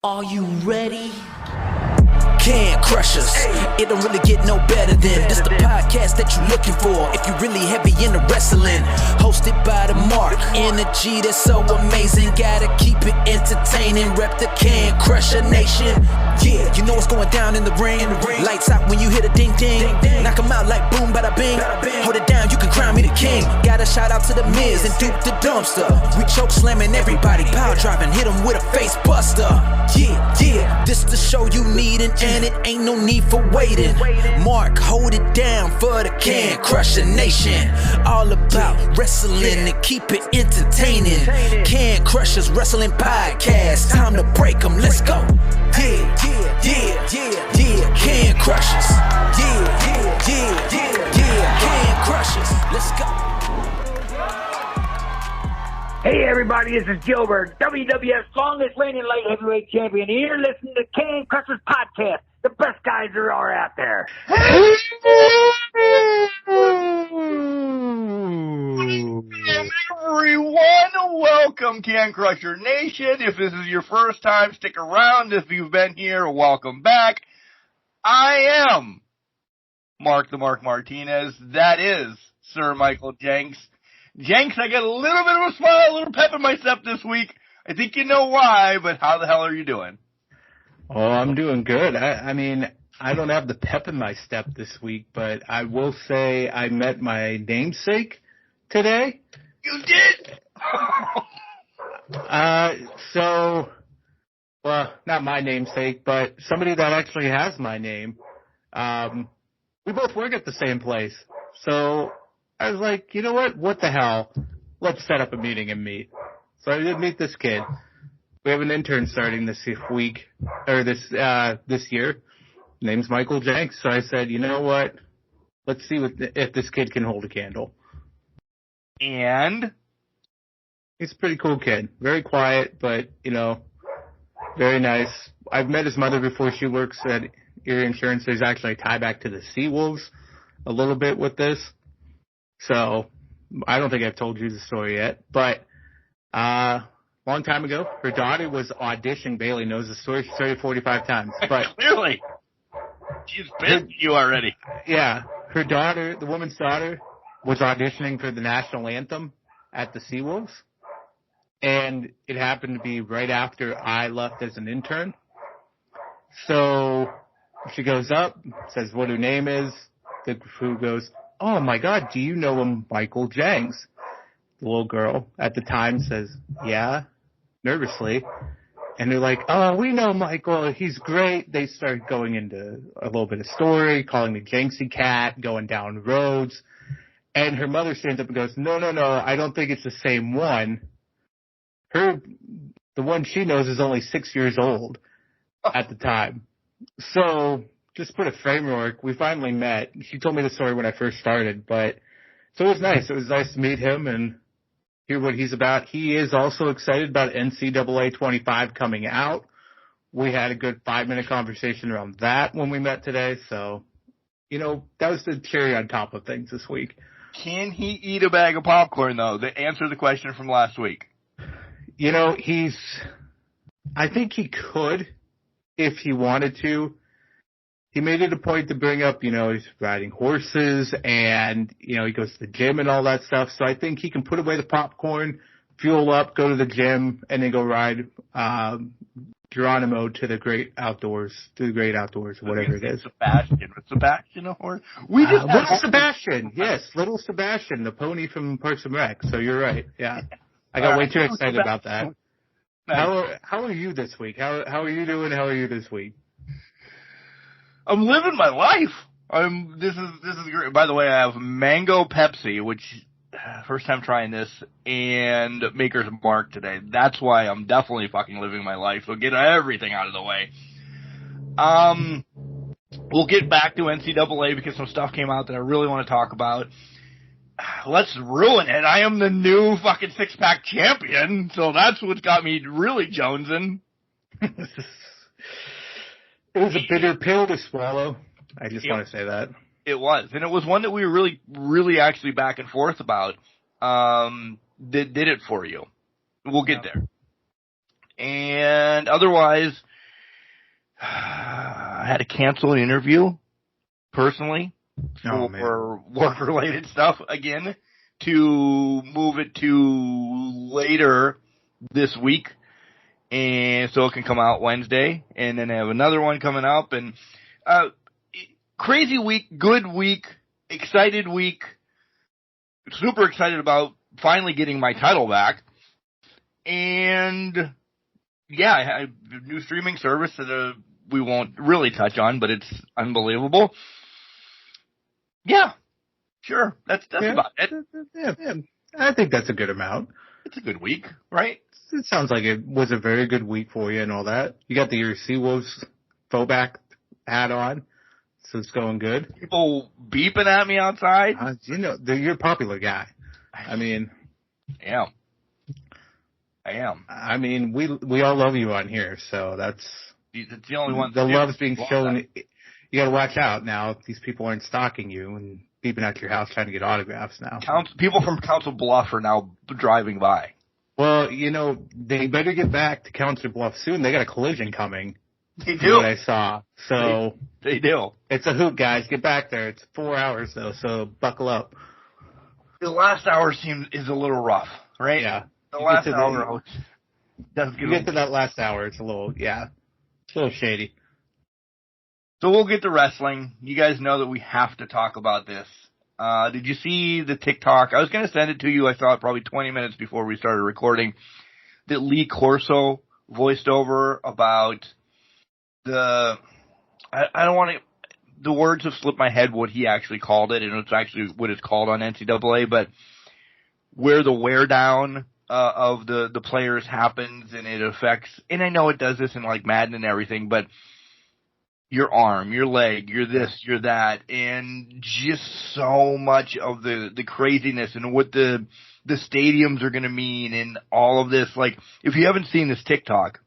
Are you ready? Can crush us. It don't really get no better than this the podcast that you're looking for if you're really heavy into wrestling. Hosted by the Mark. Energy that's so amazing. Gotta keep it entertaining. Rep the Can Crusher Nation. Yeah, you know what's going down in the ring. Lights out when you hit a ding ding. Knock 'em out like boom bada bing. Hold it down, you can crown me the king. Gotta shout out to the Miz and Duke the Dumpster. We choke slamming everybody, power driving, hit 'em with a face buster. Yeah, this the show you need and it ain't no need for waiting. Mark, hold it down for the Can Crusher Nation. All about wrestling and keep it entertaining. Can Crushers Wrestling Podcast. Time to break 'em, let's go. Yeah, Can Crushers. Yeah, Can Crushers. Let's go. Hey everybody, this is Gilbert, WWF's longest reigning light heavyweight champion. And you're listening to Can Crushers Podcast, the best guys there are out there. Everyone, welcome Can Crusher Nation. If this is your first time, stick around. If you've been here, welcome back. I am Mark the Mark Martinez. That is Sir Michael Jenks. Jenks, I got a little bit of a smile, a little pep in my step this week. I think you know why, but how the hell are you doing? Oh, I'm doing good. I mean, I don't have the pep in my step this week, but I will say I met my namesake today. You did? Well, not my namesake, but somebody that actually has my name. We both work at the same place. So I was like, you know what? What the hell? Let's set up a meeting and meet. So I did meet this kid. We have an intern starting this week, or this year. Name's Michael Jenks. So I said, you know what? Let's see if this kid can hold a candle. And? He's a pretty cool kid. Very quiet, but, very nice. I've met his mother before. She works at Erie Insurance. There's actually a tie back to the Seawolves a little bit with this. So I don't think I've told you the story yet, but long time ago, her daughter was auditioning. Bailey knows the story. She's heard it 45 times. But clearly, she's been you already. Yeah, her daughter, the woman's daughter, was auditioning for the national anthem at the Seawolves, and it happened to be right after I left as an intern. So she goes up, says what her name is. The crew goes, "Oh my God, do you know him, Michael Jenks?" The little girl at the time says, "Yeah," nervously. And they're like, "Oh, we know Michael. He's great." They start going into a little bit of story, calling me Jenksy Cat, going down roads. And her mother stands up and goes, No, I don't think it's the same one. The one she knows is only 6 years old at the time. So just put a framework. We finally met. She told me the story when I first started, so it was nice. It was nice to meet him and hear what he's about. He is also excited about NCAA 25 coming out. We had a good 5-minute conversation around that when we met today. So, that was the cherry on top of things this week. Can he eat a bag of popcorn, though? To answer the question from last week. I think he could if he wanted to. He made it a point to bring up, he's riding horses and, he goes to the gym and all that stuff. So I think he can put away the popcorn, fuel up, go to the gym, and then go ride Geronimo to the great outdoors, whatever it is. Sebastian a horse? Little Sebastian, yes, Little Sebastian, the pony from Parks and Rec. So you're right, yeah. I got way too excited about that. Nice. How are you this week? How are you doing? How are you this week? I'm living my life. This is great. By the way, I have mango Pepsi, which first time trying this, and Maker's Mark today. That's why I'm definitely fucking living my life. So get everything out of the way. We'll get back to NCAA because some stuff came out that I really want to talk about. Let's ruin it. I am the new fucking six-pack champion, so that's what's got me really jonesing. It was a bitter pill to swallow. I just want to say that. It was. And it was one that we were really, really actually back and forth about. That did it for you. We'll get there. And otherwise, I had to cancel an interview personally for work-related stuff again to move it to later this week. And so it can come out Wednesday, and then I have another one coming up, and crazy week, good week, excited week, super excited about finally getting my title back, and yeah, I have a new streaming service that we won't really touch on, but it's unbelievable. Yeah, sure, that's about it. Yeah, I think that's a good amount. It's a good week, right? It sounds like it was a very good week for you and all that. You got your Seawolves throwback hat on, so it's going good. People beeping at me outside. You're a popular guy. I mean, I am. I mean, we all love you on here, so that's the only one. The love's being shown. You got to watch out now. These people aren't stalking you and beeping out your house trying to get autographs now. People from Council Bluff are now driving by. Well, they better get back to Council Bluff soon. They got a collision coming. They do. What I saw. So they do. It's a hoot, guys. Get back there. It's 4 hours though, so buckle up. The last hour is a little rough, right? Yeah. The last hour does get. You get to that last hour, it's a little shady. So we'll get to wrestling. You guys know that we have to talk about this. Did you see the TikTok? I was going to send it to you, I thought, probably 20 minutes before we started recording, that Lee Corso voiced over about I don't want to, the words have slipped my head what he actually called it, and it's actually what it's called on NCAA, but where the wear down of the players happens, and it affects, and I know it does this in like Madden and everything, but your arm, your leg, your this, your that, and just so much of the craziness and what the stadiums are going to mean and all of this. Like, if you haven't seen this TikTok,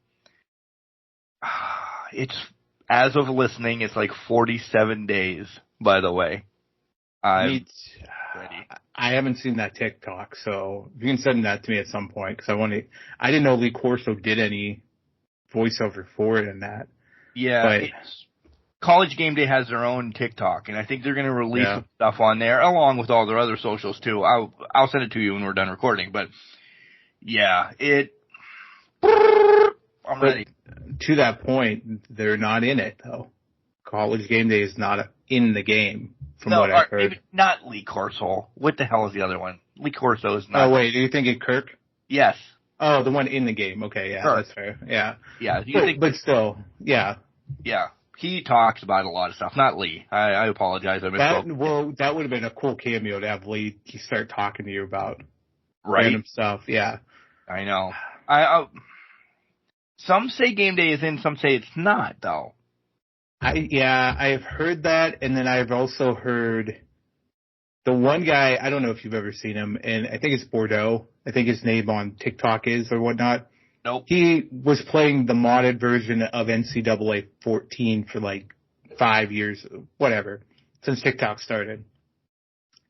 it's, as of listening, it's like 47 days, by the way. I'm ready. I haven't seen that TikTok, so if you can send that to me at some point, because I didn't know Lee Corso did any voiceover for it in that. Yeah, College Game Day has their own TikTok, and I think they're going to release some stuff on there, along with all their other socials, too. I'll send it to you when we're done recording, but yeah, I'm ready. To that point, they're not in it, though. College Game Day is not in the game, from what I've heard. Not Lee Corso. What the hell is the other one? Lee Corso is not. Oh, wait, are you thinking Kirk? Yes. Oh, the one in the game. Okay, yeah, sure. That's fair. Yeah. Yeah. But still, yeah. Yeah. He talks about a lot of stuff. Not Lee. I apologize. I misspoke. That would have been a cool cameo to have Lee start talking to you about random stuff. Yeah. I know. Some say Game Day is in, some say it's not, though. I've heard that, and then I've also heard the one guy, I don't know if you've ever seen him, and I think it's Bordeaux. I think his name on TikTok is, or whatnot. Nope. He was playing the modded version of NCAA 14 for like 5 years, whatever, since TikTok started.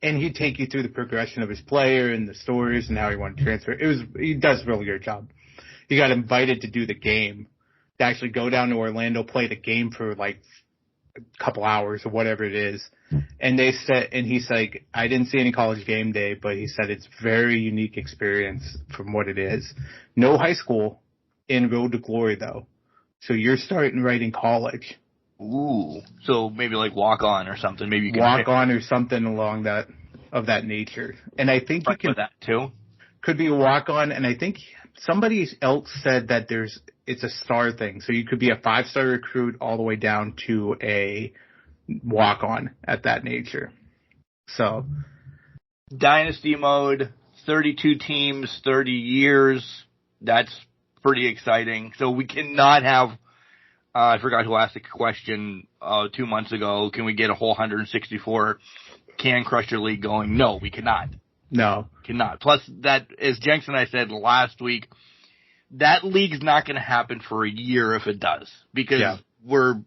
And he'd take you through the progression of his player and the stories and how he wanted to transfer. He does a really good job. He got invited to do the game, to actually go down to Orlando, play the game for like a couple hours or whatever it is. And he's like, I didn't see any College Game Day, but he said it's very unique experience from what it is. No high school in Road to Glory though. So you're starting right in college. Ooh. So maybe like walk on or something. Maybe you can walk on or something along that nature. And I think you can that too. Could be a walk on, and I think somebody else said that it's a star thing. So you could be a 5-star recruit all the way down to a walk-on at that nature. So Dynasty mode, 32 teams, 30 years. That's pretty exciting. So we cannot have, I forgot who asked the question 2 months ago, can we get a whole 164 Can Crusher League going? No, we cannot. No. Cannot. Plus, that, as Jenks and I said last week, that league's not going to happen for a year if it does, because we're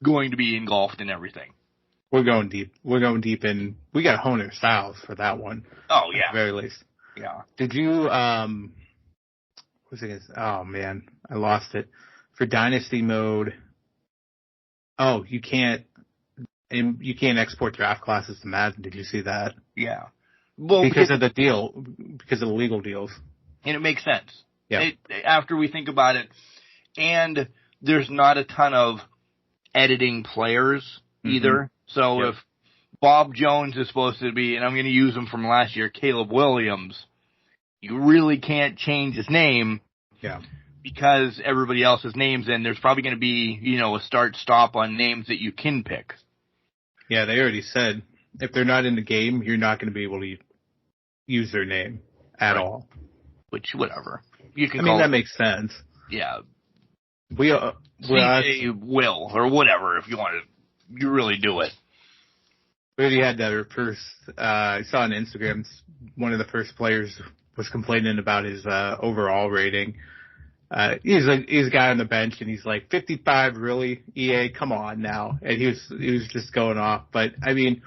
going to be engulfed in everything. We're going deep. We got to hone our styles for that one. Oh, yeah. At the very least. Yeah. Did you, was it? Oh man, I lost it. For Dynasty mode, you can't export draft classes to Madden. Did you see that? Yeah. Well, because of the deal, because of the legal deals. And it makes sense. Yeah. After we think about it, and there's not a ton of editing players either. So if Bob Jones is supposed to be, and I'm going to use him from last year, Caleb Williams, you really can't change his name. Yeah. Because everybody else's name's in, there's probably going to be, a start-stop on names that you can pick. Yeah, they already said if they're not in the game, you're not going to be able to use their name at all. Which, whatever. You can that makes sense. Yeah. Will or whatever if you want to. You really do it. We already had that first. I saw on Instagram one of the first players was complaining about his overall rating. He's a guy on the bench and he's like 55, really? EA, come on now. And he was just going off. But I mean,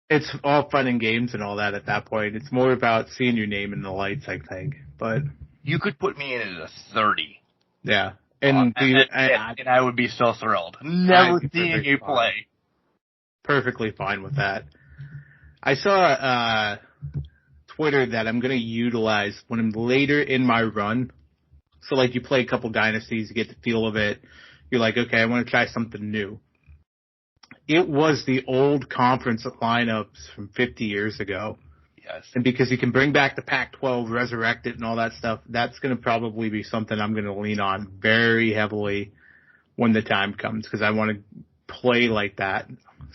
it's all fun and games and all that at that point. It's more about seeing your name in the lights, I think. But you could put me in as a 30. Yeah. And I would be so thrilled. Never seeing you play. Perfectly fine with that. I saw Twitter that I'm going to utilize when I'm later in my run. So, like, you play a couple dynasties, you get the feel of it. You're like, okay, I want to try something new. It was the old conference lineups from 50 years ago. Yes. And because you can bring back the Pac-12, resurrect it, and all that stuff, that's going to probably be something I'm going to lean on very heavily when the time comes, because I want to play like that,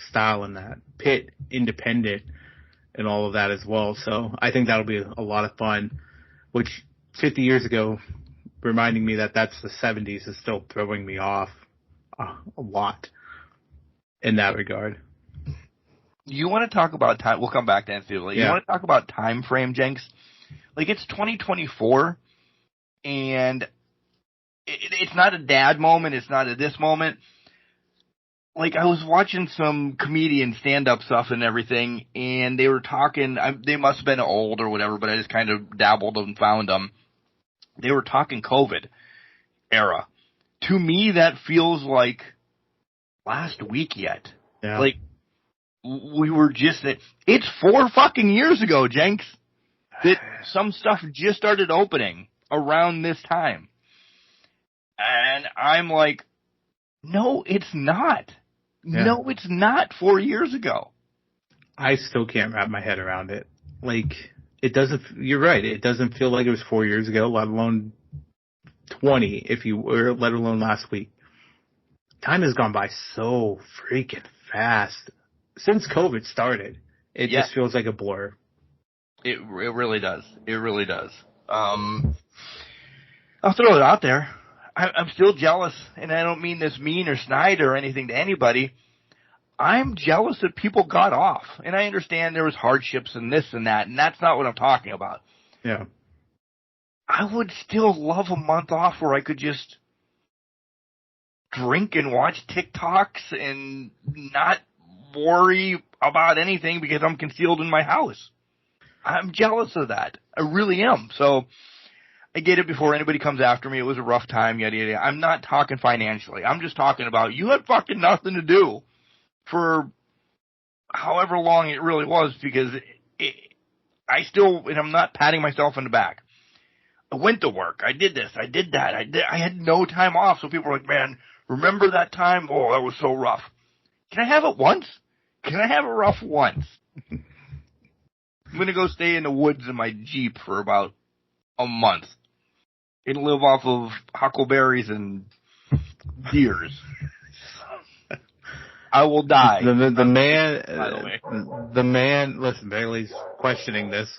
style in that, pit independent, and all of that as well. So I think that'll be a lot of fun, which 50 years ago, reminding me that that's the 70s, is still throwing me off a lot in that regard. You want to talk about time? We'll come back to NCAA. You want to talk about time frame, Jenks? Like, it's 2024, and it's not a dad moment. It's not a this moment. Like, I was watching some comedian stand-up stuff and everything, and they were talking. They must have been old or whatever, but I just kind of dabbled and found them. They were talking COVID era. To me, that feels like last week yet. Yeah. Like, we were just, it's 4 fucking years ago, Jenks, that some stuff just started opening around this time. And I'm like, no, it's not. Yeah. No, it's not 4 years ago. I still can't wrap my head around it. Like, it doesn't, you're right, it doesn't feel like it was 4 years ago, let alone 20, or let alone last week. Time has gone by so freaking fast. Since COVID started, it just feels like a blur. It really does. It really does. I'll throw it out there. I'm still jealous, and I don't mean this mean or snide or anything to anybody. I'm jealous that people got off, and I understand there was hardships and this and that, and that's not what I'm talking about. Yeah. I would still love a month off where I could just drink and watch TikToks and not worry about anything because I'm concealed in my house. I'm jealous of that. I really am. So I get it before anybody comes after me. It was a rough time, yada, yada. I'm not talking financially. I'm just talking about you had fucking nothing to do for however long it really was, because and I'm not patting myself in the back. I went to work. I did this. I did that. I had no time off. So people were like, man, remember that time? Oh, that was so rough. Can I have it once? Can I have it rough once? I'm going to go stay in the woods in my Jeep for about a month and live off of huckleberries and deers. I will die. The man, listen, Bailey's questioning this.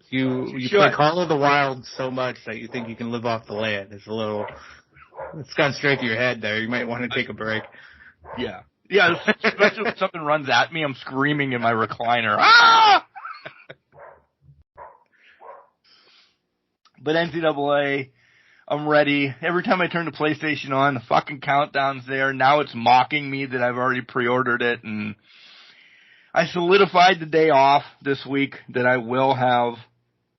You play Call of the Wild so much that you think you can live off the land. It's gone straight to your head there. You might want to take a break. Yeah. Yeah, especially if something runs at me, I'm screaming in my recliner. Ah! But NCAA, I'm ready. Every time I turn the PlayStation on, the fucking countdown's there. Now it's mocking me that I've already pre-ordered it, and I solidified the day off this week that I will have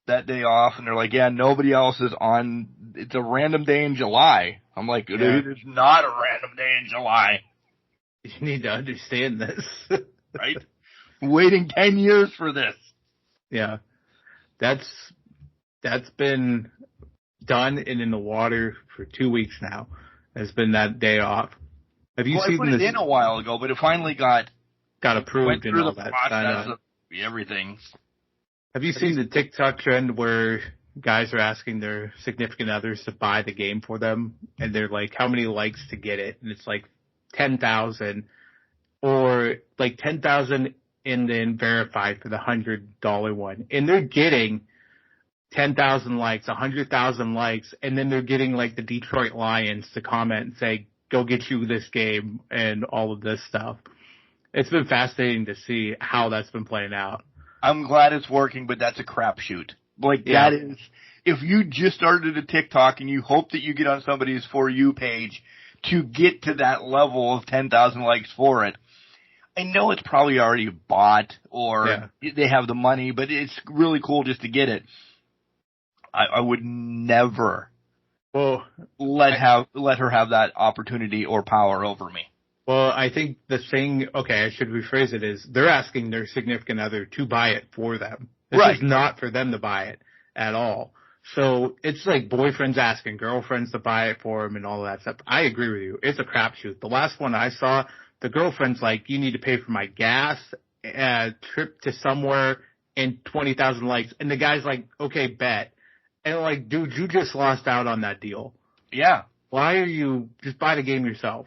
that day off, and they're like, yeah, nobody else is on. It's a random day in July. I'm like, it is not a random day in July. You need to understand this. Right? Waiting 10 years for this. Yeah. That's been done and in the water for 2 weeks now. It's been that day off. Have you seen I put it in a while ago, but it finally got approved and all that. Process of everything. Have you seen the TikTok trend where guys are asking their significant others to buy the game for them, and they're like, how many likes to get it? And it's like 10,000 or like 10,000 and then verified for the $100 one. And they're getting 10,000 likes, 100,000 likes, and then they're getting like the Detroit Lions to comment and say, go get you this game and all of this stuff. It's been fascinating to see how that's been playing out. I'm glad it's working, but that's a crapshoot. That is, if you just started a TikTok and you hope that you get on somebody's For You page to get to that level of 10,000 likes for it, I know it's probably already bought or they have the money, but it's really cool just to get it. I would never let her have that opportunity or power over me. Well, I think the thing, I should rephrase it, is they're asking their significant other to buy it for them. This is not for them to buy it at all. So it's like boyfriends asking girlfriends to buy it for them and all of that stuff. I agree with you. It's a crapshoot. The last one I saw, the girlfriend's like, you need to pay for my gas, trip to somewhere, and 20,000 likes. And the guy's like, okay, bet. And like, dude, you just lost out on that deal. Yeah. Why are you just buy the game yourself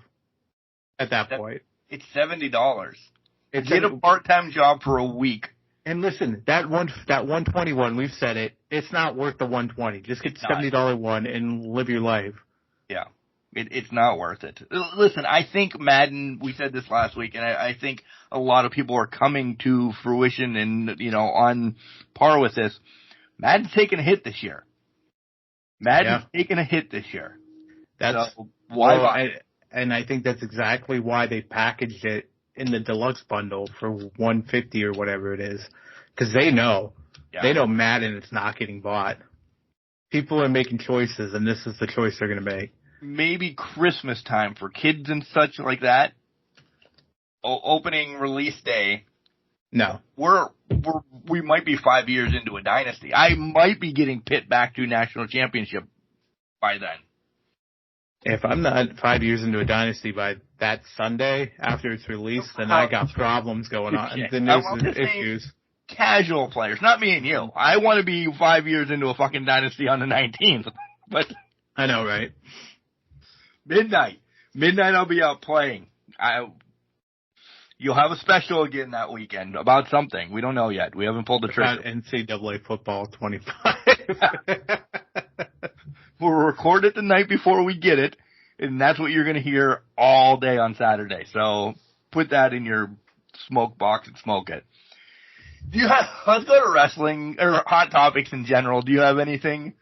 at that point? It's $70. Get a part-time job for a week. And listen, that 121, we've said it, it's not worth the 120. Just get the $70 one and live your life. Yeah. It's not worth it. Listen, I think Madden, we said this last week, and I think a lot of people are coming to fruition and, on par with this. Madden's taking a hit this year. That's why. And I think that's exactly why they packaged it in the deluxe bundle for $150 or whatever it is, because they know Madden is not getting bought. People are making choices, and this is the choice they're going to make. Maybe Christmas time for kids and such like that. Opening release day. No, we might be 5 years into a dynasty. I might be getting Pitt back to national championship by then. If I'm not 5 years into a dynasty by that Sunday after it's released, then I got problems going on. Then there's issues. Casual players, not me and you. I want to be 5 years into a fucking dynasty on the 19th. But I know, right? Midnight I'll be out playing. You'll have a special again that weekend about something. We don't know yet. We haven't pulled the trigger. NCAA football 25. We'll record it the night before we get it, and that's what you're going to hear all day on Saturday. So put that in your smoke box and smoke it. Let's go to wrestling or hot topics in general. Do you have anything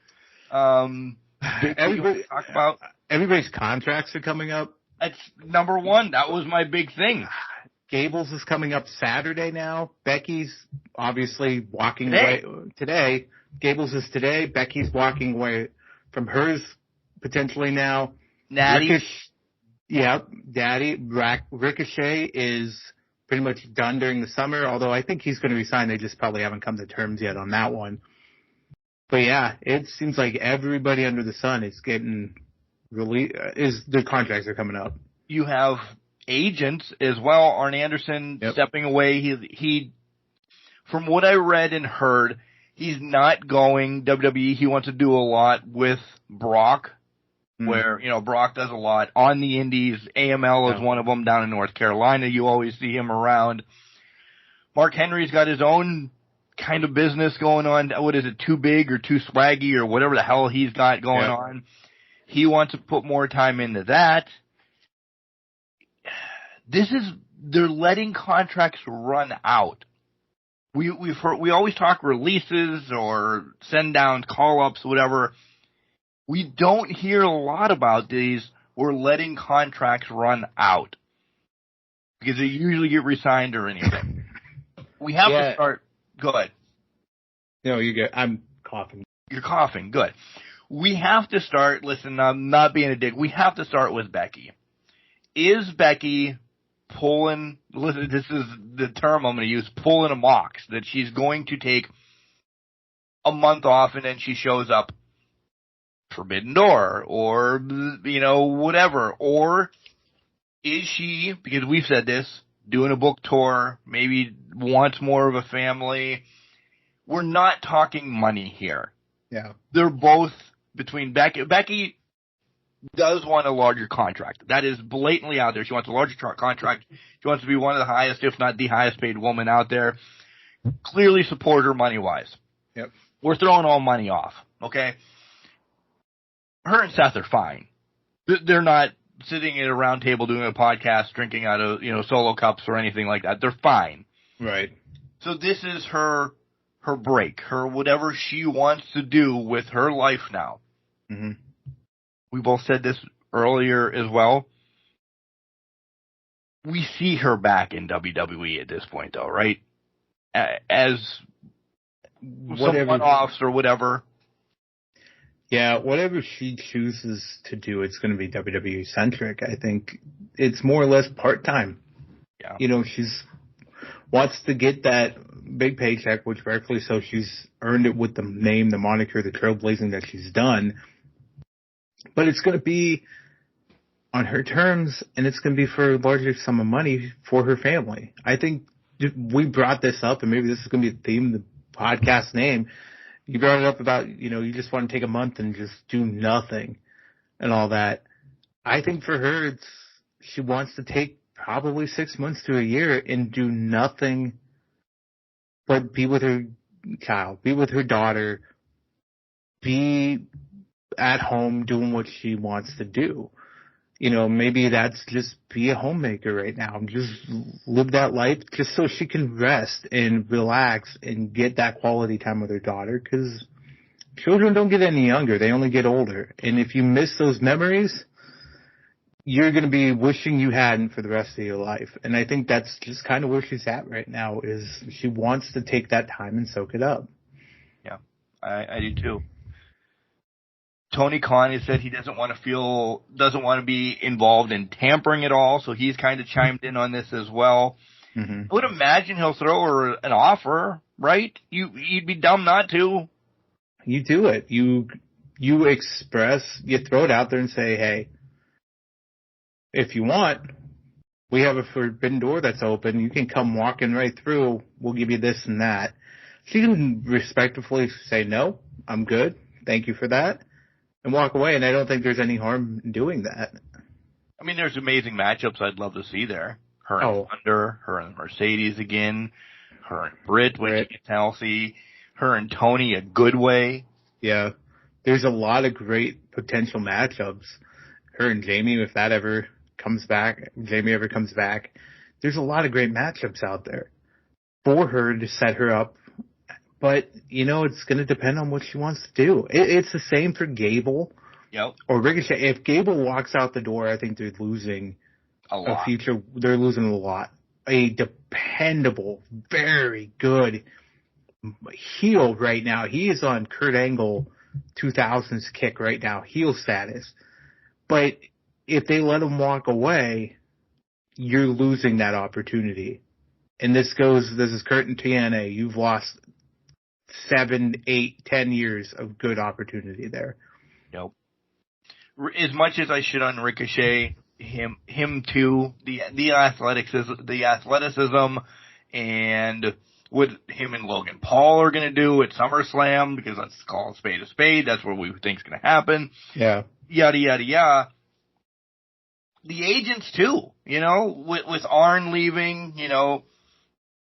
Everybody, talk about? Everybody's contracts are coming up. That's number one. That was my big thing. Gable's is coming up Saturday now. Becky's obviously walking away today. Gable's is today. Becky's walking away from hers potentially now. Natty. Daddy. Ricochet is pretty much done during the summer, although I think he's going to resign. They just probably haven't come to terms yet on that one. But yeah, it seems like everybody under the sun is getting their contracts are coming up. You have agents as well. Arn Anderson stepping away. He, from what I read and heard, he's not going WWE. He wants to do a lot with Brock, where, Brock does a lot on the indies. AML is one of them down in North Carolina. You always see him around. Mark Henry's got his own kind of business going on. What is it, Too Big or Too Swaggy or whatever the hell he's got going on. He wants to put more time into that. They're letting contracts run out. We always talk releases or send down call-ups, whatever. We don't hear a lot about these. We're letting contracts run out because they usually get re-signed or anything. We have to start. Go ahead. No, you get. I'm coughing. You're coughing. Good. We have to start, listen, I'm not being a dick, we have to start with Becky. Is Becky pulling, listen, this is the term I'm going to use, pulling a Mox, that she's going to take a month off and then she shows up Forbidden Door or, whatever? Or is she, because we've said this, doing a book tour, maybe wants more of a family? We're not talking money here. Yeah. They're both between Becky does want a larger contract. That is blatantly out there. She wants a larger contract. She wants to be one of the highest, if not the highest paid woman out there. Clearly support her money-wise. Yep. We're throwing all money off, okay? Her and Seth are fine. They're not sitting at a round table doing a podcast, drinking out of, solo cups or anything like that. They're fine. Right. So this is her break, her whatever she wants to do with her life now. Mm-hmm. We both said this earlier as well. We see her back in WWE at this point, though, right? As some one-offs or whatever. Yeah, whatever she chooses to do, it's going to be WWE-centric. I think it's more or less part-time. Yeah. She's wants to get that big paycheck, which rightfully so. She's earned it with the name, the moniker, the trailblazing that she's done. But it's going to be on her terms, and it's going to be for a larger sum of money for her family. I think we brought this up, and maybe this is going to be the theme of the podcast name. You brought it up about, you just want to take a month and just do nothing and all that. I think for her, she wants to take probably 6 months to a year and do nothing but be with her child, be with her daughter, be at home doing what she wants to do. Maybe that's just be a homemaker right now. Just live that life just so she can rest and relax and get that quality time with her daughter, because children don't get any younger. They only get older. And if you miss those memories, you're going to be wishing you hadn't for the rest of your life. And I think that's just kind of where she's at right now, is she wants to take that time and soak it up. Yeah, I do too. Tony Khan has said he doesn't want to be involved in tampering at all, so he's kind of chimed in on this as well. Mm-hmm. I would imagine he'll throw her an offer, right? You'd be dumb not to. You do it. You throw it out there and say, hey, if you want, we have a forbidden door that's open. You can come walking right through. We'll give you this and that. She can respectfully say, no, I'm good. Thank you for that. And walk away, and I don't think there's any harm in doing that. I mean, there's amazing matchups I'd love to see there. Her and Thunder, her and Mercedes again, her and Britt when she gets healthy, her and Tony a good way. Yeah, there's a lot of great potential matchups. Her and Jamie, if that ever comes back, there's a lot of great matchups out there for her to set her up. But, it's going to depend on what she wants to do. It's the same for Gable. Yep. Or Ricochet. If Gable walks out the door, I think they're losing a lot. They're losing a lot. A dependable, very good heel right now. He is on Kurt Angle 2000s kick right now, heel status. But if they let him walk away, you're losing that opportunity. And this is Kurt and TNA. You've lost 7, 8, 10 years of good opportunity there. Yep. As much as I shit on Ricochet, him too, the athleticism, and what him and Logan Paul are going to do at SummerSlam, because let's call a spade. That's what we think's going to happen. Yeah. Yada yada yada. The agents too, with Arn leaving,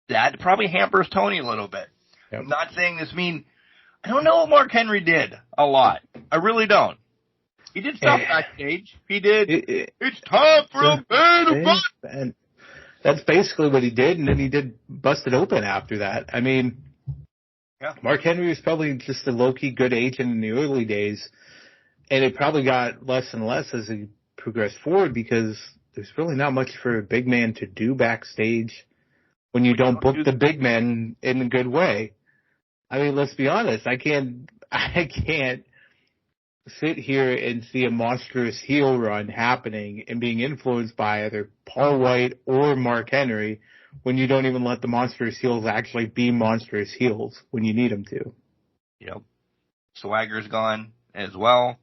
that probably hampers Tony a little bit. Yep. I'm not saying this I don't know what Mark Henry did a lot. I really don't. He did stuff backstage. He did. It's time for a man to fight. And that's basically what he did, and then he did busted open after that. I mean, yeah. Mark Henry was probably just a low-key good agent in the early days, and it probably got less and less as he progressed forward, because there's really not much for a big man to do backstage when you don't book the big man in a good way. I mean, let's be honest. I can't sit here and see a monstrous heel run happening and being influenced by either Paul White or Mark Henry when you don't even let the monstrous heels actually be monstrous heels when you need them to. Yep. Swagger's gone as well.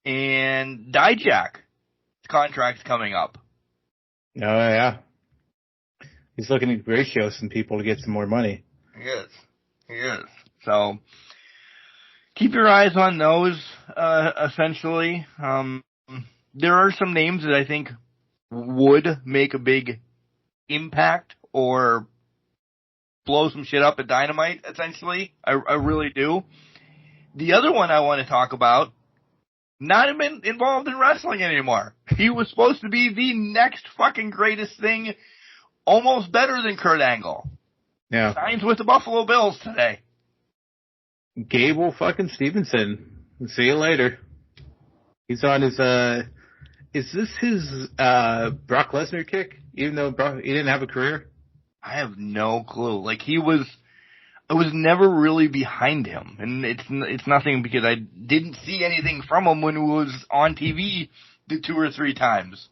And Dijak, his contract's coming up. Oh, yeah. He's looking to ratio some people to get some more money. He is. So keep your eyes on those, essentially. There are some names that I think would make a big impact or blow some shit up at Dynamite, essentially. I really do. The other one I want to talk about, not even involved in wrestling anymore. He was supposed to be the next fucking greatest thing, almost better than Kurt Angle. Yeah. Signs with the Buffalo Bills today. Gable fucking Stevenson. See you later. He's on his, is this his, Brock Lesnar kick? Even though he didn't have a career? I have no clue. Like, I was never really behind him. And it's nothing because I didn't see anything from him when he was on TV the 2 or 3 times.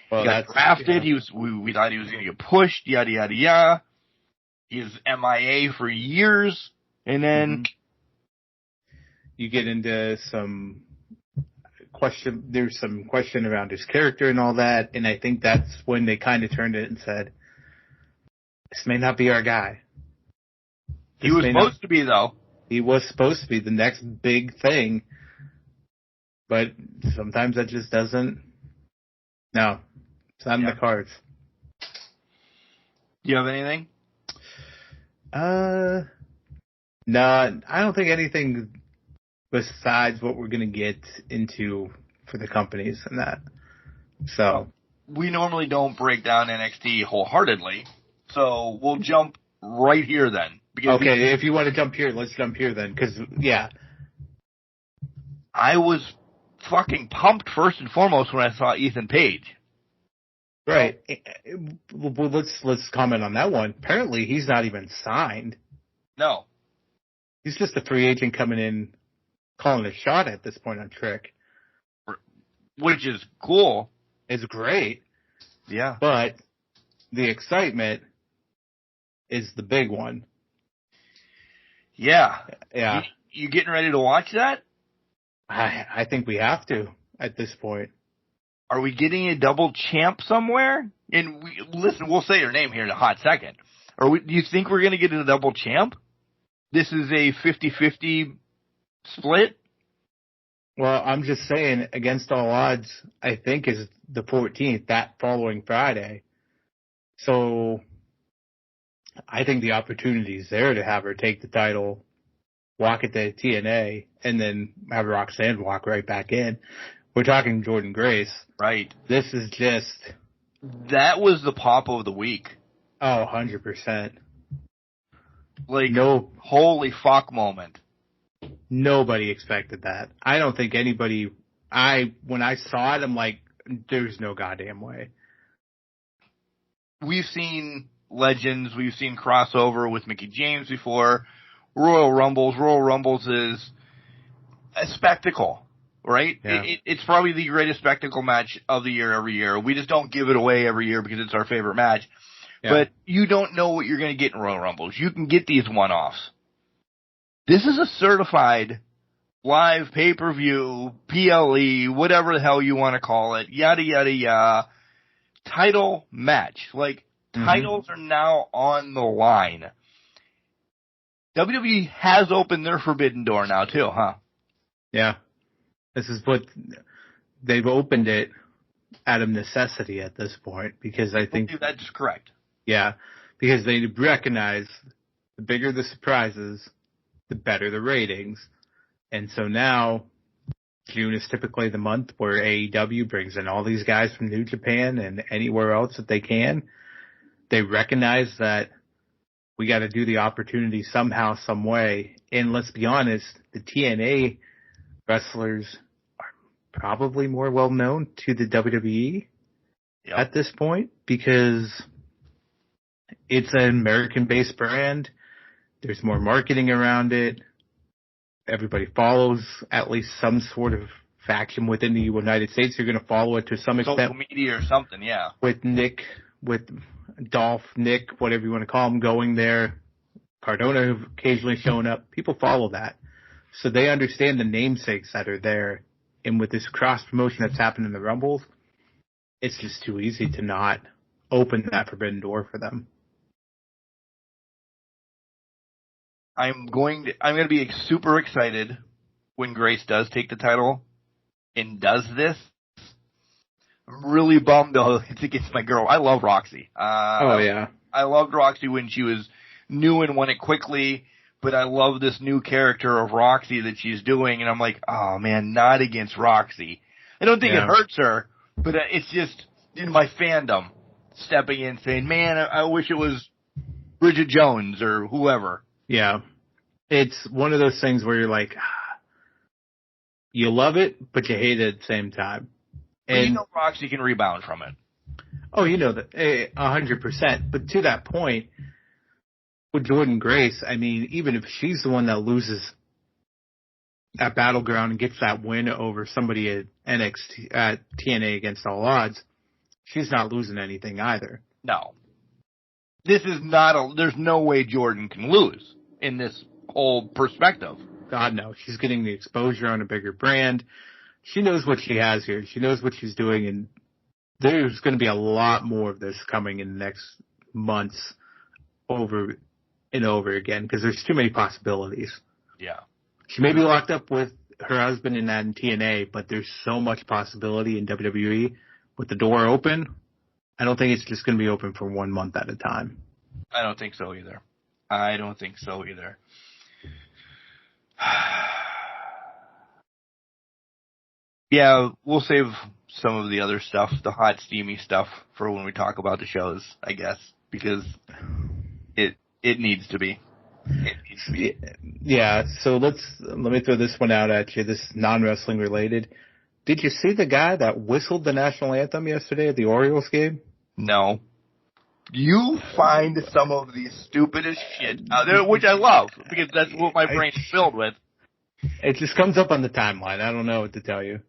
Well, he got drafted. Yeah. We thought he was going to get pushed, yada, yada, yada. He's MIA for years. And then you get into some question. There's some question around his character and all that. And I think that's when they kind of turned it and said, this may not be our guy. He was supposed to be, though. He was supposed to be the next big thing. But sometimes that just doesn't. No. It's not in the cards. Do you have anything? No, I don't think anything besides what we're going to get into for the companies and that. So we normally don't break down NXT wholeheartedly, so we'll jump right here then. Okay, if you want to jump here, let's jump here then, because, yeah. I was fucking pumped first and foremost when I saw Ethan Page. Right. Well, let's comment on that one. Apparently, he's not even signed. No. He's just a free agent coming in, calling a shot at this point on Trick. Which is cool. It's great. Yeah. But the excitement is the big one. Yeah. Yeah. You getting ready to watch that? I think we have to at this point. Are we getting a double champ somewhere? And listen, we'll say your name here in a hot second. Do you think we're going to get a double champ? This is a 50-50 split? Well, I'm just saying, against all odds, I think is the 14th, that following Friday. So I think the opportunity is there to have her take the title, walk it to TNA, and then have Roxanne walk right back in. We're talking Jordan Grace. Right. This is just... That was the pop of the week. Oh, 100%. Like, no, holy fuck moment. Nobody expected that. I don't think anybody... When I saw it, I'm like, there's no goddamn way. We've seen legends. We've seen crossover with Mickie James before. Royal Rumbles. Royal Rumbles is a spectacle. Right? Yeah. It's probably the greatest spectacle match of the year every year. We just don't give it away every year because it's our favorite match. Yeah. But you don't know what you're going to get in Royal Rumbles. You can get these one-offs. This is a certified live pay-per-view, PLE, whatever the hell you want to call it, yada, yada, yada, title match. Like, titles are now on the line. WWE has opened their forbidden door now, too, huh? Yeah. This is what they've opened it out of necessity at this point, because I think that's correct. Yeah, because they recognize the bigger the surprises, the better the ratings. And so now June is typically the month where AEW brings in all these guys from New Japan and anywhere else that they can. They recognize that we got to do the opportunity somehow, some way. And let's be honest, the TNA wrestlers are probably more well known to the WWE at this point, because it's an American-based brand. There's more marketing around it. Everybody follows at least some sort of faction within the United States. You're going to follow it to some extent. Social media or something, yeah. With Dolph, Nick, whatever you want to call him, going there. Cardona occasionally showing up. People follow that. So they understand the namesakes that are there. And with this cross-promotion that's happened in the Rumbles, it's just too easy to not open that forbidden door for them. I'm going to be super excited when Grace does take the title and does this. I'm really bummed though it's against my girl. I love Roxy. Yeah. I loved Roxy when she was new and won it quickly, but I love this new character of Roxy that she's doing, and I'm like, oh man, not against Roxy. I don't think it hurts her, but it's just in my fandom stepping in saying, man, I wish it was Bridget Jones or whoever. Yeah. It's one of those things where you're like, you love it, but you hate it at the same time. And you know Roxy can rebound from it. Oh, you know that 100%. But to that point, with Jordynne Grace, I mean, even if she's the one that loses at Battleground and gets that win over somebody at NXT, at TNA against all odds, she's not losing anything either. No. This is not there's no way Jordynne can lose in this whole perspective. God, no. She's getting the exposure on a bigger brand. She knows what she has here. She knows what she's doing, and there's going to be a lot more of this coming in the next months over and over again because there's too many possibilities. Yeah. She may be locked up with her husband in that in TNA, but there's so much possibility in WWE with the door open. I don't think it's just going to be open for 1 month at a time. I don't think so either. Yeah, we'll save some of the other stuff, the hot, steamy stuff, for when we talk about the shows, I guess, because it needs to be. It needs to be. Yeah, so let me throw this one out at you. This is non-wrestling related. Did you see the guy that whistled the national anthem yesterday at the Orioles game? No. You find some of the stupidest shit out there, which I love, because that's what my brain's filled with. It just comes up on the timeline. I don't know what to tell you.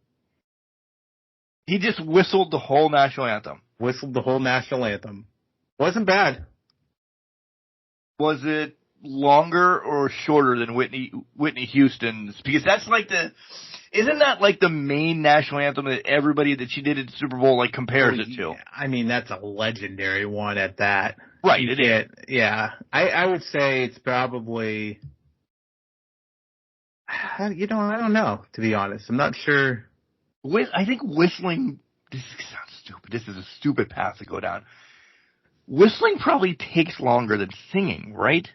He just whistled the whole national anthem. Whistled the whole national anthem. Wasn't bad. Was it longer or shorter than Whitney Houston's? Because that's like isn't that like the main national anthem that everybody that she did at the Super Bowl like compares it to? I mean, that's a legendary one at that. Right, it is. Yeah. I would say it's probably, I don't know, to be honest. I'm not sure. I think whistling, this sounds stupid. This is a stupid path to go down. Whistling probably takes longer than singing, right?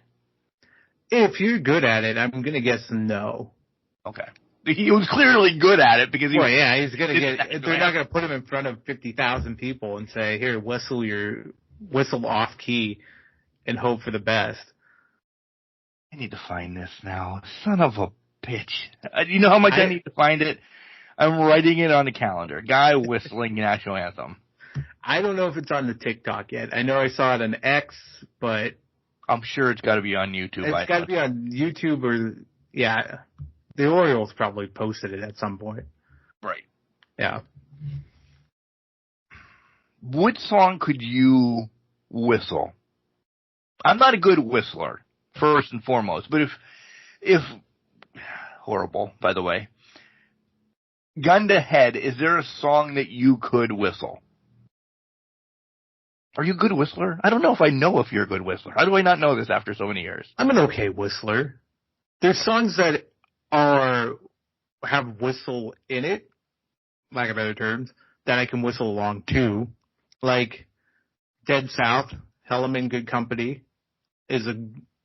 If you're good at it, I'm going to guess no. Okay. He was clearly good at it because he's going to get, they're not going to put him in front of 50,000 people and say, here, whistle off key and hope for the best. I need to find this now. Son of a bitch. You know how much I need to find it? I'm writing it on the calendar. Guy whistling national anthem. I don't know if it's on the TikTok yet. I know I saw it on X, but I'm sure it's got to be on YouTube. It's got to be on YouTube or, yeah. The Orioles probably posted it at some point. Right. Yeah. What song could you whistle? I'm not a good whistler, first and foremost, but if horrible, by the way. Gun to head, is there a song that you could whistle? Are you a good whistler? I don't know if you're a good whistler. How do I not know this after so many years? I'm an okay whistler. There's songs that have whistle in it, lack of better terms, that I can whistle along to. Like Dead South, Hell I'm in Good Company is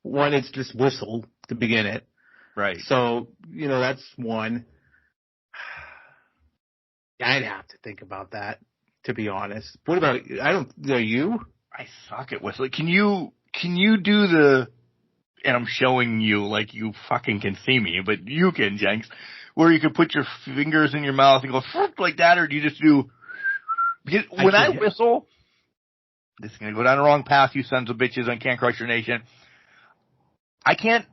one it's just whistled to begin it. Right. So, that's one. I'd have to think about that, to be honest. What about, you? I suck at whistling. Can you do the, and I'm showing you like you fucking can see me, but you can, Jenks, where you can put your fingers in your mouth and go like that, or do you just do, because when I whistle, this is going to go down the wrong path, you sons of bitches on Can't Crush Your Nation. I can't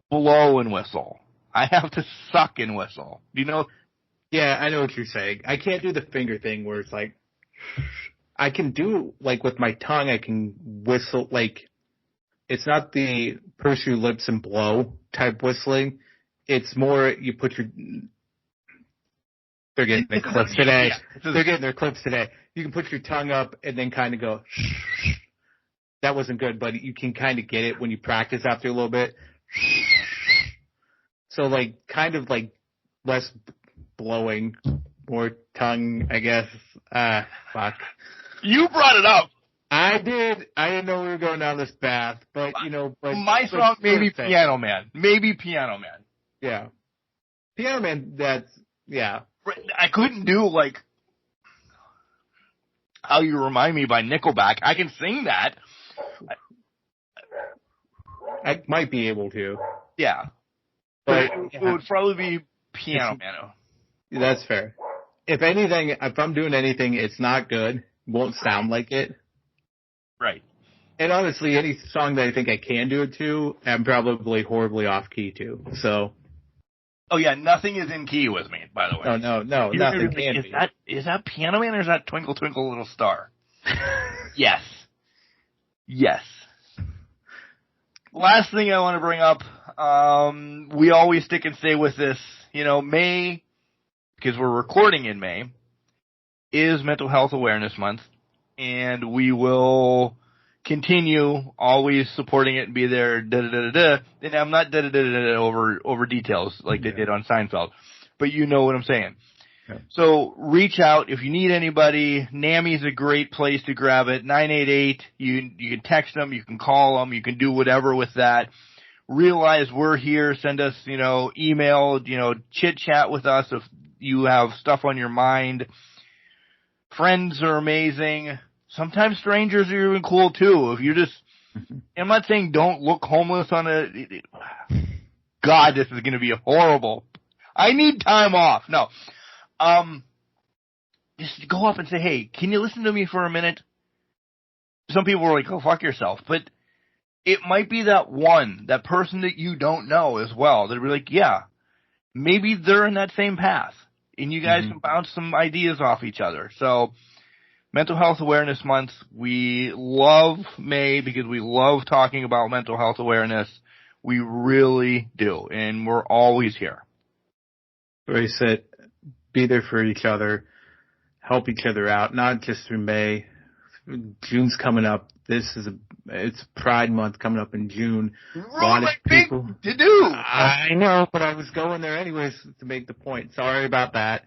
blow and whistle. I have to suck and whistle. Do you know? Yeah, I know what you're saying. I can't do the finger thing where it's like, I can do, like, with my tongue, I can whistle, like, it's not the purse your lips and blow type whistling. It's more you put your, they're getting their clips today. They're getting their clips today. You can put your tongue up and then kind of go, that wasn't good, but you can kind of get it when you practice after a little bit. So, like, kind of like less blowing, more tongue, I guess. Fuck. You brought it up. I did. I didn't know we were going down this path, but, you know. But, my song, maybe Piano Man. Maybe Piano Man. Yeah. Piano Man, that's, yeah. I couldn't do, like, How You Remind Me by Nickelback. I can sing that. I might be able to. Yeah. But it would probably be Piano Man. That's fair. If anything, if I'm doing anything, it's not good. Won't sound like it. Right. And honestly, any song that I think I can do it to, I'm probably horribly off key to. So. Oh yeah, nothing is in key with me, by the way. No, nothing can be. Is that Piano Man or is that Twinkle Twinkle Little Star? Yes. Last thing I want to bring up, we always stick and stay with this. You know, May, because we're recording in May, is Mental Health Awareness Month, and we will continue always supporting it and be there, and I'm not over details like they did on Seinfeld, but you know what I'm saying. Okay. So reach out if you need anybody. NAMI's a great place to grab it. 988. You can text them, you can call them, you can do whatever with that. Realize we're here. Send us, email, chit chat with us if you have stuff on your mind. Friends are amazing. Sometimes strangers are even cool too. If you just, I'm not saying don't look homeless on God, this is going to be horrible. I need time off. No. Just go up and say, hey, can you listen to me for a minute? Some people are like, oh, fuck yourself. But it might be that person that you don't know as well. They'll be like, yeah, maybe they're in that same path. And you guys can bounce some ideas off each other. So, Mental Health Awareness Month, we love May because we love talking about mental health awareness. We really do. And we're always here. Very said. Be there for each other, help each other out, not just through May. June's coming up. It's Pride Month coming up in June. A lot of people to do. I know, but I was going there anyways to make the point. Sorry about that.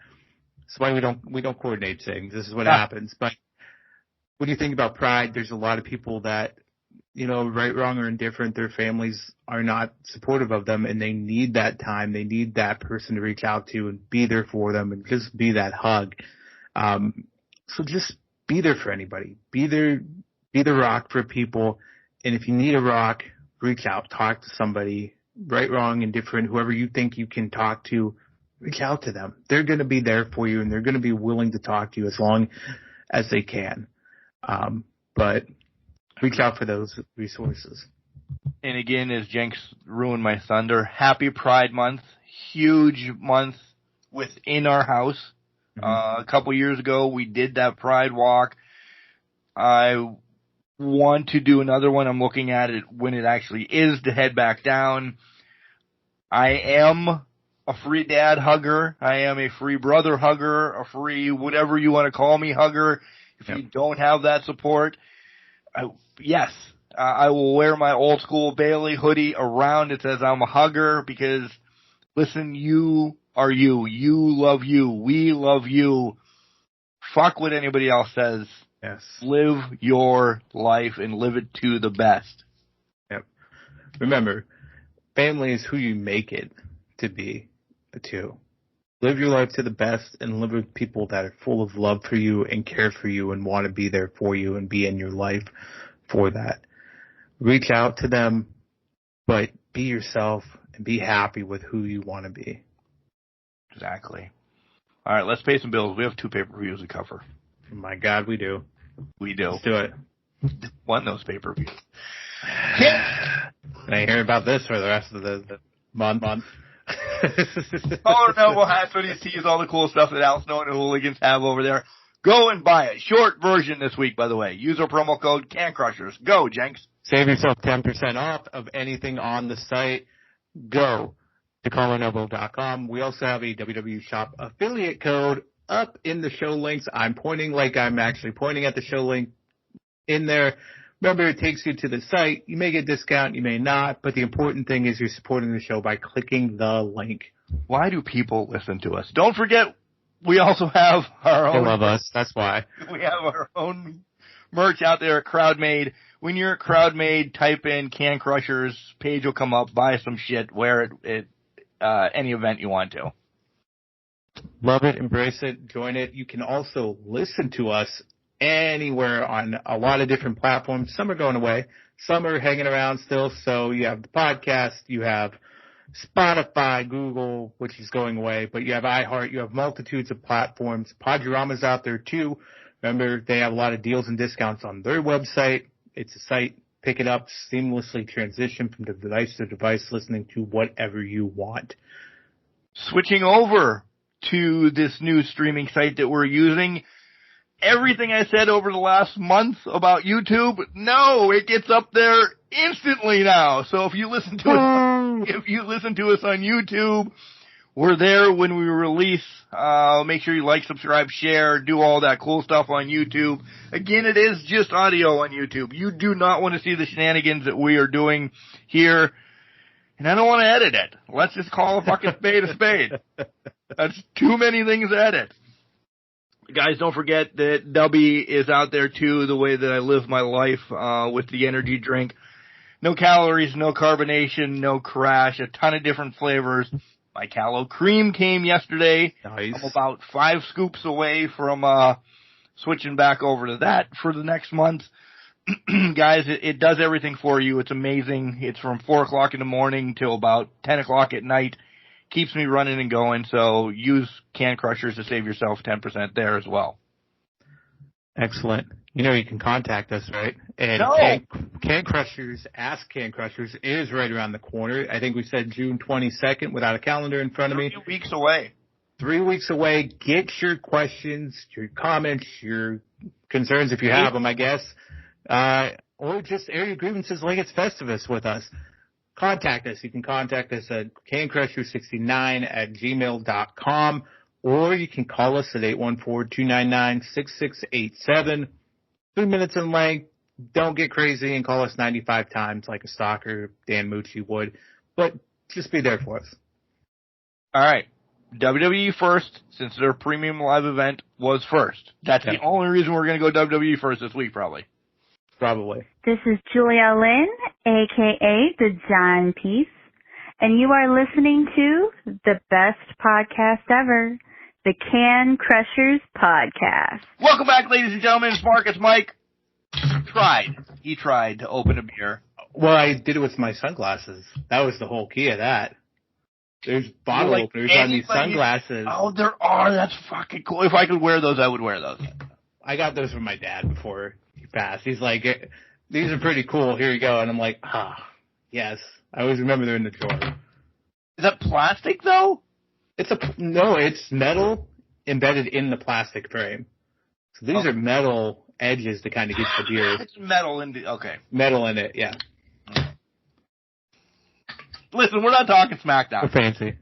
That's why we don't coordinate things. This is what happens. But when you think about Pride, there's a lot of people that, right, wrong, or indifferent, their families are not supportive of them, and they need that time. They need that person to reach out to and be there for them and just be that hug. So just be there for anybody. Be there, be the rock for people. And if you need a rock, reach out, talk to somebody, right, wrong, indifferent, whoever you think you can talk to, reach out to them. They're going to be there for you, and they're going to be willing to talk to you as long as they can. But reach out for those resources. And again, as Jenks ruined my thunder, happy Pride Month. Huge month within our house. A couple years ago, we did that Pride Walk. I want to do another one. I'm looking at it when it actually is to head back down. I am a free dad hugger. I am a free brother hugger, a free whatever you want to call me hugger. If you don't have that support, yes, I will wear my old school Bailey hoodie around. It says I'm a hugger because, listen, you are you. You love you. We love you. Fuck what anybody else says. Yes. Live your life and live it to the best. Yep. Remember, family is who you make it to be, too. Live your life to the best and live with people that are full of love for you and care for you and want to be there for you and be in your life for that. Reach out to them, but be yourself and be happy with who you want to be. Exactly. All right, let's pay some bills. We have 2 pay-per-views to cover. Oh my God, we do. We do. Let's do it. Won those pay-per-views. And I hear about this for the rest of the month. Caller Noble has hoodies, tees, all the cool stuff that Al Snow and the Hooligans have over there. Go and buy it. Short version this week, by the way. Use our promo code CanCrushers. Go, Jenks. Save yourself 10% off of anything on the site. Go to collarnoble.com. We also have a WWE Shop affiliate code up in the show links. I'm pointing like I'm actually pointing at the show link in there. Remember, it takes you to the site. You may get a discount, you may not, but the important thing is you're supporting the show by clicking the link. Why do people listen to us? Don't forget, we also have our own. They love us, that's why. We have our own merch out there at CrowdMade. When you're at CrowdMade, type in Can Crushers, page will come up, buy some shit, wear it at any event you want to. Love it, embrace it, join it. You can also listen to us anywhere on a lot of different platforms. Some are going away. Some are hanging around still. So you have the podcast, you have Spotify, Google, which is going away, but you have iHeart, you have multitudes of platforms. Podurama's out there too. Remember, they have a lot of deals and discounts on their website. It's a site, pick it up, seamlessly transition from device to device, listening to whatever you want. Switching over to this new streaming site that we're using, everything I said over the last month about YouTube, no, it gets up there instantly now. So if you listen to us on YouTube, we're there when we release. Make sure you like, subscribe, share, do all that cool stuff on YouTube. Again, it is just audio on YouTube. You do not want to see the shenanigans that we are doing here. And I don't want to edit it. Let's just call a fucking spade a spade. That's too many things to edit. Guys, don't forget that Dubby is out there too, the way that I live my life with the energy drink. No calories, no carbonation, no crash, a ton of different flavors. My Callow Cream came yesterday. Nice. I'm about 5 scoops away from switching back over to that for the next month. Guys, it does everything for you. It's amazing. It's from 4 o'clock in the morning till about 10 o'clock at night. Keeps me running and going, so use Can Crushers to save yourself 10% there as well. Excellent. You know you can contact us, right? And No. Can Crushers, Ask Can Crushers is right around the corner. I think we said June 22nd without a calendar in front of me. 3 weeks away. 3 weeks away. Get your questions, your comments, your concerns if you have them, I guess. Or just air your grievances like it's Festivus with us. Contact us. You can contact us at cancrusher69@gmail.com, or you can call us at 814-299-6687. 3 minutes in length. Don't get crazy and call us 95 times like a stalker, Dan Mucci would, but just be there for us. All right. WWE first, since their premium live event was first. That's the only reason we're going to go WWE first this week, probably. Probably. This is Julia Lynn, a.k.a. The Dime Piece, and you are listening to the best podcast ever, the Can Crushers Podcast. Welcome back, ladies and gentlemen. It's Mark. It's Mike. He tried to open a beer. Well, I did it with my sunglasses. That was the whole key of that. There's bottle openers on these sunglasses. Oh, there are. That's fucking cool. If I could wear those, I would wear those. I got those from my dad before he passed. He's like, these are pretty cool. Here you go. And I'm like, yes. I always remember they're in the drawer. Is that plastic, though? No, it's metal embedded in the plastic frame. So these are metal edges to kind of get the beer. It's metal in the, okay. Metal in it, yeah. Listen, we're not talking SmackDown. We're fancy.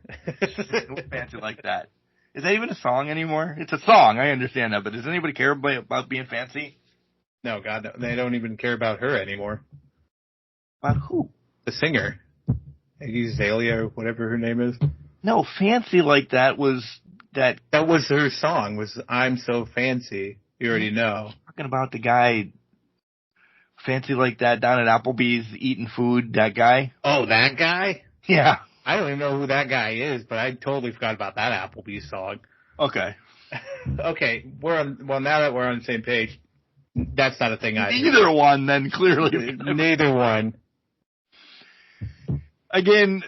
We're fancy like that. Is that even a song anymore? It's a song, I understand that, but does anybody care about being fancy? No, God, no. They don't even care about her anymore. About who? The singer. Azalea or whatever her name is. No, fancy like that was that. That was her song, was I'm So Fancy. You already know. Talking about the guy fancy like that down at Applebee's eating food, that guy. Oh, that guy? Yeah. I don't even know who that guy is, but I totally forgot about that Applebee's song. Okay. Okay, now that we're on the same page, that's not a thing either. Neither one, then, clearly. Neither one. Again,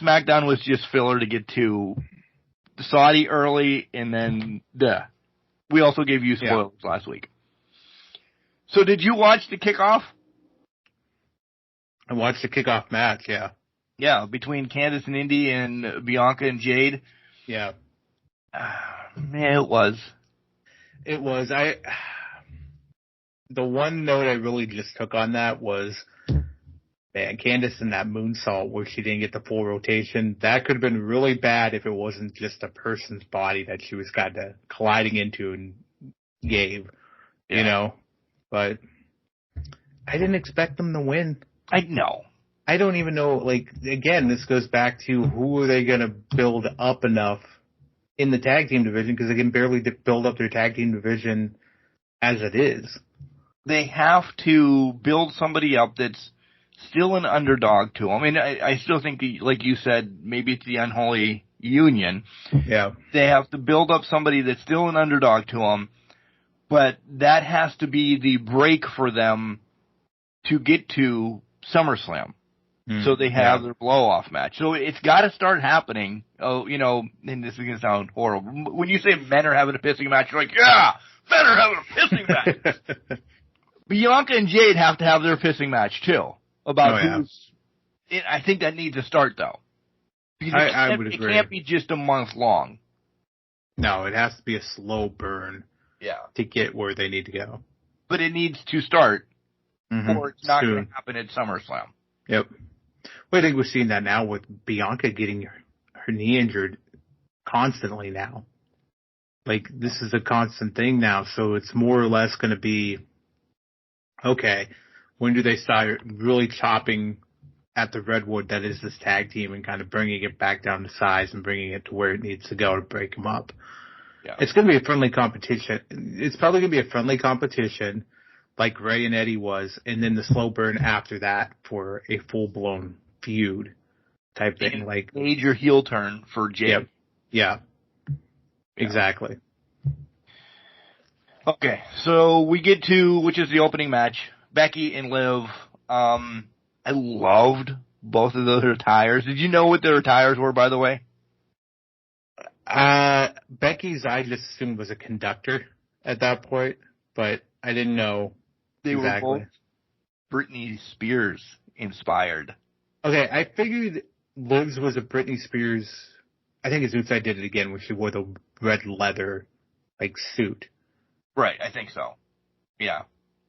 SmackDown was just filler to get to Saudi early, and then, we also gave you spoilers last week. So did you watch the kickoff? I watched the kickoff match, yeah. Yeah, between Candice and Indy and Bianca and Jade. Yeah. Man, it was. It was. The one note I really just took on that was, man, Candice and that moonsault where she didn't get the full rotation, that could have been really bad if it wasn't just a person's body that she was kind of colliding into and gave, you know. But I didn't expect them to win. I know. I don't even know, like, again, this goes back to who are they going to build up enough in the tag team division, because they can barely build up their tag team division as it is. They have to build somebody up that's still an underdog to them. I mean, I still think, like you said, maybe it's the unholy union. Yeah. They have to build up somebody that's still an underdog to them, but that has to be the break for them to get to SummerSlam. So they have their blow-off match. So it's got to start happening. Oh, you know, and this is going to sound horrible. When you say men are having a pissing match, you're like, yeah, men are having a pissing match. Bianca and Jade have to have their pissing match, too. I think that needs to start, though. Because I would agree. It can't be just a month long. No, it has to be a slow burn. Yeah. To get where they need to go. But it needs to start, or it's not going to happen at SummerSlam. Yep. Well, I think we're seeing that now with Bianca getting her knee injured constantly now. Like, this is a constant thing now, so it's more or less going to be, okay, when do they start really chopping at the redwood that is this tag team and kind of bringing it back down to size and bringing it to where it needs to go to break them up? Yeah. It's going to be a friendly competition. It's probably going to be a friendly competition like Ray and Eddie was, and then the slow burn after that for a full-blown feud type thing. Like major heel turn for Jade. Yep. Yeah. Exactly. Okay, so we get to, which is the opening match, Becky and Liv. I loved both of those attires. Did you know what their attires were, by the way? Becky's, I just assumed was a conductor at that point, but I didn't know they exactly. Were both Britney Spears inspired. Okay, I figured Liv's was a Britney Spears. I think it's Outside did it again, where she wore the red leather, like, suit. Right, I think so. Yeah.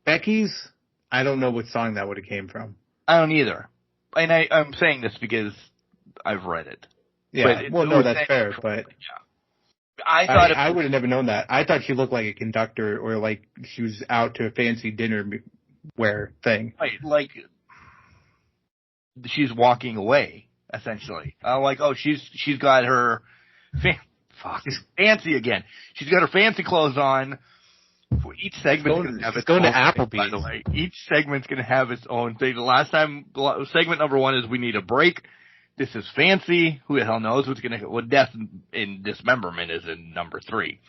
Becky's, I don't know what song that would have came from. I don't either. And I'm saying this because I've read it. Yeah, that's fair, but yeah. I would have never known that. I thought she looked like a conductor or like she was out to a fancy dinner wear thing. Right, like she's walking away, essentially. Like, oh, she's got her fancy again. She's got her fancy clothes on. For each segment's going to have its own Applebee's. Thing, by the way. Each segment's going to have its own thing. The last time, segment number 1 is we need a break. This is fancy. Who the hell knows what's going to, well, death and dismemberment is in number 3.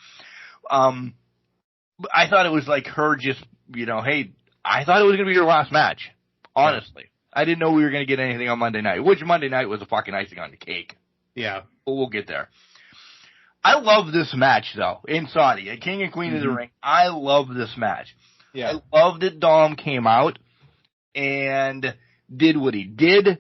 I thought it was like her just, hey, I thought it was going to be her last match. Honestly. Yeah. I didn't know we were going to get anything on Monday night, which Monday night was a fucking icing on the cake. Yeah. But we'll get there. I love this match, though, in Saudi, at King and Queen of the Ring. I love this match. Yeah. I love that Dom came out and did what he did.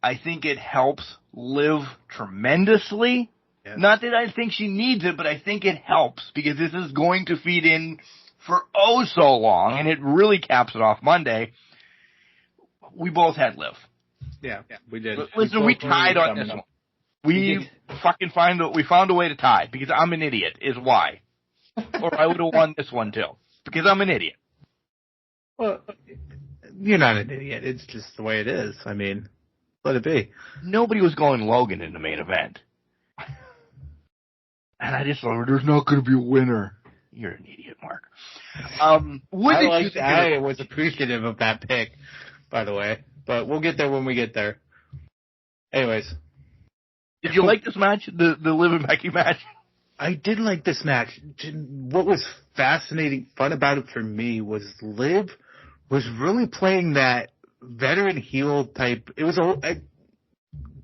I think it helps Liv tremendously. Yes. Not that I think she needs it, but I think it helps because this is going to feed in for so long, and it really caps it off Monday. We both had Liv. Yeah, we did. Listen, we tied on this one. We found a way to tie because I'm an idiot is why. Or I would have won this one too because I'm an idiot. Well, you're not an idiot. It's just the way it is. I mean, let it be. Nobody was going Logan in the main event. And I just thought, there's not going to be a winner. You're an idiot, Mark. I was appreciative of that pick, by the way. But we'll get there when we get there. Anyways. Did you like this match, the Liv and Becky match? I did like this match. What was fascinating, fun about it for me was Liv was really playing that veteran heel type. It was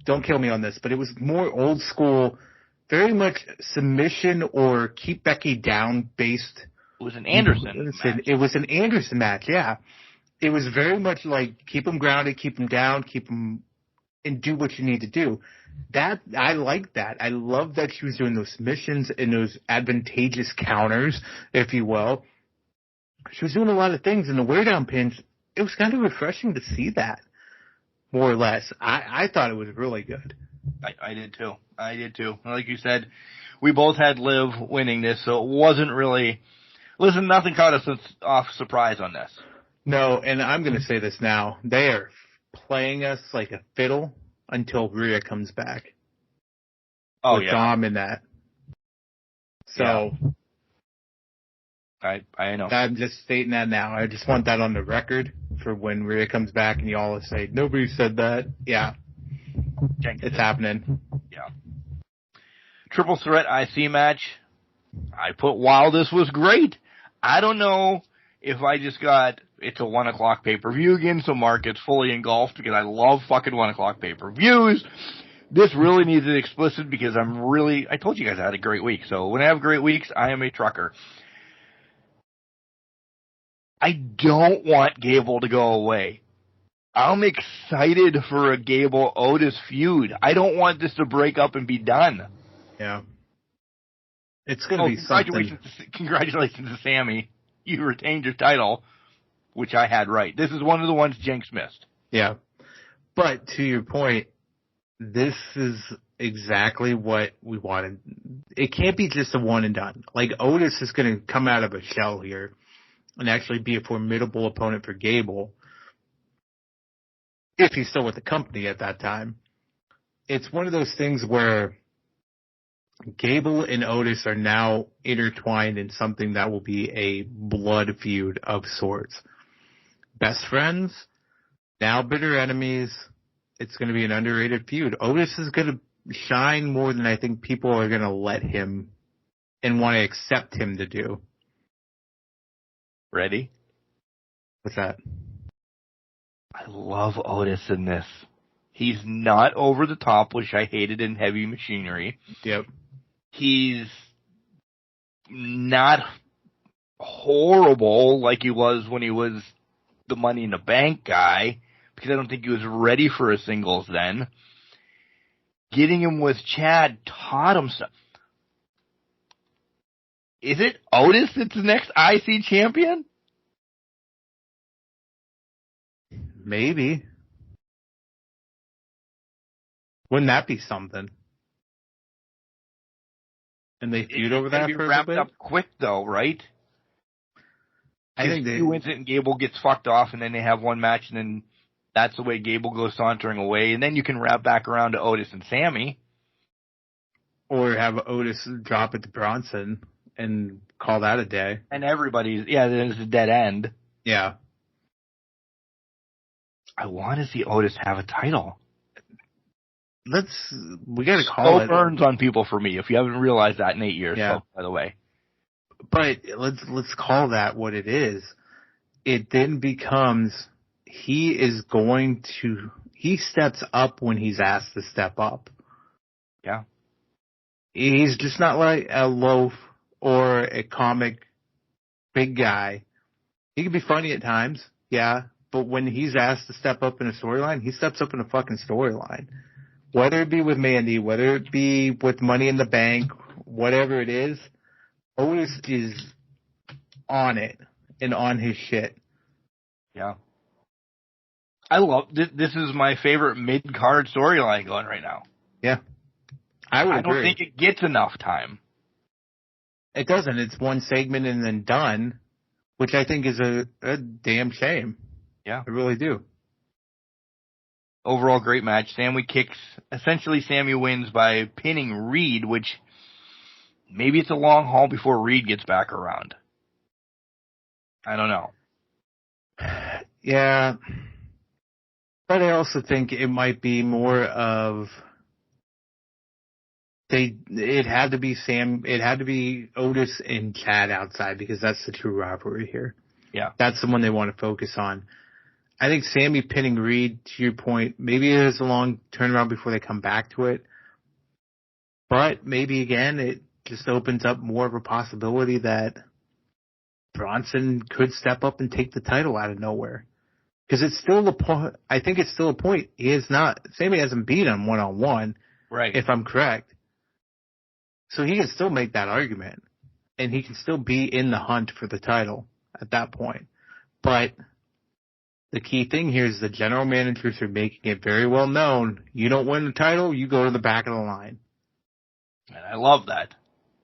don't kill me on this, but it was more old school, very much submission or keep Becky down based. It was an Anderson match. It was an Anderson match, yeah. It was very much like keep them grounded, keep them down, keep them, and do what you need to do. That I like that. I love that she was doing those submissions and those advantageous counters, if you will. She was doing a lot of things, and the wear down pins, it was kind of refreshing to see that, more or less. I thought it was really good. I did too. Like you said, we both had Liv winning this, so it wasn't really... Listen, nothing caught us off surprise on this. No, and I'm going to say this now. They are playing us like a fiddle until Rhea comes back. Oh, with Dom in that. So... Yeah. I know. I'm just stating that now. I just want that on the record for when Rhea comes back and you all say, nobody said that. Yeah. It's happening. Yeah. Triple threat IC match. I put, wow, this was great. I don't know if I just got, it's a 1 o'clock pay-per-view again, so Mark gets fully engulfed because I love fucking 1 o'clock pay-per-views. This really needs it explicit because I told you guys I had a great week. So when I have great weeks, I am a trucker. I don't want Gable to go away. I'm excited for a Gable-Otis feud. I don't want this to break up and be done. Yeah. It's going to be something. Congratulations to Sammy. You retained your title, which I had right. This is one of the ones Jenks missed. Yeah. But to your point, this is exactly what we wanted. It can't be just a one and done. Like, Otis is going to come out of a shell here and actually be a formidable opponent for Gable, if he's still with the company at that time. It's one of those things where Gable and Otis are now intertwined in something that will be a blood feud of sorts. Best friends, now bitter enemies. It's going to be an underrated feud. Otis is going to shine more than I think people are going to let him and want to accept him to do. Ready? What's that? I love Otis in this. He's not over the top, which I hated in Heavy Machinery. Yep. He's not horrible like he was when he was the Money in the Bank guy, because I don't think he was ready for a singles then. Getting him with Chad taught him stuff. Is it Otis that's the next IC champion? Maybe. Wouldn't that be something? And they feud over that for a wrapped bit? up quick though, right? I think he wins it and Gable gets fucked off, and then they have one match, and then that's the way Gable goes sauntering away, and then you can wrap back around to Otis and Sammy. Or have Otis drop it to Bronson and call that a day. And everybody's, then it's a dead end. Yeah. I want to see Otis have a title. We gotta call it. Burns on people for me, if you haven't realized that in 8 years, by the way. But let's call that what it is. It then becomes, he steps up when he's asked to step up. Yeah. He's just not like a loaf or a comic big guy. He can be funny at times, yeah, but when he's asked to step up in a storyline, he steps up in a fucking storyline. Whether it be with Mandy, whether it be with Money in the Bank, whatever it is, Otis is on it and on his shit. Yeah. I love this is my favorite mid-card storyline going right now. Yeah. I don't think it gets enough time. It doesn't. It's one segment and then done, which I think is a damn shame. Yeah. I really do. Overall, great match. Essentially Sammy wins by pinning Reed, which maybe it's a long haul before Reed gets back around. I don't know. Yeah. But I also think it might be more of it had to be Otis and Chad outside because that's the true rivalry here. Yeah. That's the one they want to focus on. I think Sammy pinning Reed, to your point, maybe it is a long turnaround before they come back to it. But maybe, again, it just opens up more of a possibility that Bronson could step up and take the title out of nowhere. Because it's still the point. I think it's still a point. He is not. Sammy hasn't beat him one-on-one. Right. If I'm correct. So he can still make that argument. And he can still be in the hunt for the title at that point. But the key thing here is the general managers are making it very well known. You don't win the title, you go to the back of the line. And I love that.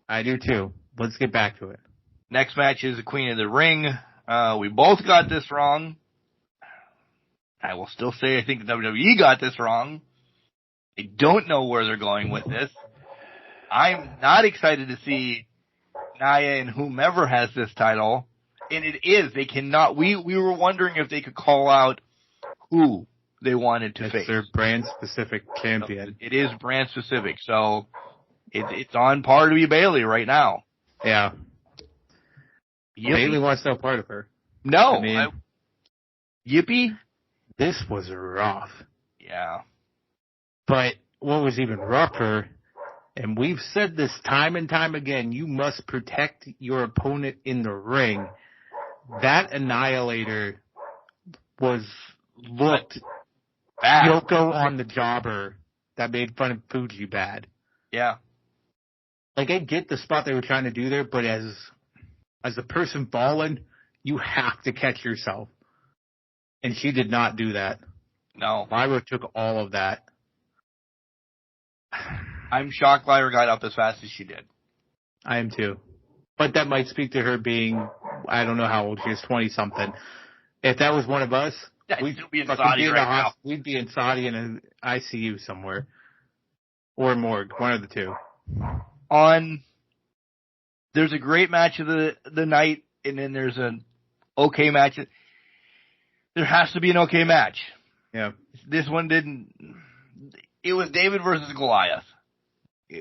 I do too. Let's get back to it. Next match is the Queen of the Ring. We both got this wrong. I will still say I think the WWE got this wrong. I don't know where they're going with this. I'm not excited to see Nia and whomever has this title. And it is. They cannot. We were wondering if they could call out who they wanted to face. It's their brand-specific champion. It is brand-specific. So it's on par to be Bayley right now. Yeah. Yippee. Bayley wants no part of her. No. Yippee? This was rough. Yeah. But what was even rougher, and we've said this time and time again, you must protect your opponent in the ring. That Annihilator looked bad. Yoko on the jobber that made fun of Fuji bad. Yeah. Like, I get the spot they were trying to do there, but as the person falling, you have to catch yourself. And she did not do that. No. Lyra took all of that. I'm shocked Lyra got up as fast as she did. I am too. But that might speak to her being, I don't know how old she is, 20-something. If that was one of us, we'd be in Saudi right now. We'd be in Saudi in an ICU somewhere. Or morgue, one of the two. There's a great match of the night, and then there's an okay match. There has to be an okay match. Yeah. This one didn't. It was David versus Goliath.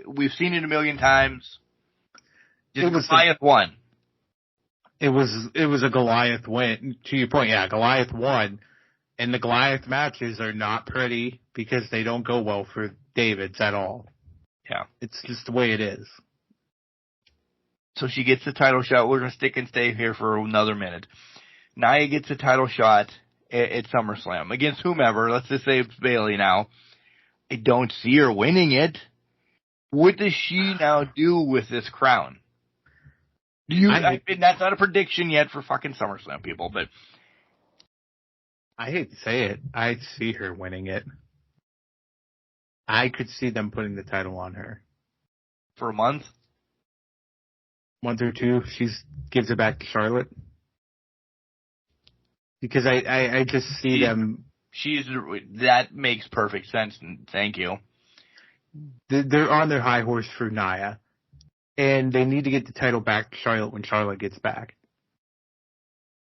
We've seen it a million times. Goliath won. It was a Goliath win. To your point, yeah, Goliath won. And the Goliath matches are not pretty because they don't go well for David's at all. Yeah. It's just the way it is. So she gets the title shot. We're going to stick and stay here for another minute. Nia gets a title shot at SummerSlam against whomever. Let's just say it's Bayley now. I don't see her winning it. What does she now do with this crown? That's not a prediction yet for fucking SummerSlam, people, but I hate to say it. I see her winning it. I could see them putting the title on her. For a month? Month or two, she gives it back to Charlotte. Because I just see them. That makes perfect sense, and thank you. They're on their high horse for Nia. And they need to get the title back to Charlotte when Charlotte gets back.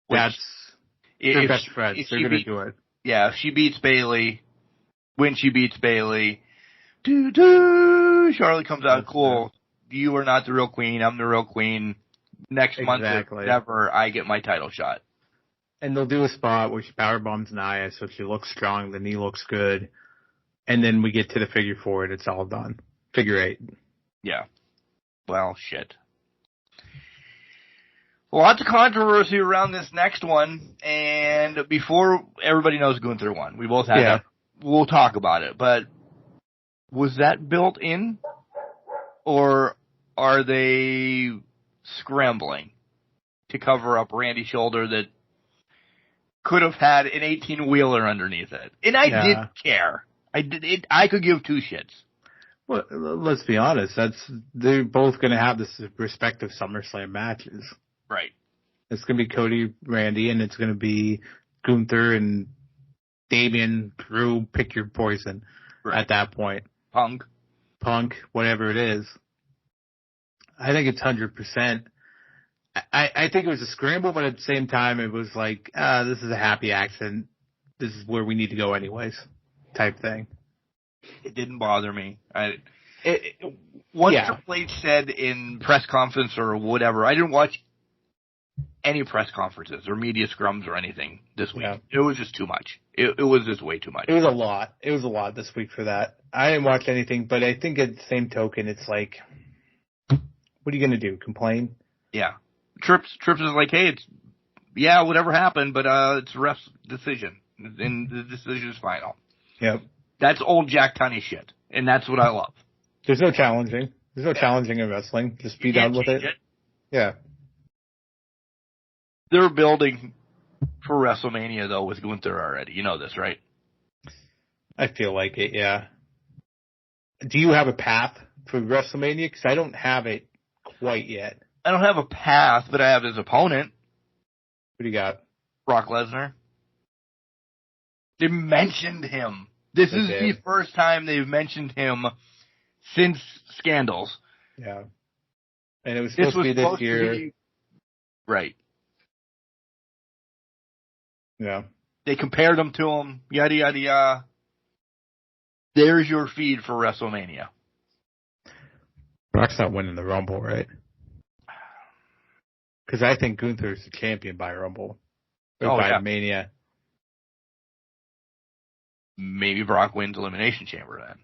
That's their best friends. They're going to do it. Yeah, if she beats Bayley, when she beats Bayley, Charlotte comes out, cool. You are not the real queen. I'm the real queen. Next month, whatever, I get my title shot. And they'll do a spot where she powerbombs Nia so she looks strong, the knee looks good. And then we get to the figure four and it's all done. Figure eight. Yeah. Well, shit. Lots of controversy around this next one. And before everybody knows Gunther won, we both had that. We'll talk about it. But was that built in? Or are they scrambling to cover up Randy's shoulder that could have had an 18-wheeler underneath it? And I didn't care. I could give two shits. Well, let's be honest. They're both going to have this respective SummerSlam matches. Right. It's going to be Cody, Randy, and it's going to be Gunther and Damian, Drew, pick your poison at that point. Punk, whatever it is. I think it's 100%. I think it was a scramble, but at the same time, it was like, this is a happy accident. This is where we need to go anyways, type thing. It didn't bother me. Triple H said in press conference or whatever, I didn't watch any press conferences or media scrums or anything this week. Yeah. It was just too much. It was just way too much. It was a lot. It was a lot this week for that. I didn't watch anything, but I think at the same token, it's like, what are you going to do? Complain? Yeah. Trips is like, hey, yeah, whatever happened, but it's a ref's decision, and the decision is final. Yep. That's old Jack Tunney shit, and that's what I love. There's no challenging. There's no challenging in wrestling. Just be done with it. Yeah. They're building for WrestleMania, though, with Gunther already. You know this, right? I feel like it, yeah. Do you have a path for WrestleMania? Because I don't have it quite yet. I don't have a path, but I have his opponent. What do you got? Brock Lesnar. They mentioned him. This is the first time they've mentioned him since Scandals. Yeah. And it was supposed to be this year. Right. Yeah. They compared him to him, yada, yada, yada. There's your feed for WrestleMania. Brock's not winning the Rumble, right? Because I think Gunther's the champion by Rumble. Or by Mania. Maybe Brock wins Elimination Chamber then.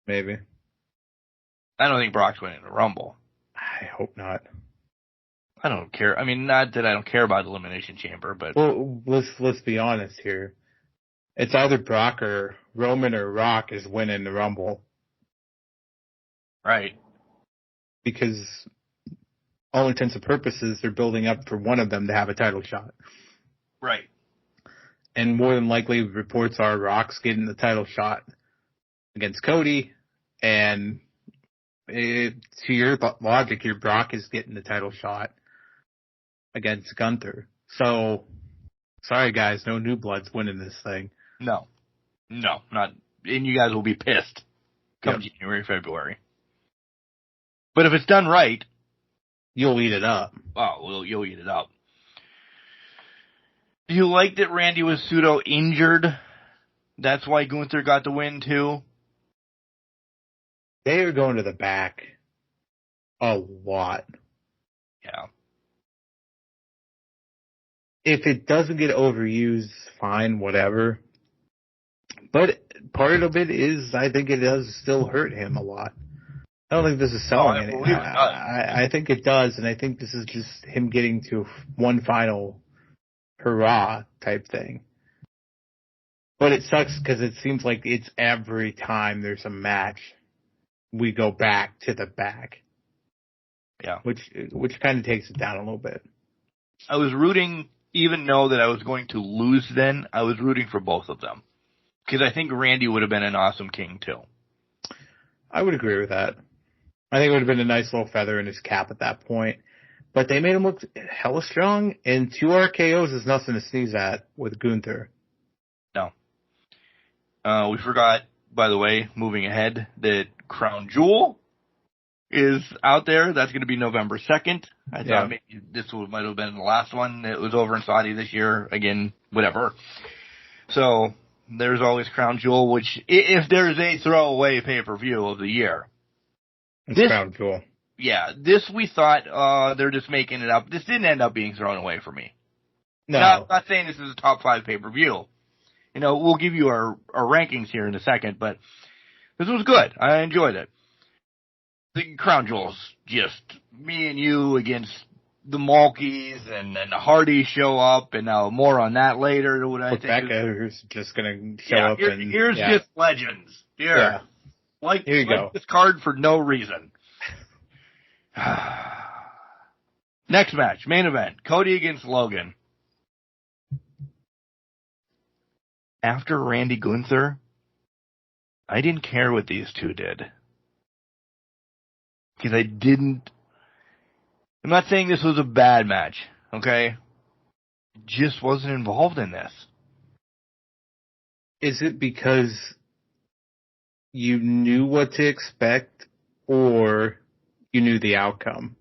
Maybe. I don't think Brock's winning the Rumble. I hope not. I don't care. I mean, not that I don't care about Elimination Chamber, but... Well, let's be honest here. It's either Brock or Roman or Rock is winning the Rumble. Right. Because all intents and purposes, they're building up for one of them to have a title shot. Right. And more than likely, reports are Rock's getting the title shot against Cody, and to your logic here, Brock is getting the title shot against Gunther. So, sorry guys, no new bloods winning this thing. No, not. And you guys will be pissed come January, February. But if it's done right, you'll eat it up. Oh, well, you'll eat it up. Do you like that Randy was pseudo injured? That's why Gunther got the win too. They are going to the back a lot. Yeah. If it doesn't get overused, fine, whatever. But part of it is, I think it does still hurt him a lot. I don't think this is selling it. I think it does, and I think this is just him getting to one final hurrah type thing. But it sucks because it seems like it's every time there's a match, we go back to the back. Yeah. Which kind of takes it down a little bit. I was rooting, even though that I was going to lose then, I was rooting for both of them. Because I think Randy would have been an awesome king too. I would agree with that. I think it would have been a nice little feather in his cap at that point. But they made him look hella strong, and 2 RKOs is nothing to sneeze at with Gunther. No. We forgot, by the way, moving ahead, that Crown Jewel is out there. That's going to be November 2nd. I thought maybe this might have been the last one. It was over in Saudi this year. Again, whatever. So there's always Crown Jewel, which, if there's a throwaway pay-per-view of the year. It's Crown Jewel. Yeah, this we thought they're just making it up. This didn't end up being thrown away for me. No. Not saying this is a top 5 pay-per-view. You know, we'll give you our rankings here in a second, but this was good. I enjoyed it. The Crown Jewel's just me and you against the Malkies, and then the Hardys show up, and now more on that later. What I think Becca is just going to show up. Here's just legends. Here. Yeah. Here you go. This card for no reason. Next match, main event, Cody against Logan. After Randy Gunther, I didn't care what these two did. Because I'm not saying this was a bad match, okay? Just wasn't involved in this. Is it because you knew what to expect, or you knew the outcome?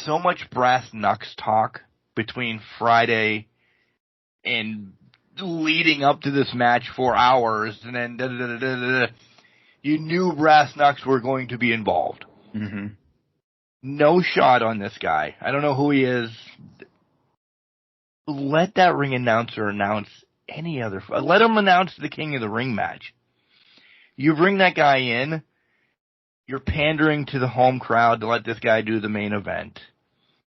So much brass knucks talk between Friday and leading up to this match for hours, and then you knew brass knucks were going to be involved. Mm-hmm. No shot on this guy. I don't know who he is. Let that ring announcer announce any other. Let him announce the King of the Ring match. You bring that guy in, you're pandering to the home crowd to let this guy do the main event.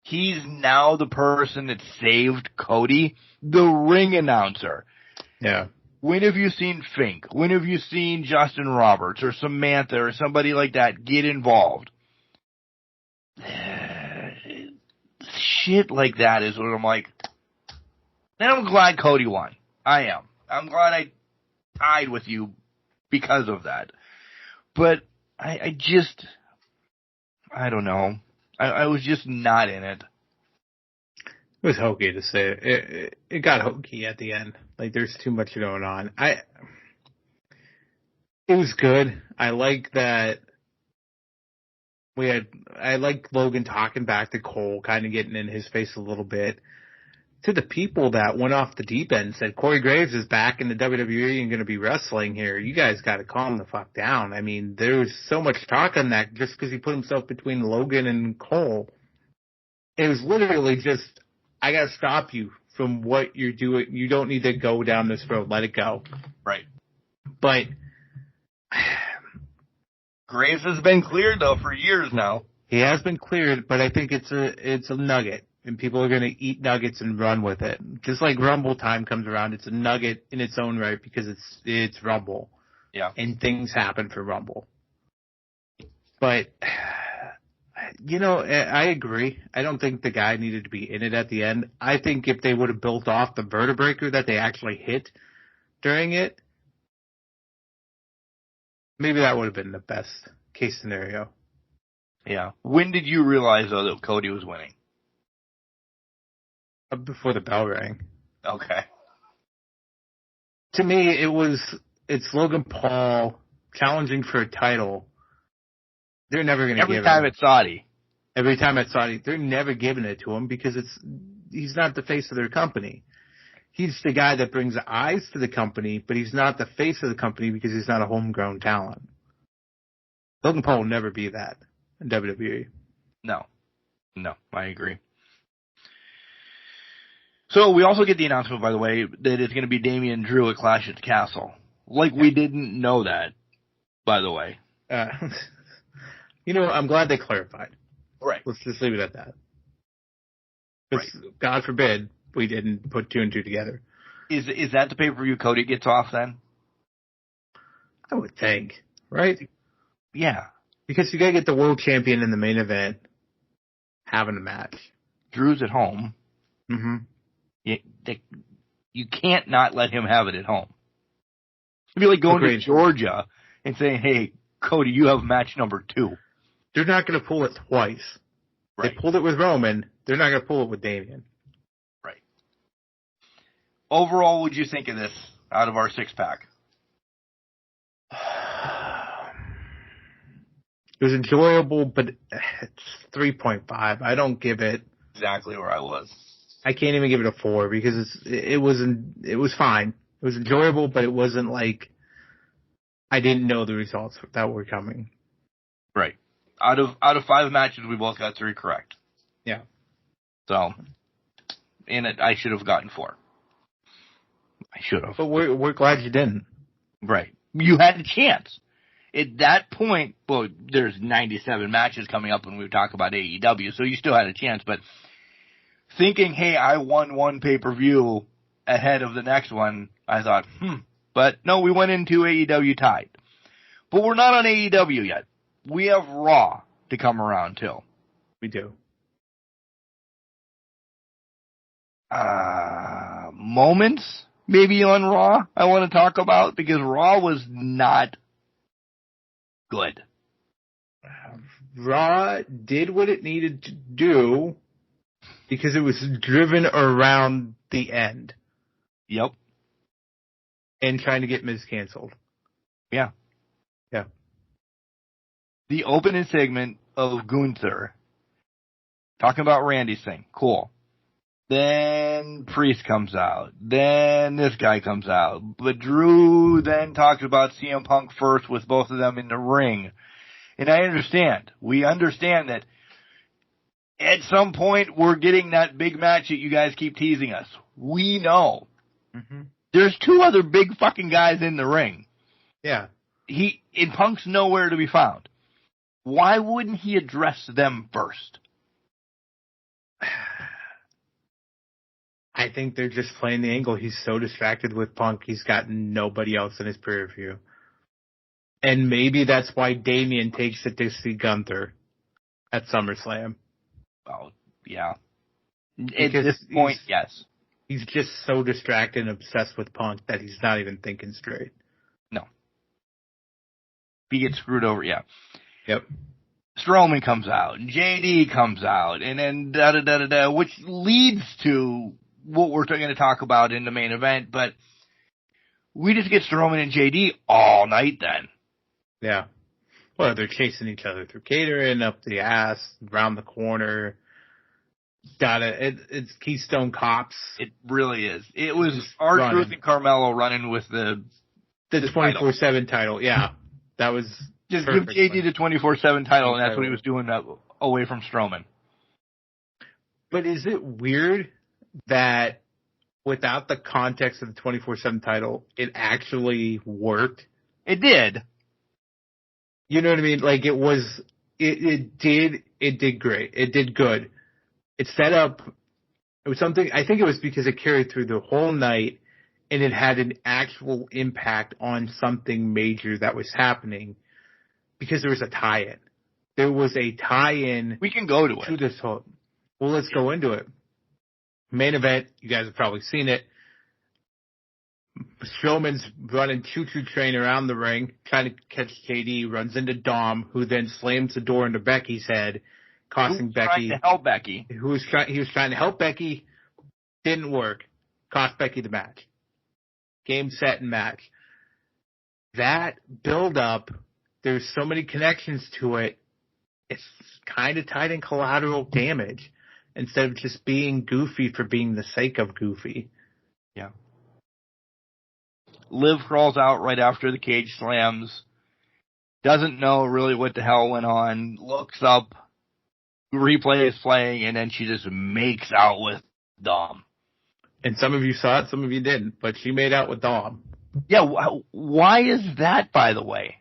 He's now the person that saved Cody, the ring announcer. Yeah. When have you seen Fink? When have you seen Justin Roberts or Samantha or somebody like that get involved? Shit like that is what I'm like. And I'm glad Cody won. I am. I'm glad I tied with you because of that. But I don't know. I was just not in it. It was hokey to say. It got hokey at the end. Like, there's too much going on. It was good. I like that I like Logan talking back to Cole, kind of getting in his face a little bit. To the people that went off the deep end and said, Corey Graves is back in the WWE and going to be wrestling here. You guys got to calm the fuck down. I mean, there was so much talk on that just because he put himself between Logan and Cole. It was literally just, I got to stop you from what you're doing. You don't need to go down this road. Let it go. Right. But Graves has been cleared, though, for years now. He has been cleared, but I think it's a nugget, and people are going to eat nuggets and run with it. Just like Rumble time comes around, it's a nugget in its own right because it's Rumble. Yeah. And things happen for Rumble. But, you know, I agree. I don't think the guy needed to be in it at the end. I think if they would have built off the vertebraker that they actually hit during it, maybe that would have been the best case scenario. Yeah. When did you realize, though, that Cody was winning? Before the bell rang. Okay. To me, it's Logan Paul challenging for a title. They're never going to give it. Every time it's Saudi. Every time it's Saudi, they're never giving it to him because he's not the face of their company. He's the guy that brings eyes to the company, but he's not the face of the company because he's not a homegrown talent. Logan Paul will never be that in WWE. No, I agree. So we also get the announcement, by the way, that it's going to be Damian Drew at Clash at the Castle. Like we didn't know that, by the way. You know, I'm glad they clarified. Right. Let's just leave it at that. Right. God forbid we didn't put two and two together. Is that the pay-per-view Cody gets off then? I would think, right? Yeah. Because you got to get the world champion in the main event having a match. Drew's at home. Mm-hmm. You can't not let him have it at home. It'd be like going to Georgia and saying, hey, Cody, you have match number 2. They're not going to pull it twice. Right. They pulled it with Roman. They're not going to pull it with Damian. Right. Overall, what would you think of this out of our 6-pack? It was enjoyable, but it's 3.5. I don't give it exactly where I was. I can't even give it a 4 because it was fine. It was enjoyable, but it wasn't like I didn't know the results that were coming. Right. Out of 5 matches, we both got 3 correct. Yeah. So, in it, I should have gotten 4. I should have. But we're glad you didn't. Right. You had a chance. At that point, well, there's 97 matches coming up when we talk about AEW, so you still had a chance. But thinking, hey, I won one pay-per-view ahead of the next one, I thought, But no, we went into AEW tied. But we're not on AEW yet. We have Raw to come around, too. We do. Moments, maybe, on Raw I want to talk about, because Raw was not good. Raw did what it needed to do because it was driven around the end. Yep. And trying to get Miz canceled. Yeah. Yeah. The opening segment of Gunther talking about Randy's thing. Cool. Then Priest comes out. Then this guy comes out. But Drew then talks about CM Punk first with both of them in the ring. And I understand. We understand that at some point we're getting that big match that you guys keep teasing us. We know. Mm-hmm. There's 2 other big fucking guys in the ring. Yeah. Punk's nowhere to be found. Why wouldn't he address them first? I think they're just playing the angle. He's so distracted with Punk, he's got nobody else in his peer review. And maybe that's why Damian takes it to see Gunther at SummerSlam. Oh, yeah. At this point, yes. He's just so distracted and obsessed with Punk that he's not even thinking straight. No. He gets screwed over, yeah. Yep. Strowman comes out, and JD comes out, and then da-da-da-da-da, which leads to what we're going to talk about in the main event, but we just get Strowman and JD all night then. Yeah. Well, they're chasing each other through catering, up the ass, around the corner. It's Keystone Cops. It really is. It was R-Truth and Carmelo running with the 24/7 title. Yeah. That was just give JD the 24/7 title, and that's what he was doing away from Strowman. But is it weird that without the context of the 24/7 title, it actually worked? It did. You know what I mean? Like it did great. It did good. It set up, it was something, I think it was because it carried through the whole night and it had an actual impact on something major that was happening because there was a tie-in. There was a tie-in. We can go to it. This whole, well, let's go into it. Main event, you guys have probably seen it. Strowman's running choo-choo train around the ring, trying to catch JD, runs into Dom, who then slams the door into Becky's head, costing Becky. Trying to help Becky. He was trying to help Becky, didn't work, cost Becky the match. Game, set, and match. That build-up, there's so many connections to it, it's kind of tied in collateral damage instead of just being goofy for being the sake of goofy. Yeah. Liv crawls out right after the cage slams, doesn't know really what the hell went on, looks up, replay is playing, and then she just makes out with Dom. And some of you saw it, some of you didn't, but she made out with Dom. Yeah, why is that, by the way?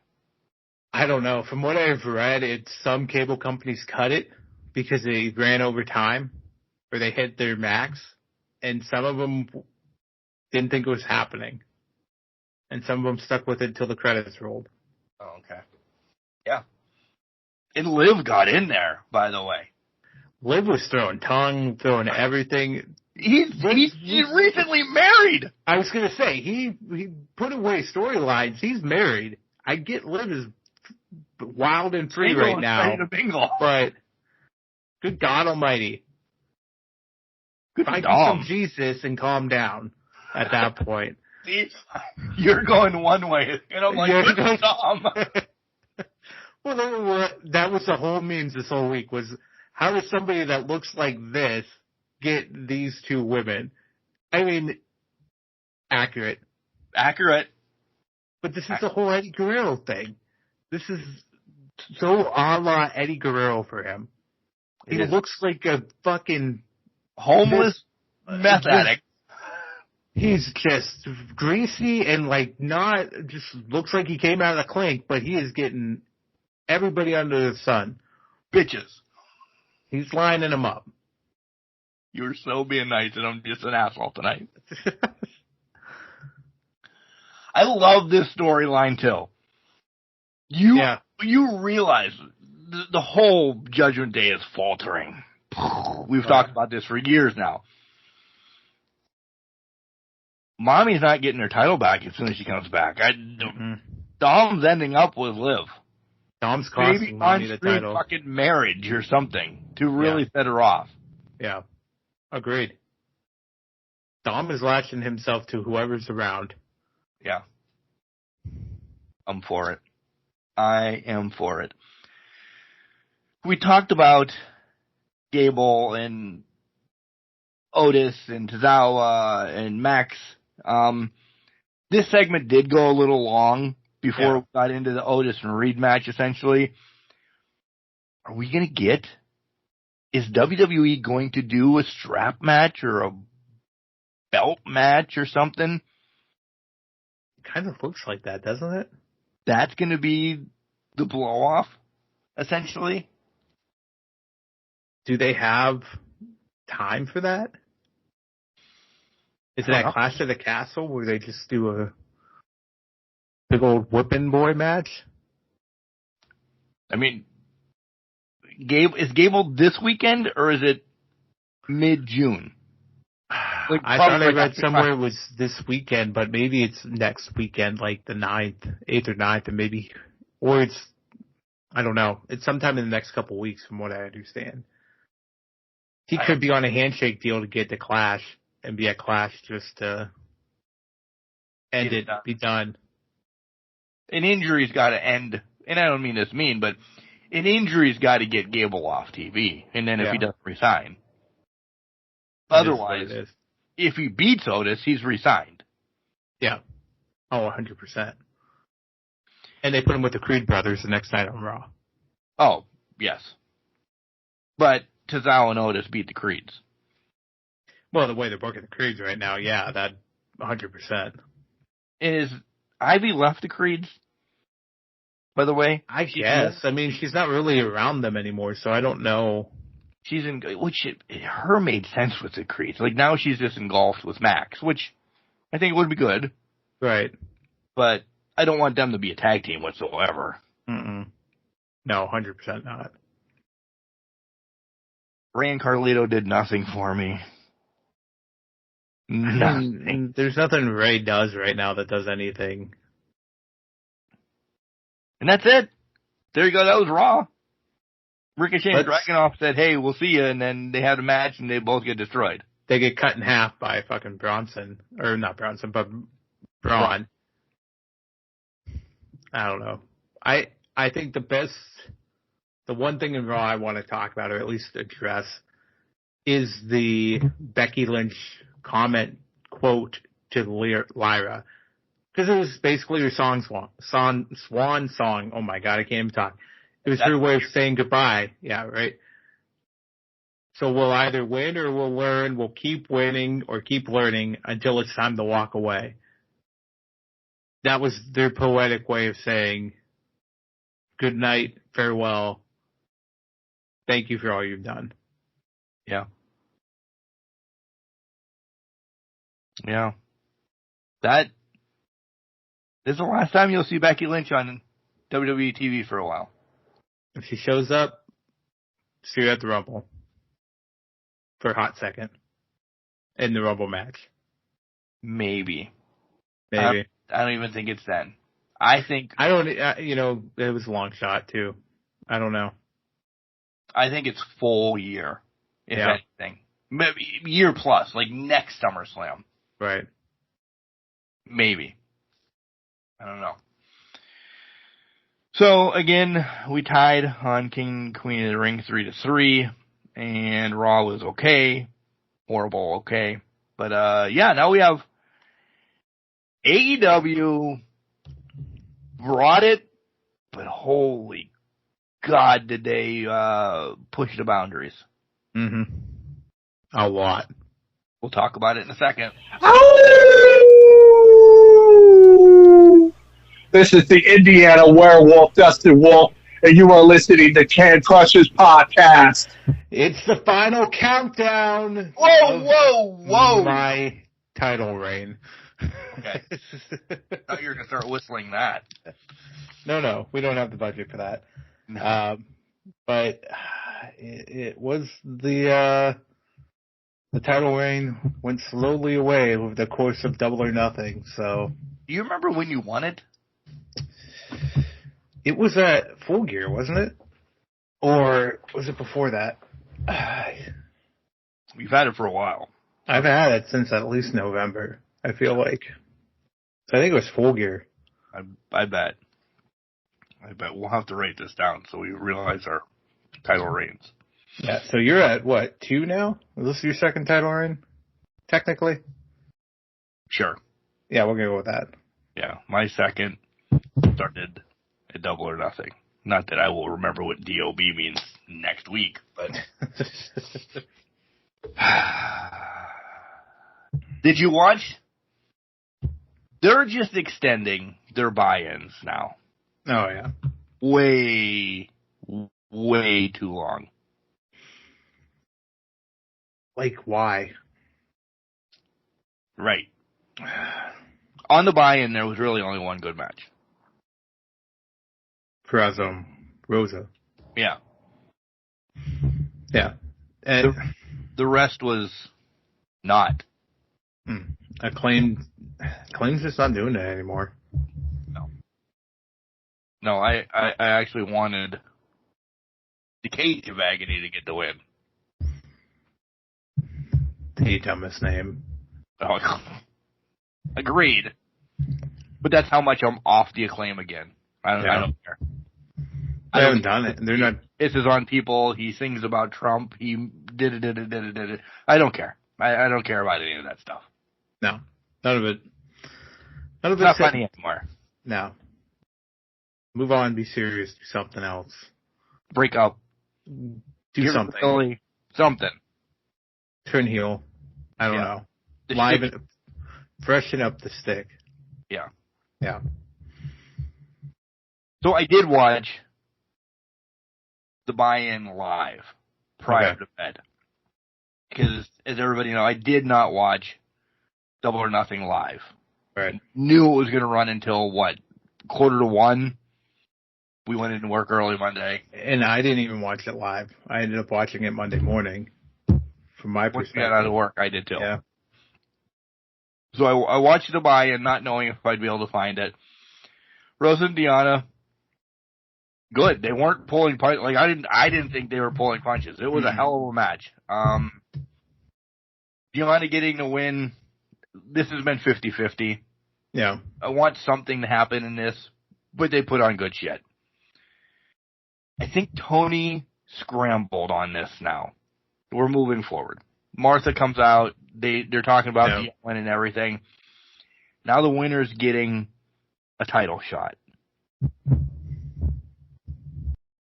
I don't know. From what I've read, some cable companies cut it because they ran over time or they hit their max, and some of them didn't think it was happening. And some of them stuck with it until the credits rolled. Oh, okay. Yeah. And Liv got in there, by the way. Liv was throwing tongue, throwing everything. He's recently married. I was going to say, he put away storylines. He's married. I get Liv is wild and free right now. But good God almighty. Find some Jesus and calm down at that point. See, you're going one way, and I'm like, good Dom. Well, that was the whole memes this whole week was, how does somebody that looks like this get these two women? I mean, accurate. Accurate. But this is the whole Eddie Guerrero thing. This is so a la Eddie Guerrero for him. He looks like a fucking homeless meth addict. He's just greasy and not just looks like he came out of the clink, but he is getting everybody under the sun. Bitches. He's lining them up. You're so being nice, and I'm just an asshole tonight. I love this storyline too. You realize the whole Judgment Day is faltering. We've talked about this for years now. Mommy's not getting her title back as soon as she comes back. Dom's ending up with Liv. Dom's costing Mommy the title. Fucking marriage or something to really set her off. Yeah. Agreed. Dom is latching himself to whoever's around. Yeah. I'm for it. I am for it. We talked about Gable and Otis and Tozawa and Max. This segment did go a little long before we got into the Otis and Reed match, essentially. Are we going to get... Is WWE going to do a strap match or a belt match or something? It kind of looks like that, doesn't it? That's going to be the blow-off, essentially. Do they have time for that? Is it at Clash of the Castle where they just do a big old whipping boy match? I mean, is Gable this weekend or is it mid-June? I thought I read somewhere it was this weekend, but maybe it's next weekend, like the 8th or 9th, and maybe, or it's, I don't know. It's sometime in the next couple of weeks from what I understand. He could be on a handshake deal to get to Clash and be at Clash just to end it, be done. An injury's got to end, and I don't mean this mean, but an injury's got to get Gable off TV, and then if he doesn't resign. Otherwise, if he beats Otis, he's resigned. Yeah. Oh, 100%. And they put him with the Creed brothers the next night on Raw. Oh, yes. But Tozawa and Otis beat the Creeds. Well, the way they're booking the Creeds right now, yeah, that 100%. Is Ivy left the Creeds, by the way? I guess. I mean, she's not really around them anymore, so I don't know. She's in, which her made sense with the Creeds. Like, now she's just engulfed with Max, which I think would be good. Right. But I don't want them to be a tag team whatsoever. No, 100% not. Ray and Carlito did nothing for me. Nothing. There's nothing Ray does right now that does anything. And that's it. There you go. That was Raw. Ricochet and Dragunov said, hey, we'll see you, and then they had a match, and they both get destroyed. They get cut in half by fucking Bronson. Or not Bronson, but Braun. I don't know. I think the one thing in Raw I want to talk about, or at least address, is the Becky Lynch comment quote to Lyra. Because it was basically her swan song. Oh my God, I can't even talk. It was her way of saying goodbye. Yeah, right. So we'll either win or we'll learn. We'll keep winning or keep learning until it's time to walk away. That was their poetic way of saying good night, farewell. Thank you for all you've done. Yeah. Yeah. That is the last time you'll see Becky Lynch on WWE TV for a while. If she shows up, see her at the Rumble for a hot second in the Rumble match. Maybe. I don't even think it's then. It was a long shot too. I don't know. I think it's full year, if anything. Maybe year plus, like next SummerSlam. Right. Maybe. I don't know. So, again, we tied on King and Queen of the Ring 3-3, and Raw was okay. Horrible, okay. But, now we have AEW brought it, but holy God, did they push the boundaries. Mm-hmm. A lot. We'll talk about it in a second. This is the Indiana werewolf, Dustin Wolf, and you are listening to Can Crushers Podcast. It's the final countdown. Whoa! My title reign. Okay. I thought you were going to start whistling that. No, we don't have the budget for that. No. But it was the title reign went slowly away over the course of Double or Nothing. So, do you remember when you won it? It was at Full Gear, wasn't it? Or was it before that? We've had it for a while. I've had it since at least November, I feel like. So I think it was Full Gear. I bet. We'll have to write this down so we realize our title reigns. Yeah, so you're at, what, 2 now? Is this your second title reign? Technically? Sure. Yeah, we'll go with that. Yeah, my second started at Double or Nothing. Not that I will remember what DOB means next week, but... Did you watch? They're just extending their buy-ins now. Oh, yeah. Way too long. Like, why? Right. On the buy-in, there was really only one good match. Peraza, Rosa. Yeah. Yeah. And the rest was not. Acclaim's just not doing that anymore. No, I actually wanted the Cage of Agony to get the win. The dumbest name. Oh, agreed. But that's how much I'm off the Acclaim again. I don't care. They haven't done it. They're not. This is on people. He sings about Trump. He did it. I don't care. I don't care about any of that stuff. No. None of it. It's not funny anymore. No. Move on. Be serious. Do something else. Break up. Do something. Really, something. Turn heel. I don't know. Freshen up the stick. Yeah. Yeah. So I did watch the buy-in live prior to bed. Because, as everybody knows, I did not watch Double or Nothing live. Right. Knew it was going to run until, 1:45? We went into work early Monday. And I didn't even watch it live. I ended up watching it Monday morning. From my perspective. Once we got out of work, I did too. Yeah. So I watched the buy-in, not knowing if I'd be able to find it. Rosa and Deanna, good. They weren't pulling punches. I didn't think they were pulling punches. It was a hell of a match. Deanna getting the win. This has been 50-50. Yeah. I want something to happen in this, but they put on good shit. I think Tony scrambled on this now. We're moving forward. Martha comes out. They're talking about the win and everything. Now the winner's getting a title shot.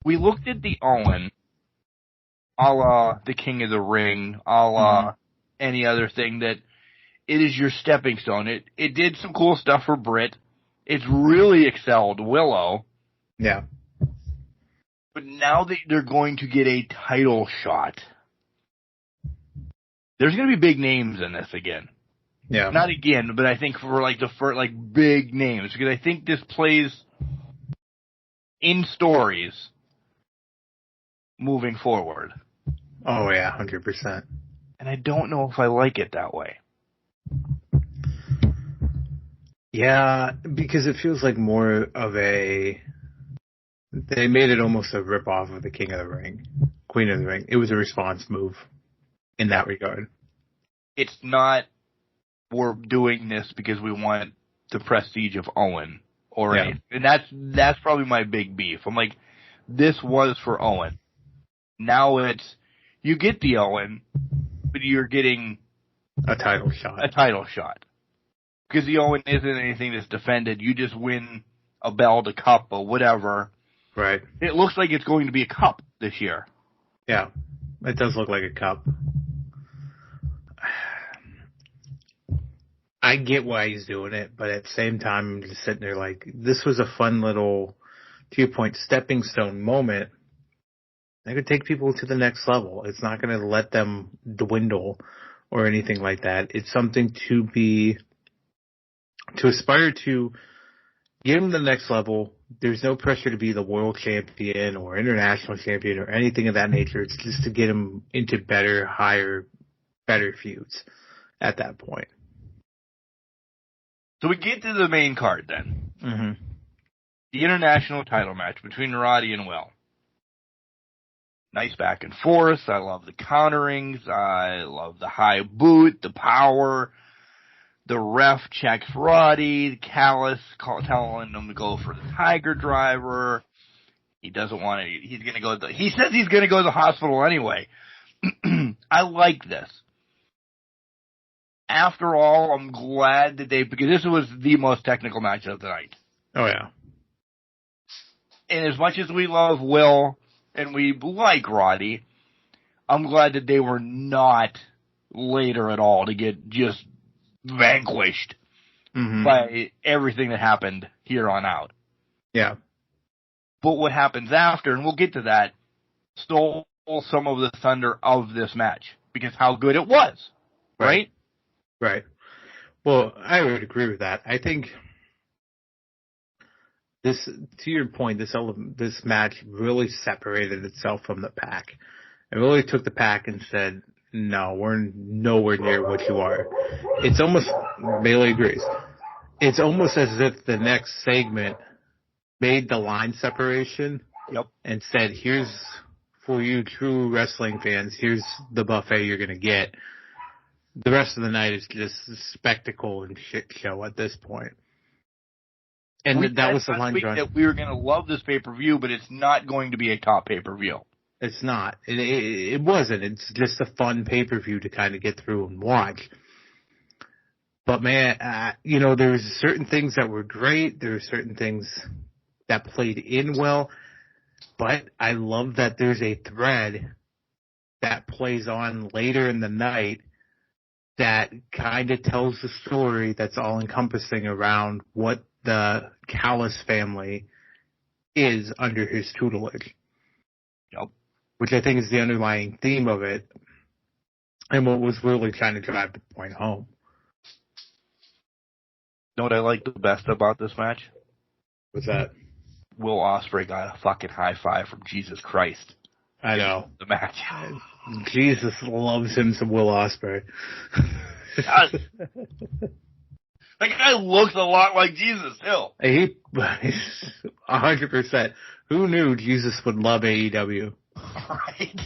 We looked at the Owen, a la the King of the Ring, a la any other thing, that it is your stepping stone. It did some cool stuff for Britt. It's really excelled Willow. Yeah. But now that they're going to get a title shot, there's going to be big names in this again. Yeah. Not again, but I think for big names, because I think this plays in stories moving forward. Oh yeah, 100%. And I don't know if I like it that way. Yeah, because it feels like more of they made it almost a rip-off of the King of the Ring, Queen of the Ring. It was a response move in that regard. It's not, we're doing this because we want the prestige of Owen or anything. And that's probably my big beef. I'm like, this was for Owen. Now it's, you get the Owen, but you're getting a title shot. Because the Owen isn't anything that's defended. You just win a belt, a cup, or whatever. Right. It looks like it's going to be a cup this year. Yeah. It does look like a cup. I get why he's doing it, but at the same time, I'm just sitting there like, this was a fun little, to your point, stepping stone moment. They could take people to the next level. It's not going to let them dwindle or anything like that. It's something to aspire to get them to the next level. There's no pressure to be the world champion or international champion or anything of that nature. It's just to get them into better, higher, better feuds at that point. So we get to the main card then. Mm-hmm. The international title match between Roddy and Will. Nice back and forth. I love the counterings. I love the high boot, the power. The ref checks Roddy. Callis telling him to go for the Tiger Driver. He doesn't want to. He's going to go. He says he's going to go to the hospital anyway. I like this. After all, I'm glad that because this was the most technical match of the night. Oh, yeah. And as much as we love Will and we like Roddy, I'm glad that they were not later at all to get just vanquished by everything that happened here on out. Yeah. But what happens after, and we'll get to that, stole some of the thunder of this match because how good it was, right? Right. Well, I would agree with that. I think this, to your point, this match really separated itself from the pack. It really took the pack and said, no, we're nowhere near what you are. It's almost, Bailey agrees, it's almost as if the next segment made the line separation. Yep. And said, here's, for you true wrestling fans, here's the buffet you're going to get. The rest of the night is just spectacle and shit show at this point. And that was the line drawn. That we were going to love this pay-per-view, but it's not going to be a top pay-per-view. It's not. It wasn't. It's just a fun pay-per-view to kind of get through and watch. But man, there's certain things that were great. There were certain things that played in well. But I love that there's a thread that plays on later in the night that kind of tells the story that's all encompassing around what the Callis family is under his tutelage. Yep. Which I think is the underlying theme of it and what was really trying to drive the point home. You know what I like the best about this match? What's that? Will Ospreay got a fucking high five from Jesus Christ. I know. The match. Jesus loves him some Will Ospreay. That guy looks a lot like Jesus, too. He 100%. Who knew Jesus would love AEW? Right.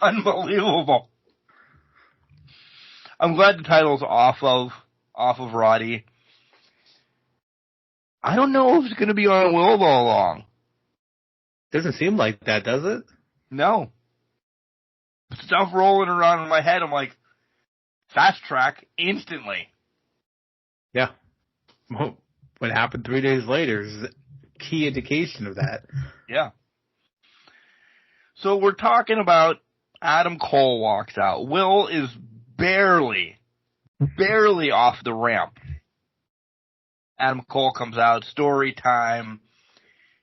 Unbelievable. I'm glad the title's off of Roddy. I don't know if it's going to be on Will all along. Doesn't seem like that, does it? No. Stuff rolling around in my head, I'm like, fast track instantly. Yeah. Well, what happened 3 days later is a key indication of that. Yeah. So we're talking about Adam Cole walks out. Will is barely off the ramp. Adam Cole comes out, story time,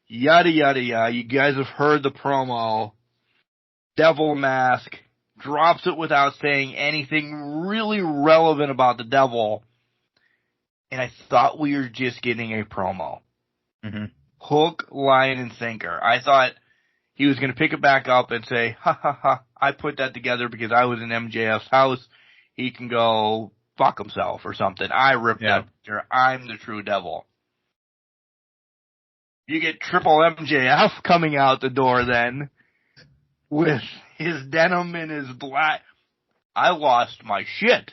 yada, yada, yada. You guys have heard the promo. Devil mask, drops it without saying anything really relevant about the devil. And I thought we were just getting a promo. Mm-hmm. Hook, line, and sinker. I thought he was going to pick it back up and say, ha ha ha, I put that together because I was in MJF's house. He can go fuck himself or something. I ripped that picture. I'm the true devil. You get triple MJF coming out the door then with his denim and his black. I lost my shit.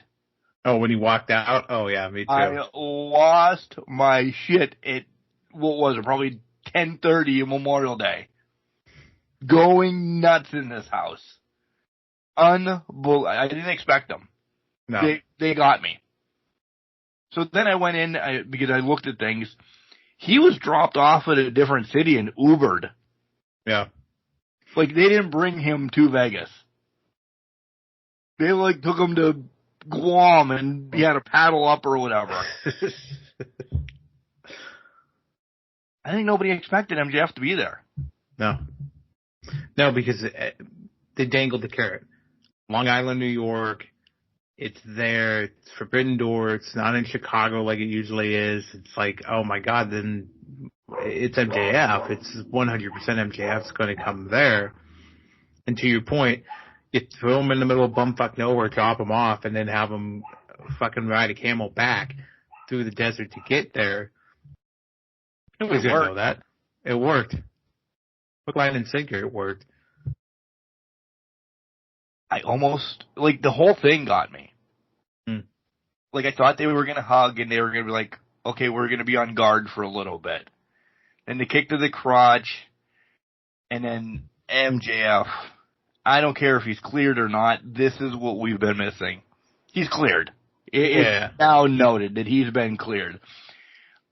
Oh, when he walked out? Oh, yeah, me too. I lost my shit at, what was it, probably 10:30 Memorial Day. Going nuts in this house. Unbelievable. I didn't expect them. No. They got me. So then I went in, because I looked at things. He was dropped off at a different city and Ubered. Yeah. Like, they didn't bring him to Vegas. They, took him to Guam and he had to paddle up or whatever. I think nobody expected MJF to be there. No. No, because they dangled the carrot. Long Island, New York. It's there. It's Forbidden Door. It's not in Chicago like it usually is. It's like, oh my God, then it's MJF. It's 100% MJF's going to come there. And to your point, you throw him in the middle of bumfuck nowhere, drop him off, and then have him fucking ride a camel back through the desert to get there. Nobody's going to know that. It worked. Hook, line, and sinker, it worked. I almost, the whole thing got me. I thought they were going to hug and they were going to be like, okay, we're going to be on guard for a little bit. Then the kick to the crotch, and then MJF. I don't care if he's cleared or not. This is what we've been missing. He's cleared. It's now noted that he's been cleared.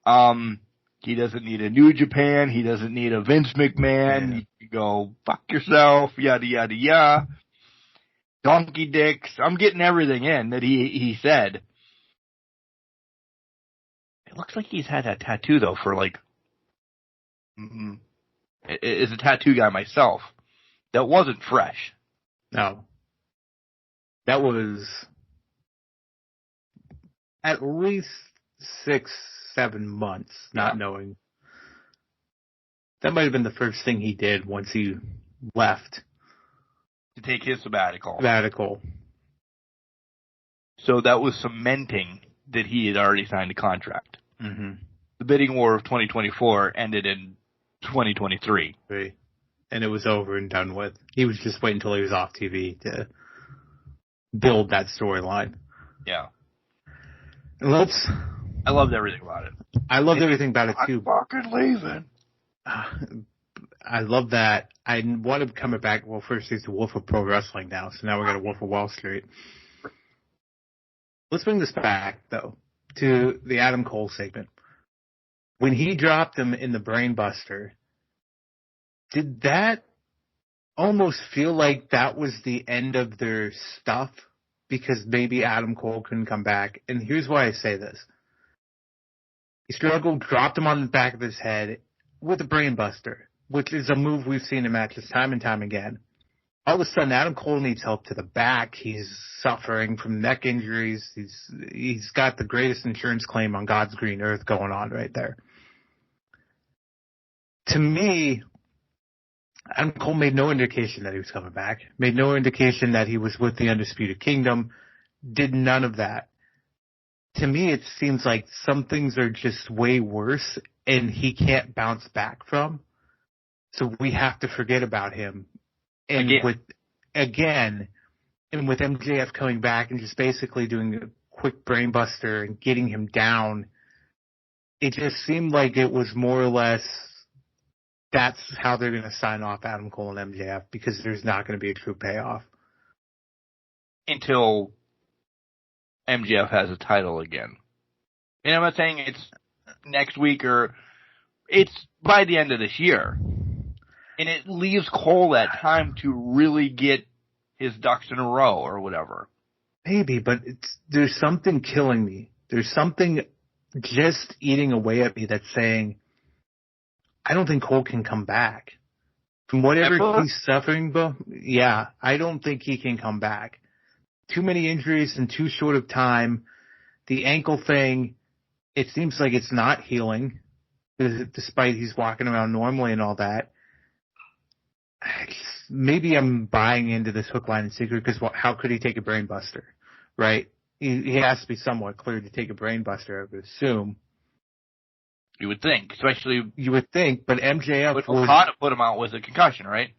He doesn't need a New Japan. He doesn't need a Vince McMahon. Yeah. You go, fuck yourself, yada, yada, yada. Donkey dicks. I'm getting everything in that he said. It looks like he's had that tattoo, though, for as a tattoo guy myself. That wasn't fresh. No. That was... at least 6-7 months not knowing. That might have been the first thing he did once he left. To take his sabbatical. So that was cementing that he had already signed a contract. Mm-hmm. The bidding war of 2024 ended in 2023. Right. And it was over and done with. He was just waiting until he was off TV to build that storyline. Yeah. I loved everything about it. I loved everything about it, too. I'm fucking leaving. I love that. I want to come back. Well, first he's the Wolf of Pro Wrestling now, so now we got a Wolf of Wall Street. Let's bring this back, though, to the Adam Cole segment. When he dropped him in the Brainbuster, did that almost feel like that was the end of their stuff? Because maybe Adam Cole couldn't come back. And here's why I say this. He struggled, dropped him on the back of his head with a Brainbuster, which is a move we've seen in matches time and time again. All of a sudden, Adam Cole needs help to the back. He's suffering from neck injuries. He's got the greatest insurance claim on God's green earth going on right there. To me, Adam Cole made no indication that he was coming back, made no indication that he was with the Undisputed Kingdom, did none of that. To me, it seems like some things are just way worse and he can't bounce back from. So we have to forget about him. And with MJF coming back and just basically doing a quick brainbuster and getting him down, it just seemed like it was more or less that's how they're going to sign off Adam Cole and MJF because there's not going to be a true payoff. Until MJF has a title again. And I'm not saying it's next week or it's by the end of this year. And it leaves Cole that time to really get his ducks in a row or whatever. Maybe, but there's something killing me. There's something just eating away at me that's saying, I don't think Cole can come back. From whatever he's suffering, I don't think he can come back. Too many injuries in too short of time. The ankle thing, it seems like it's not healing, despite he's walking around normally and all that. Maybe I'm buying into this hook, line, and sinker because how could he take a brain buster, right? He has to be somewhat clear to take a brain buster, I would assume. You would think, especially... You would think, but MJF was... Okada put him out with a concussion, right?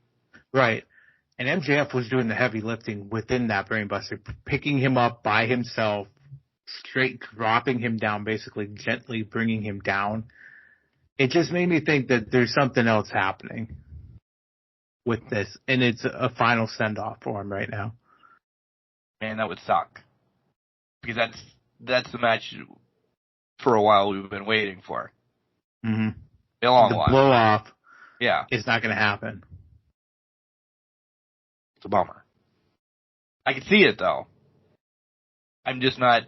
Right. And MJF was doing the heavy lifting within that brain buster, picking him up by himself, straight dropping him down, basically gently bringing him down. It just made me think that there's something else happening with this, and it's a final send-off for him right now. Man, that would suck. Because that's the match for a while we've been waiting for. Mm-hmm. A long while. The blow-off is not going to happen. It's a bummer. I can see it, though. I'm just not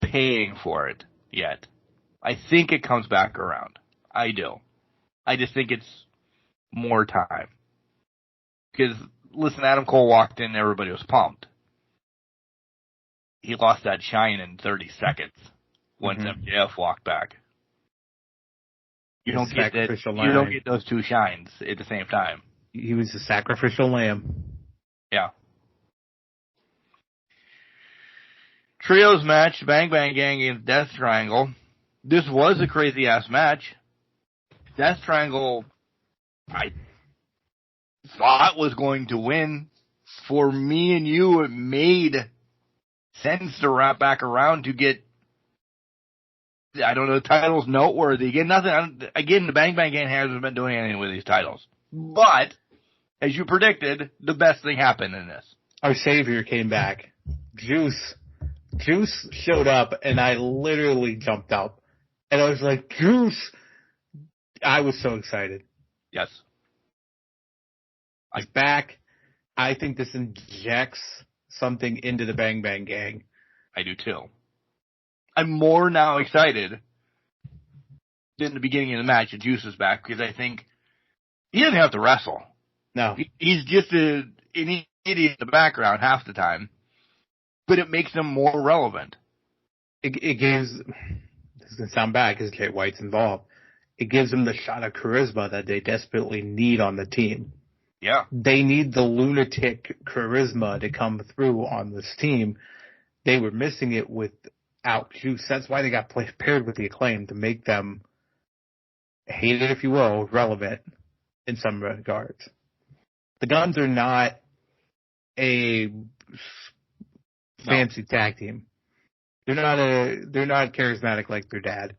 paying for it yet. I think it comes back around. I do. I just think it's more time. Because, listen, Adam Cole walked in, everybody was pumped. He lost that shine in 30 seconds once MJF walked back. You don't get those two shines at the same time. He was a sacrificial lamb. Yeah. Trios match, Bang Bang Gang against Death Triangle. This was a crazy-ass match. Death Triangle, I thought was going to win. For me and you, it made sense to wrap back around to get, I don't know, titles noteworthy. Again, the Bang Bang Gang hasn't been doing anything with these titles. But, as you predicted, the best thing happened in this. Our savior came back. Juice showed up, and I literally jumped up. And I was like, Juice! I was so excited. Yes. He's back. I think this injects something into the Bang Bang Gang. I do too. I'm more now excited than the beginning of the match that Juice is back because I think he doesn't have to wrestle. No. He's just an idiot in the background half the time, but it makes him more relevant. it gives, this is going to sound bad because Jay White's involved, it gives them the shot of charisma that they desperately need on the team. Yeah. They need the lunatic charisma to come through on this team. They were missing it without Juice. That's why they got paired with the Acclaim, to make them, hate it if you will, relevant in some regards. The Guns are not a fancy tag team. They're not charismatic like their dad.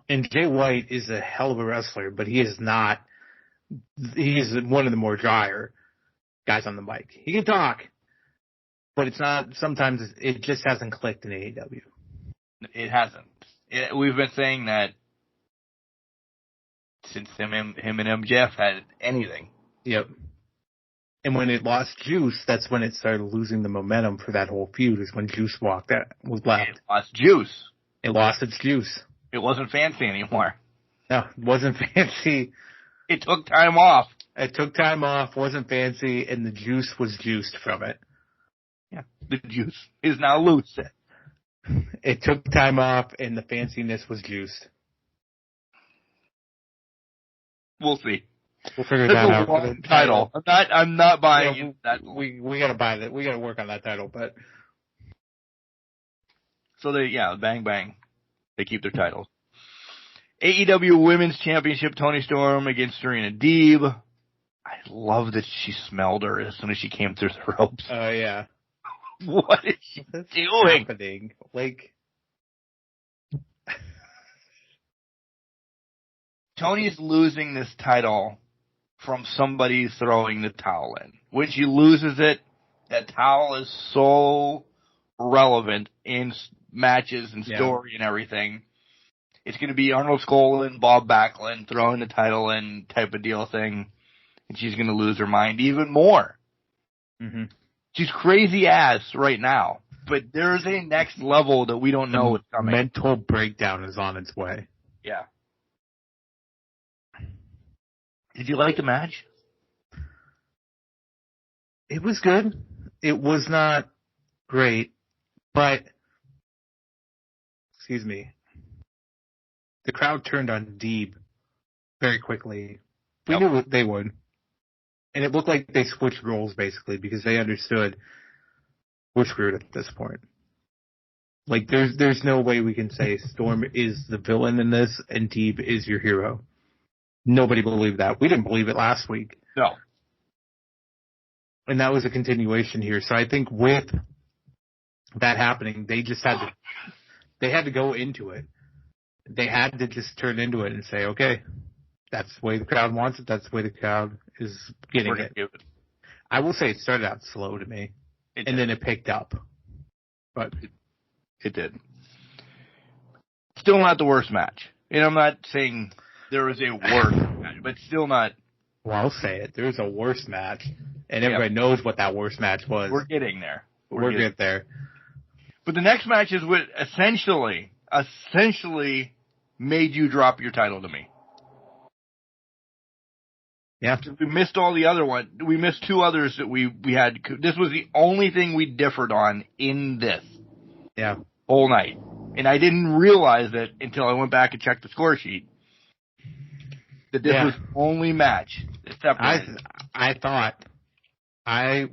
And Jay White is a hell of a wrestler, but he is one of the more drier guys on the mic. He can talk, but it's not, sometimes it just hasn't clicked in AEW. It hasn't. We've been saying that since him and MJF had anything. Yep. And when it lost Juice, that's when it started losing the momentum for that whole feud, is when Juice was left. It lost Juice. It lost its juice. It wasn't fancy anymore. No, it wasn't fancy. It took time off. It took time off, wasn't fancy, and the juice was juiced from it. Yeah. The juice is now loose. It took time off, and the fanciness was juiced. We'll see. We'll figure that out. For the title. I'm not buying that. We gotta buy that. We gotta work on that title, but. So bang bang. They keep their titles. AEW Women's Championship, Toni Storm against Serena Deeb. I love that she smelled her as soon as she came through the ropes. Oh, yeah. What is she doing? Happening? Like, Tony's losing this title from somebody throwing the towel in. When she loses it, that towel is so relevant in matches and story and everything. It's going to be Arnold Skolin, Bob Backlund throwing the title in type of deal thing, and she's going to lose her mind even more. Mm-hmm. She's crazy ass right now, but there's a next level that we don't know what's coming. Mental breakdown is on its way. Yeah. Did you like the match? It was good. It was not great, but excuse me. The crowd turned on Deeb very quickly. We knew what they would. And it looked like they switched roles, basically, because they understood we're screwed at this point. Like, there's no way we can say Storm is the villain in this and Deeb is your hero. Nobody believed that. We didn't believe it last week. No. And that was a continuation here. So I think with that happening, they just had to go into it. They had to just turn into it and say, okay, that's the way the crowd wants it. That's the way the crowd is getting it. I will say it started out slow to me, and then it picked up. But it did. Still not the worst match. And I'm not saying there was a worse match, but still not. Well, I'll say it. There's a worse match, and everybody knows what that worst match was. We're getting there. We're getting there. But the next match is what essentially made you drop your title to me. Yeah. We missed all the other one. We missed two others that we had. This was the only thing we differed on in this. Yeah. Whole night. And I didn't realize it until I went back and checked the score sheet. That this was the only match. I thought I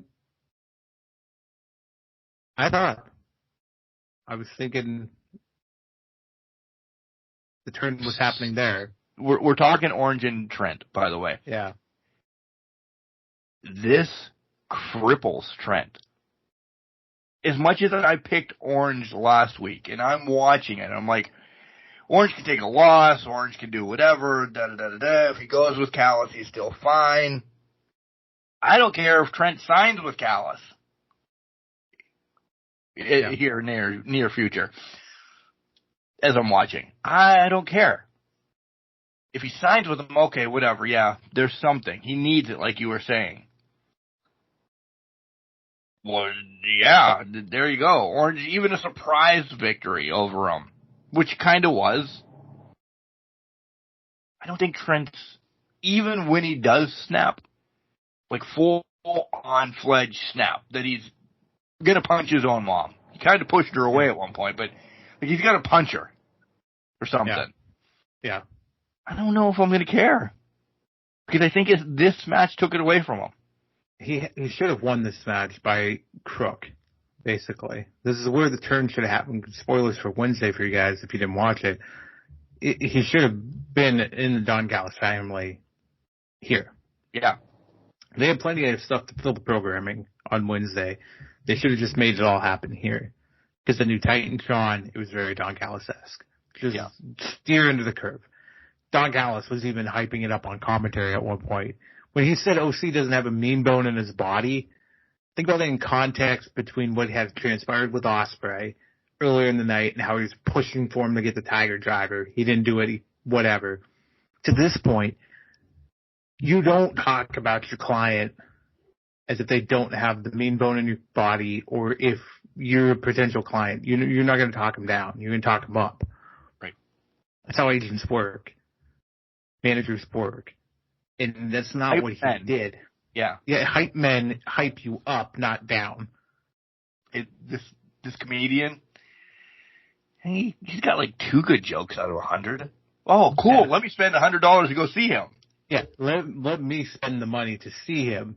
was thinking the turn was happening there. We're talking Orange and Trent, by the way. Yeah. This cripples Trent. As much as I picked Orange last week, and I'm watching it, I'm like, Orange can take a loss, Orange can do whatever, da-da-da-da-da. If he goes with Callis, he's still fine. I don't care if Trent signs with Callis. Here, near future. As I'm watching. I don't care. If he signs with him, okay, whatever, yeah, there's something. He needs it, like you were saying. Well, yeah, there you go. Orange, even a surprise victory over him, which kind of was. I don't think Trent's, even when he does snap, like full-on fledged snap, that he's going to punch his own mom. kind of pushed her away at one point, but like, he's going to punch her or something. Yeah. I don't know if I'm going to care. Because I think this match took it away from him. He should have won this match by crook, basically. This is where the turn should have happened. Spoilers for Wednesday for you guys if you didn't watch it. He should have been in the Don Callis family here. Yeah. They had plenty of stuff to fill the programming on Wednesday. They should have just made it all happen here. Because the new Titantron, it was very Don Callis-esque. Just steer into the curve. Don Callis was even hyping it up on commentary at one point. When he said OC doesn't have a mean bone in his body, think about it in context between what had transpired with Ospreay earlier in the night and how he was pushing for him to get the Tiger Driver. He didn't do it, whatever. To this point, you don't talk about your client as if they don't have the mean bone in your body, or if you're a potential client. You're not going to talk them down. You're going to talk them up. Right. That's how agents work. Managers work. And that's not hype what he men. did. Yeah. Yeah, hype men hype you up, not down. This comedian, he's got like 2 good jokes out of 100. Oh, cool. Yeah. Let me spend $100 to go see him. Yeah, let me spend the money to see him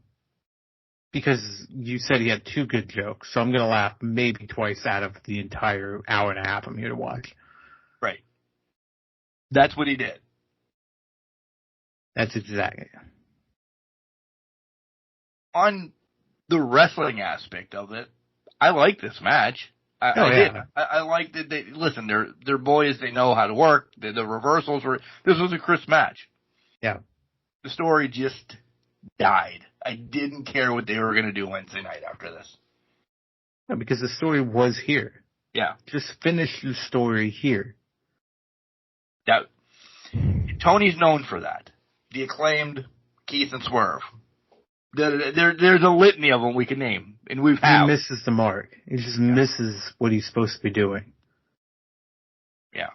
because you said he had 2 good jokes, so I'm going to laugh maybe twice out of the entire hour and a half I'm here to watch. Right. That's what he did. That's exactly. On the wrestling aspect of it, I like this match. I did. I like that they listen. They're boys. They know how to work. The reversals were. This was a crisp match. Yeah. The story just died. I didn't care what they were going to do Wednesday night after this. No, because the story was here. Yeah. Just finish the story here. That Tony's known for that. The Acclaimed, Keith and Swerve. There's a litany of them we can name, and we've had. He misses the mark. He just misses what he's supposed to be doing. Yeah.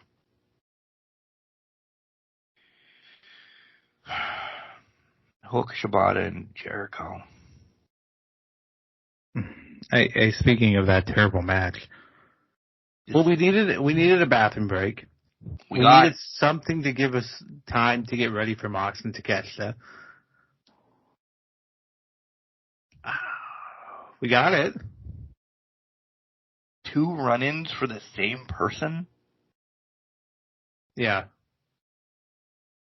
Hook, Shibata, and Jericho. Hey, speaking of that terrible match, well, we needed a bathroom break. We needed something to give us time to get ready for Mox and Takeshita. We got it. 2 run-ins for the same person? Yeah.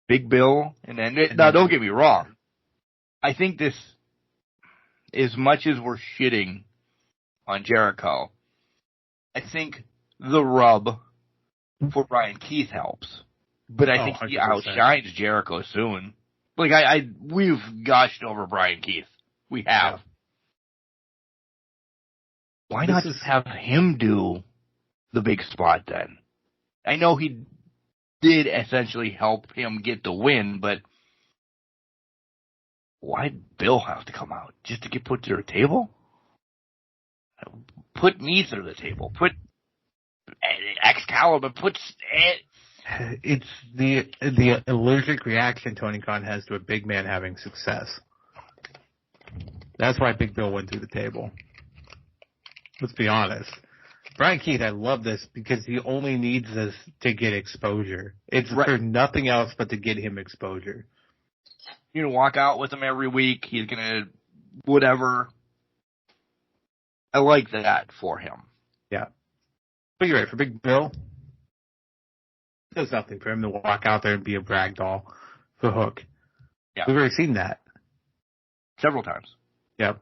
Big Bill, and then now don't get me wrong. I think this, as much as we're shitting on Jericho, I think the rub for Brian Keith helps. But I think he 100%. outshines Jericho soon. Like we've gushed over Brian Keith. We have. Yeah. Why not just have him do the big spot then? I know he did essentially help him get the win, but why'd Bill have to come out? Just to get put through a table? Put me through the table. Put Excalibur. It's the allergic reaction Tony Khan has to a big man having success. That's why Big Bill went through the table. Let's be honest. Brian Keith, I love this because he only needs this to get exposure. It's for nothing else but to get him exposure. You're going to walk out with him every week. He's going to whatever. I like that for him. Yeah. But you're right. For Big Bill, it does nothing for him to walk out there and be a brag doll for Hook. Yeah. We've already seen that. Several times. Yep.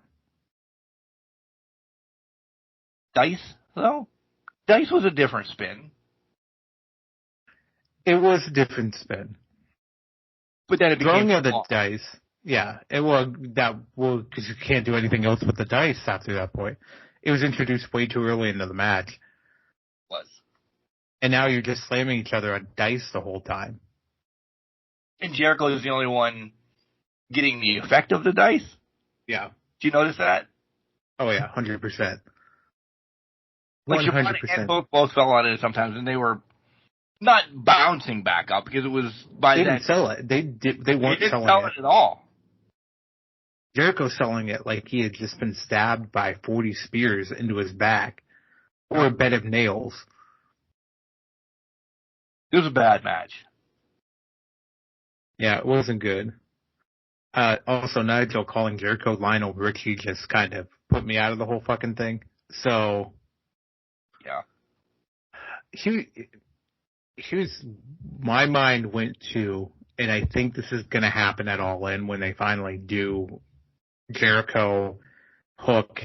Dice, though? Dice was a different spin. It was a different spin. But then it became throwing of the dice. Yeah. Because you can't do anything else with the dice after that point. It was introduced way too early into the match. Was. And now you're just slamming each other on dice the whole time. And Jericho is the only one getting the effect of the dice? Yeah. Do you notice that? Oh, yeah, 100%. Like Shibata and Hook both fell on it sometimes, and they were not bouncing back up because it was by they then. Didn't sell it. They weren't didn't selling sell it at all. Jericho's selling it like he had just been stabbed by 40 spears into his back. or a bed of nails. It was a bad match. Yeah, it wasn't good. Also, Nigel calling Jericho Lionel Richie just kind of put me out of the whole fucking thing. So, yeah, here's my mind went to, and I think this is going to happen at All In when they finally do Jericho, Hook,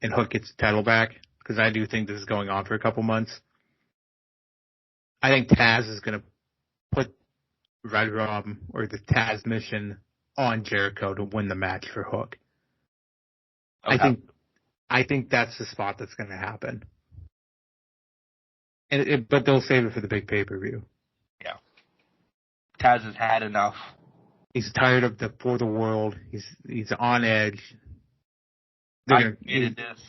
and Hook gets the title back, because I do think this is going on for a couple months. I think Taz is going to put Red Rum or the Taz mission on Jericho to win the match for Hook. Okay. I think that's the spot that's going to happen. But they'll save it for the big pay-per-view. Yeah. Taz has had enough. He's tired of for the world. He's on edge. I needed this.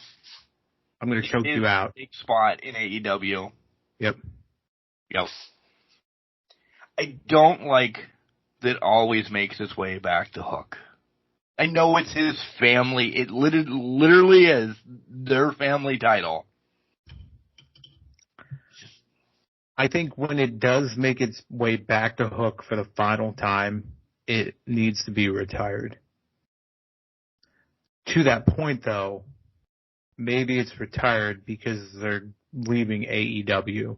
I'm going to choke you out. Big spot in AEW. Yep. I don't like that always makes its way back to Hook. I know it's his family. It literally is their family title. I think when it does make its way back to Hook for the final time, it needs to be retired. To that point, though, maybe it's retired because they're leaving AEW.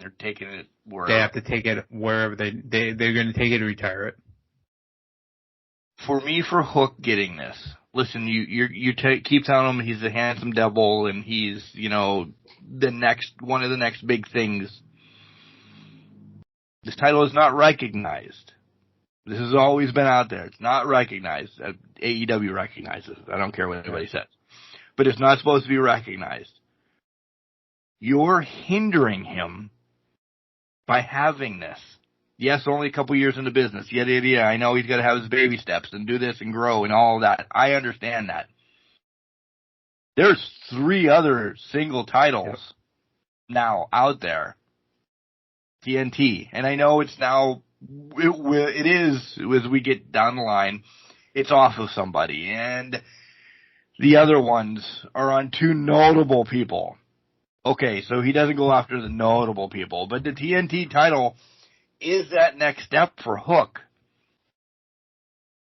They're taking it wherever. They have to take it wherever they're going to take it and retire it. For me, for Hook getting this, listen, you keep telling him he's a handsome devil and he's, one of the next big things. This title is not recognized. This has always been out there. It's not recognized. AEW recognizes it. I don't care what anybody says. But it's not supposed to be recognized. You're hindering him by having this. Yes, only a couple years into business. Yeah. I know he's got to have his baby steps and do this and grow and all that. I understand that. There's 3 other single titles now out there. TNT. And I know it's now, it is, as we get down the line, it's off of somebody. And the other ones are on 2 notable people. Okay, so he doesn't go after the notable people, but the TNT title is that next step for Hook.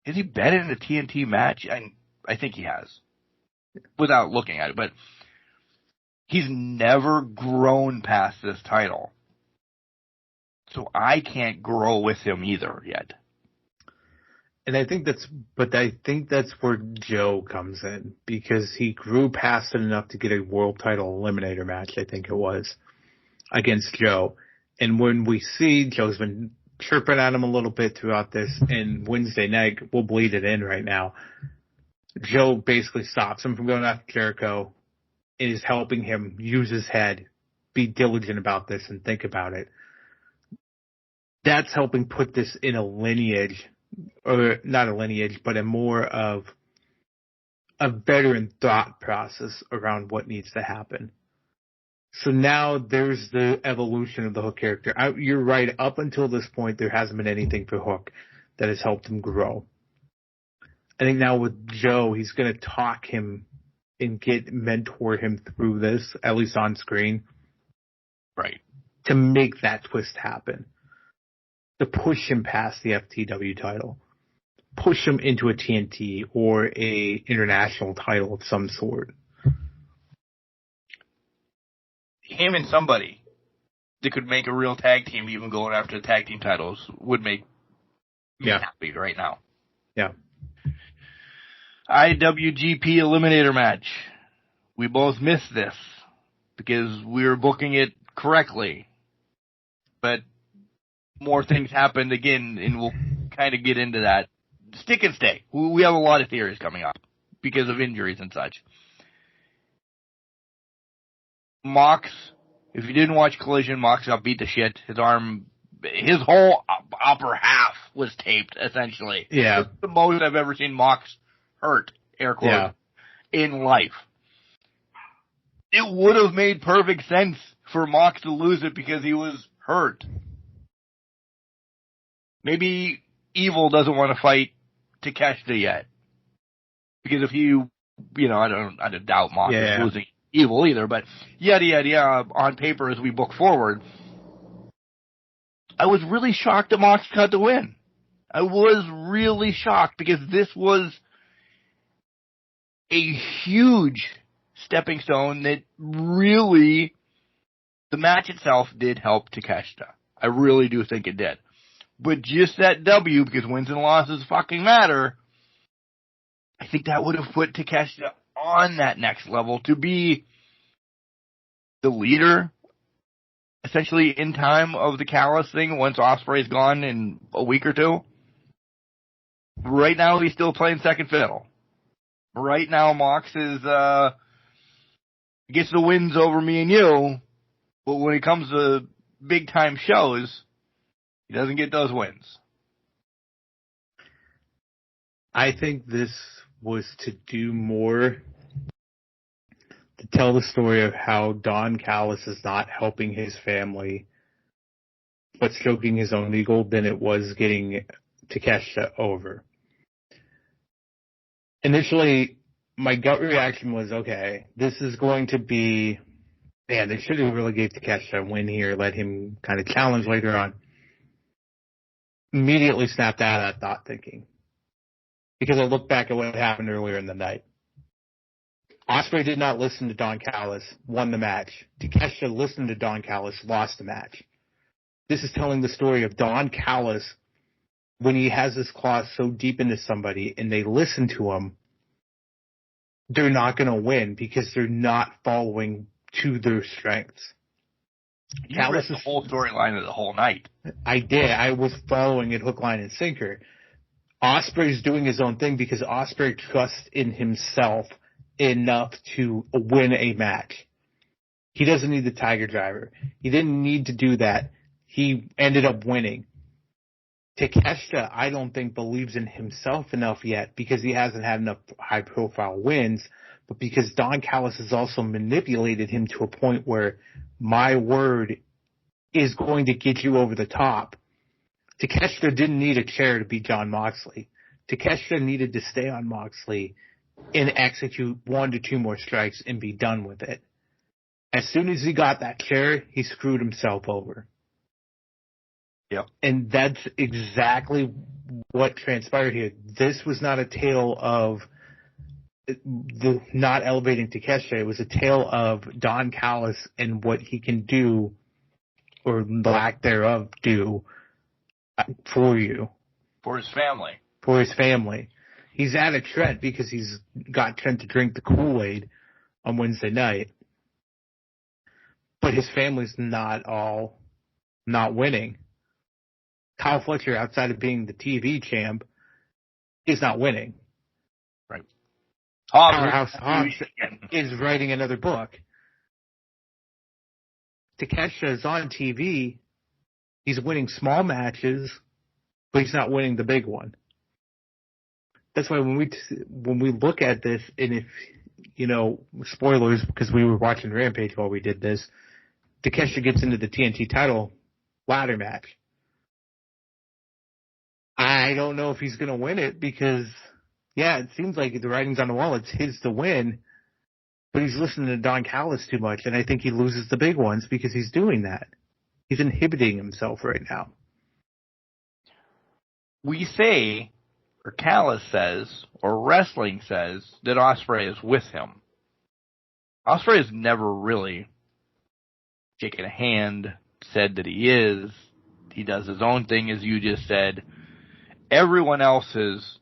Has he been in a TNT match? I think he has, without looking at it, but he's never grown past this title. So I can't grow with him either yet. And I think that's where Joe comes in, because he grew past it enough to get a world title eliminator match, I think it was, against Joe. And when we see Joe's been chirping at him a little bit throughout this, and Wednesday night, we'll bleed it in right now, Joe basically stops him from going after Jericho and is helping him use his head, be diligent about this, and think about it. That's helping put this in a lineage, or not a lineage, but a more of a veteran thought process around what needs to happen. So now there's the evolution of the Hook character. You're right, up until this point, there hasn't been anything for Hook that has helped him grow. I think now with Joe, he's going to talk him and mentor him through this, at least on screen. Right. To make that twist happen. To push him past the FTW title. Push him into a TNT or a international title of some sort. Him and somebody that could make a real tag team, even going after the tag team titles, would make me happy right now. Yeah. IWGP Eliminator match. We both missed this because we were booking it correctly. But more things happened again, and we'll kind of get into that. Stick and stay. We have a lot of theories coming up because of injuries and such. Mox, if you didn't watch Collision, Mox got beat to shit. His arm, his whole upper half was taped, essentially. Yeah. That's the most I've ever seen Mox hurt, air quotes, in life. It would have made perfect sense for Mox to lose it because he was hurt. Maybe Evil doesn't want to fight Takeshita yet. Because if I don't doubt Mox is losing evil either, but yada, yada, yada, on paper as we book forward. I was really shocked that Mox got the win. I was really shocked because this was a huge stepping stone that really, the match itself did help Takeshita. I really do think it did. But just that W, because wins and losses fucking matter, I think that would have put Takeshita on that next level to be the leader, essentially in time, of the Callis thing once Ospreay's gone in a week or two. Right now, he's still playing second fiddle. Right now, Mox is gets the wins over me and you, but when it comes to big time shows, he doesn't get those wins. I think this was to do more to tell the story of how Don Callis is not helping his family, but stroking his own ego than it was getting Takeshita over. Initially, my gut reaction was, okay, this is going to be, man, they should have really gave Takeshita a win here, let him kind of challenge later on. Immediately snapped out of that thought thinking. Because I looked back at what happened earlier in the night. Ospreay did not listen to Don Callis, won the match. Takeshita listened to Don Callis, lost the match. This is telling the story of Don Callis when he has his claws so deep into somebody and they listen to him, they're not going to win because they're not following to their strengths. You read the whole storyline of the whole night. I did. I was following it hook, line, and sinker. Ospreay's doing his own thing because Ospreay trusts in himself enough to win a match. He doesn't need the Tiger Driver. He didn't need to do that. He ended up winning. Takeshita, I don't think, believes in himself enough yet because he hasn't had enough high-profile wins, but because Don Callis has also manipulated him to a point where my word is going to get you over the top. Takeshita didn't need a chair to beat Jon Moxley. Takeshita needed to stay on Moxley and execute 1 to 2 more strikes and be done with it. As soon as he got that chair, he screwed himself over. Yep. And that's exactly what transpired here. This was not a tale of the not elevating Takeshita. It was a tale of Don Callis and what he can do, or lack thereof do, for you. For his family. For his family. He's at a Trent because he's got Trent to drink the Kool-Aid on Wednesday night. But his family's not winning. Kyle Fletcher, outside of being the TV champ, is not winning. Right. Powerhouse Hobbs is writing another book. Takeshita is on TV. He's winning small matches, but he's not winning the big one. That's why when we look at this, and if, spoilers, because we were watching Rampage while we did this, Takeshita gets into the TNT title ladder match. I don't know if he's going to win it because, it seems like the writing's on the wall. It's his to win, but he's listening to Don Callis too much, and I think he loses the big ones because he's doing that. He's inhibiting himself right now. We say, or Callis says, or wrestling says, that Ospreay is with him. Ospreay has never really shaken a hand, said that he is. He does his own thing, as you just said. Everyone else has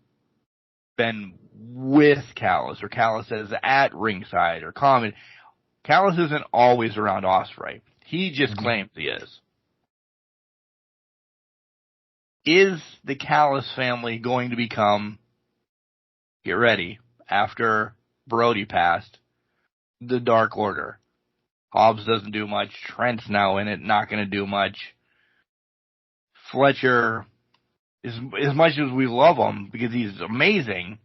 been with Callis, or Callis is at ringside, or comment. Callis isn't always around Ospreay. He just claims he is. Is the Callis family going to become, get ready, after Brody passed, the Dark Order? Hobbs doesn't do much. Trent's now in it, not going to do much. Fletcher, as much as we love him, because he's amazing,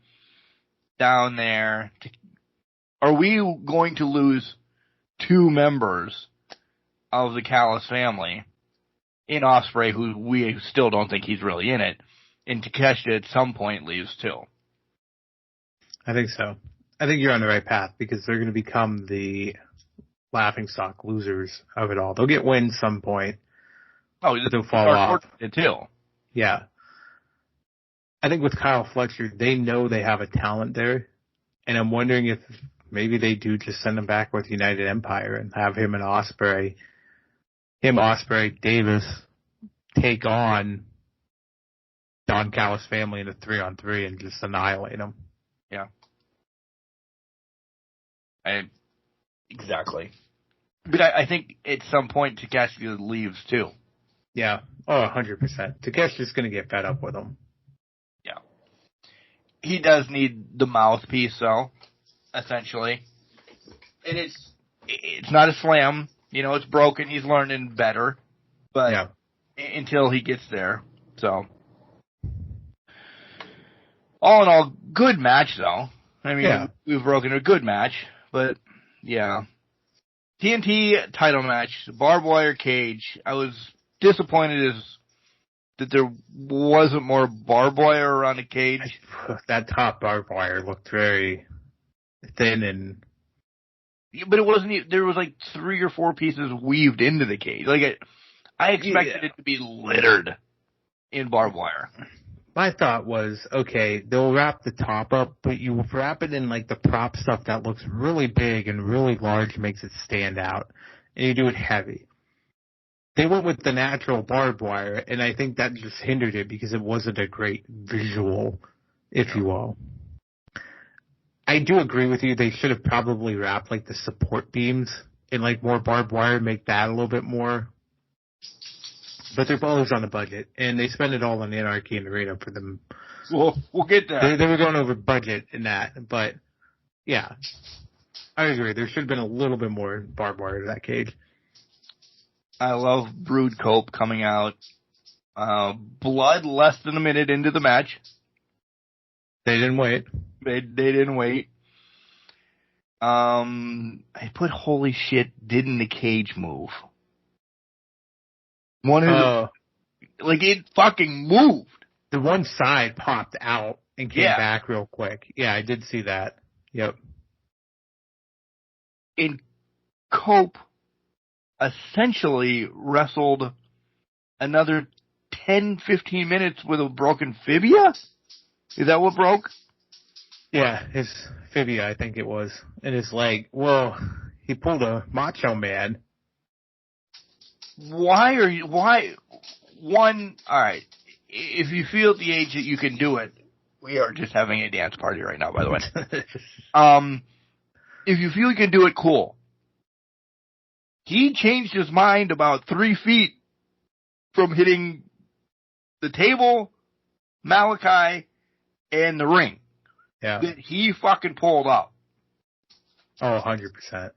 down there, are we going to lose 2 members of the Callis family in Ospreay, who we still don't think he's really in it, and Takeshita at some point leaves too? I think so. I think you're on the right path because they're going to become the laughingstock losers of it all. They'll get wins some point. Oh, they'll fall off. Until. Yeah. I think with Kyle Fletcher, they know they have a talent there. And I'm wondering if maybe they do just send him back with United Empire and have him and Ospreay, Davis take on Don Callis' family in a 3-on-3 and just annihilate them. Yeah. Exactly. But I think at some point Takeshi leaves too. Yeah. Oh, 100%. Takeshi's going to get fed up with him. Yeah. He does need the mouthpiece, though, essentially. And it's not a slam. You know, it's broken. He's learning better. But until he gets there. So, all in all, good match, though. I mean, we've broken a good match. But, yeah. TNT title match, barbed wire cage. I was disappointed that there wasn't more barbed wire around the cage. That top barbed wire looked very thin and... But it wasn't... There was like 3 or 4 pieces weaved into the cage. Like, I expected it to be littered in barbed wire. My thought was, okay, they'll wrap the top up, but you wrap it in like the prop stuff that looks really big and really large, makes it stand out, and you do it heavy. They went with the natural barbed wire, and I think that just hindered it because it wasn't a great visual, if you will. I do agree with you. They should have probably wrapped like the support beams in like more barbed wire, make that a little bit more. But they're always on a budget, and they spend it all on Anarchy and Arena for them. We'll get there. They were going over budget in that, but yeah, I agree. There should have been a little bit more barbed wire to that cage. I love Brood Cope coming out. Blood less than a minute into the match. They didn't wait. They didn't wait. I put holy shit, didn't the cage move? Like it fucking moved. The one side popped out and came back real quick. Yeah, I did see that. Yep. And Cope essentially wrestled another 10-15 minutes with a broken fibia? Is that what broke? Yeah, his fibia, I think it was, in his leg. Well, he pulled a Macho Man. Why, alright, if you feel at the age that you can do it, we are just having a dance party right now, by the way. If you feel you can do it, cool. He changed his mind about 3 feet from hitting the table, Malachi, and the ring. Yeah. That he fucking pulled up. Oh, 100%.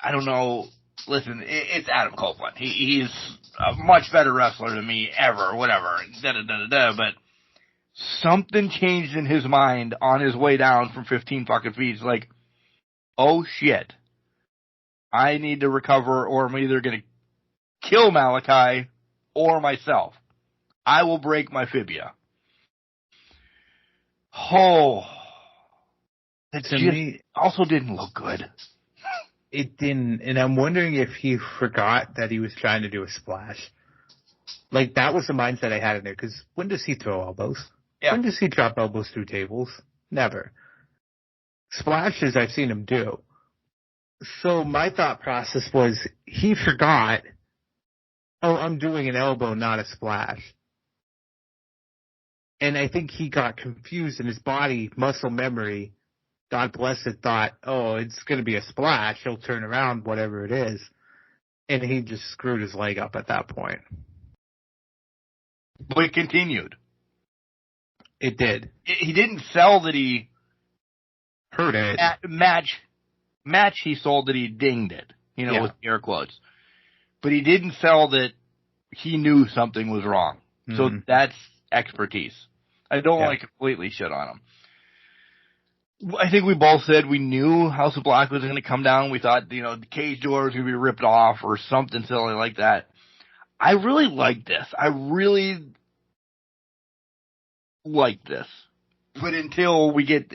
I don't know. Listen, it's Adam Copeland. He's a much better wrestler than me ever, whatever, but something changed in his mind on his way down from 15 fucking feet. It's like, oh shit. I need to recover, or I'm either going to kill Malachi or myself. I will break my fibia. Oh. That just also didn't look good. It didn't, and I'm wondering if he forgot that he was trying to do a splash. Like, that was the mindset I had in there, because when does he throw elbows? Yeah. When does he drop elbows through tables? Never. Splashes I've seen him do. So my thought process was, he forgot, oh, I'm doing an elbow, not a splash. And I think he got confused in his body, muscle memory, God bless it, thought, oh, it's going to be a splash. He'll turn around, whatever it is. And he just screwed his leg up at that point. But it continued. It did. He didn't sell that he hurt it. Match he sold that he dinged it, with air quotes. But he didn't sell that he knew something was wrong. Mm-hmm. So that's expertise. I don't want to completely shit on him. I think we both said we knew House of Black was going to come down. We thought, the cage door was going to be ripped off or something silly like that. I really like this. But until we get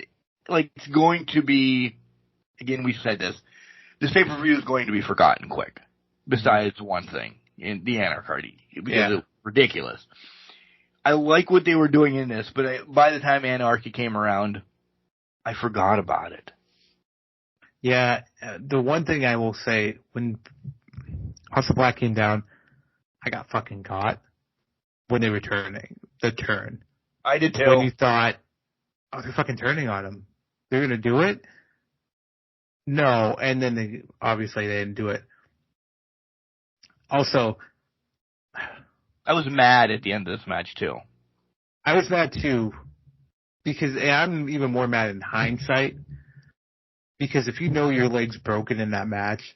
like it's going to be, again, we said this pay-per-view is going to be forgotten quick, besides one thing, in the Anarchy, because it's ridiculous. I like what they were doing in this, but by the time Anarchy came around, I forgot about it. Yeah, the one thing I will say, when House of Black came down, I got fucking caught when they were turning, the turn. I did too. When you thought, oh, they're fucking turning on him. They're going to do it? No, and then obviously they didn't do it. Also, I was mad at the end of this match too. I was mad too, because I'm even more mad in hindsight, because if you know your leg's broken in that match,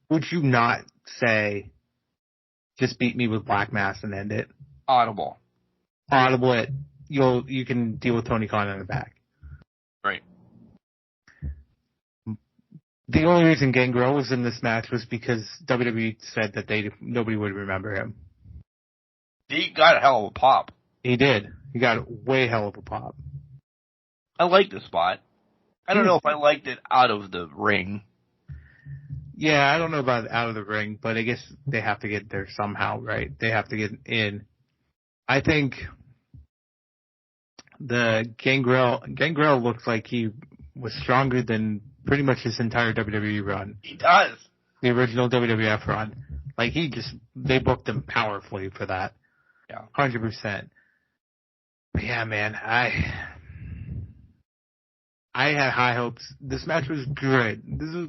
would you not say, just beat me with Black Mass and end it? Audible it. You can deal with Tony Khan in the back. Right. The only reason Gangrel was in this match was because WWE said that nobody would remember him. He got a hell of a pop. He did. He got a way hell of a pop. I like the spot. I don't know if I liked it out of the ring. Yeah, I don't know about out of the ring, but I guess they have to get there somehow, right? They have to get in. I think the Gangrel looks like he was stronger than pretty much his entire WWE run. He does. The original WWF run. Like, they booked him powerfully for that. Yeah. 100%. But yeah, man, I had high hopes. This match was great.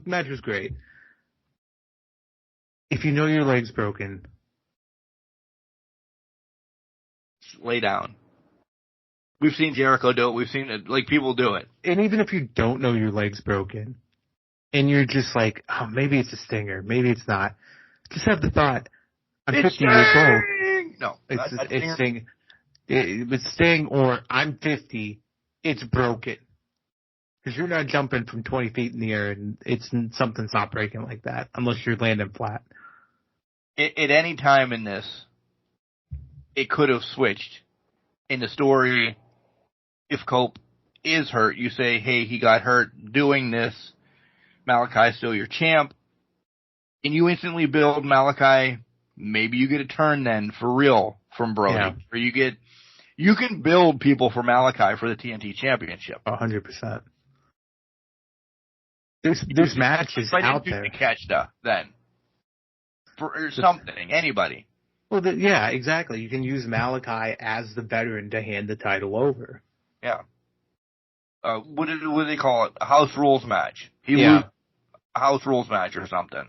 Match was great. If you know your leg's broken, just lay down. We've seen Jericho do it. We've seen people do it. And even if you don't know your leg's broken, and you're just like, oh, maybe it's a stinger, maybe it's not. Just have the thought, I'm 50 years old. No, it's Sting. It's Sting, or I'm 50. It's broken. Because you're not jumping from 20 feet in the air, and something's not breaking like that unless you're landing flat. At any time in this, it could have switched. In the story, if Cope is hurt, you say, hey, he got hurt doing this. Malachi's still your champ. And you instantly build Malachi. Maybe you get a turn then, for real, from Brody. Yeah. Or you can build people for Malachi for the TNT Championship. 100%. There's matches out there. Takeshita then. Or something, anybody. Well, yeah, exactly. You can use Malachi as the veteran to hand the title over. Yeah. What do they call it? A house rules match. A house rules match or something.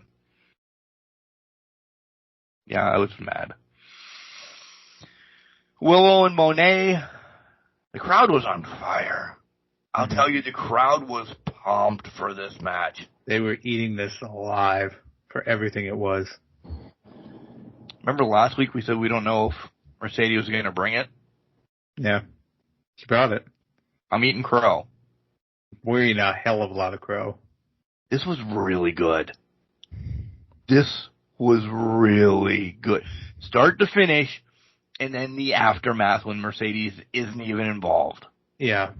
Yeah, I was mad. Willow and Monet, the crowd was on fire. I'll tell you, the crowd was pumped for this match. They were eating this alive for everything it was. Remember last week we said we don't know if Mercedes was going to bring it? Yeah. She brought it. I'm eating crow. We're eating a hell of a lot of crow. This was really good. This was really good. Start to finish, and then the aftermath when Mercedes isn't even involved. Yeah.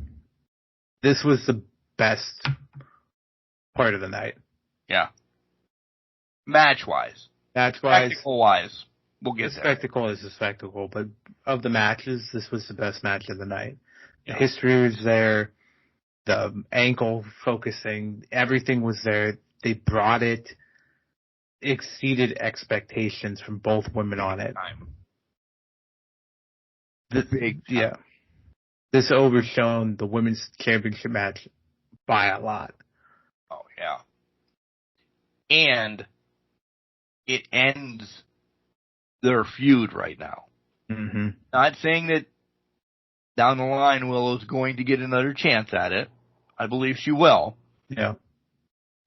This was the best part of the night. Yeah. Match-wise. Spectacle-wise. We'll get there. Spectacle is a spectacle, but of the matches, this was the best match of the night. The history was there. The ankle focusing, everything was there. They brought it. Exceeded expectations from both women on it. Yeah. This overshone the women's championship match by a lot. Oh, yeah. And it ends their feud right now. Mm-hmm. Not saying that down the line Willow's going to get another chance at it. I believe she will. Yeah.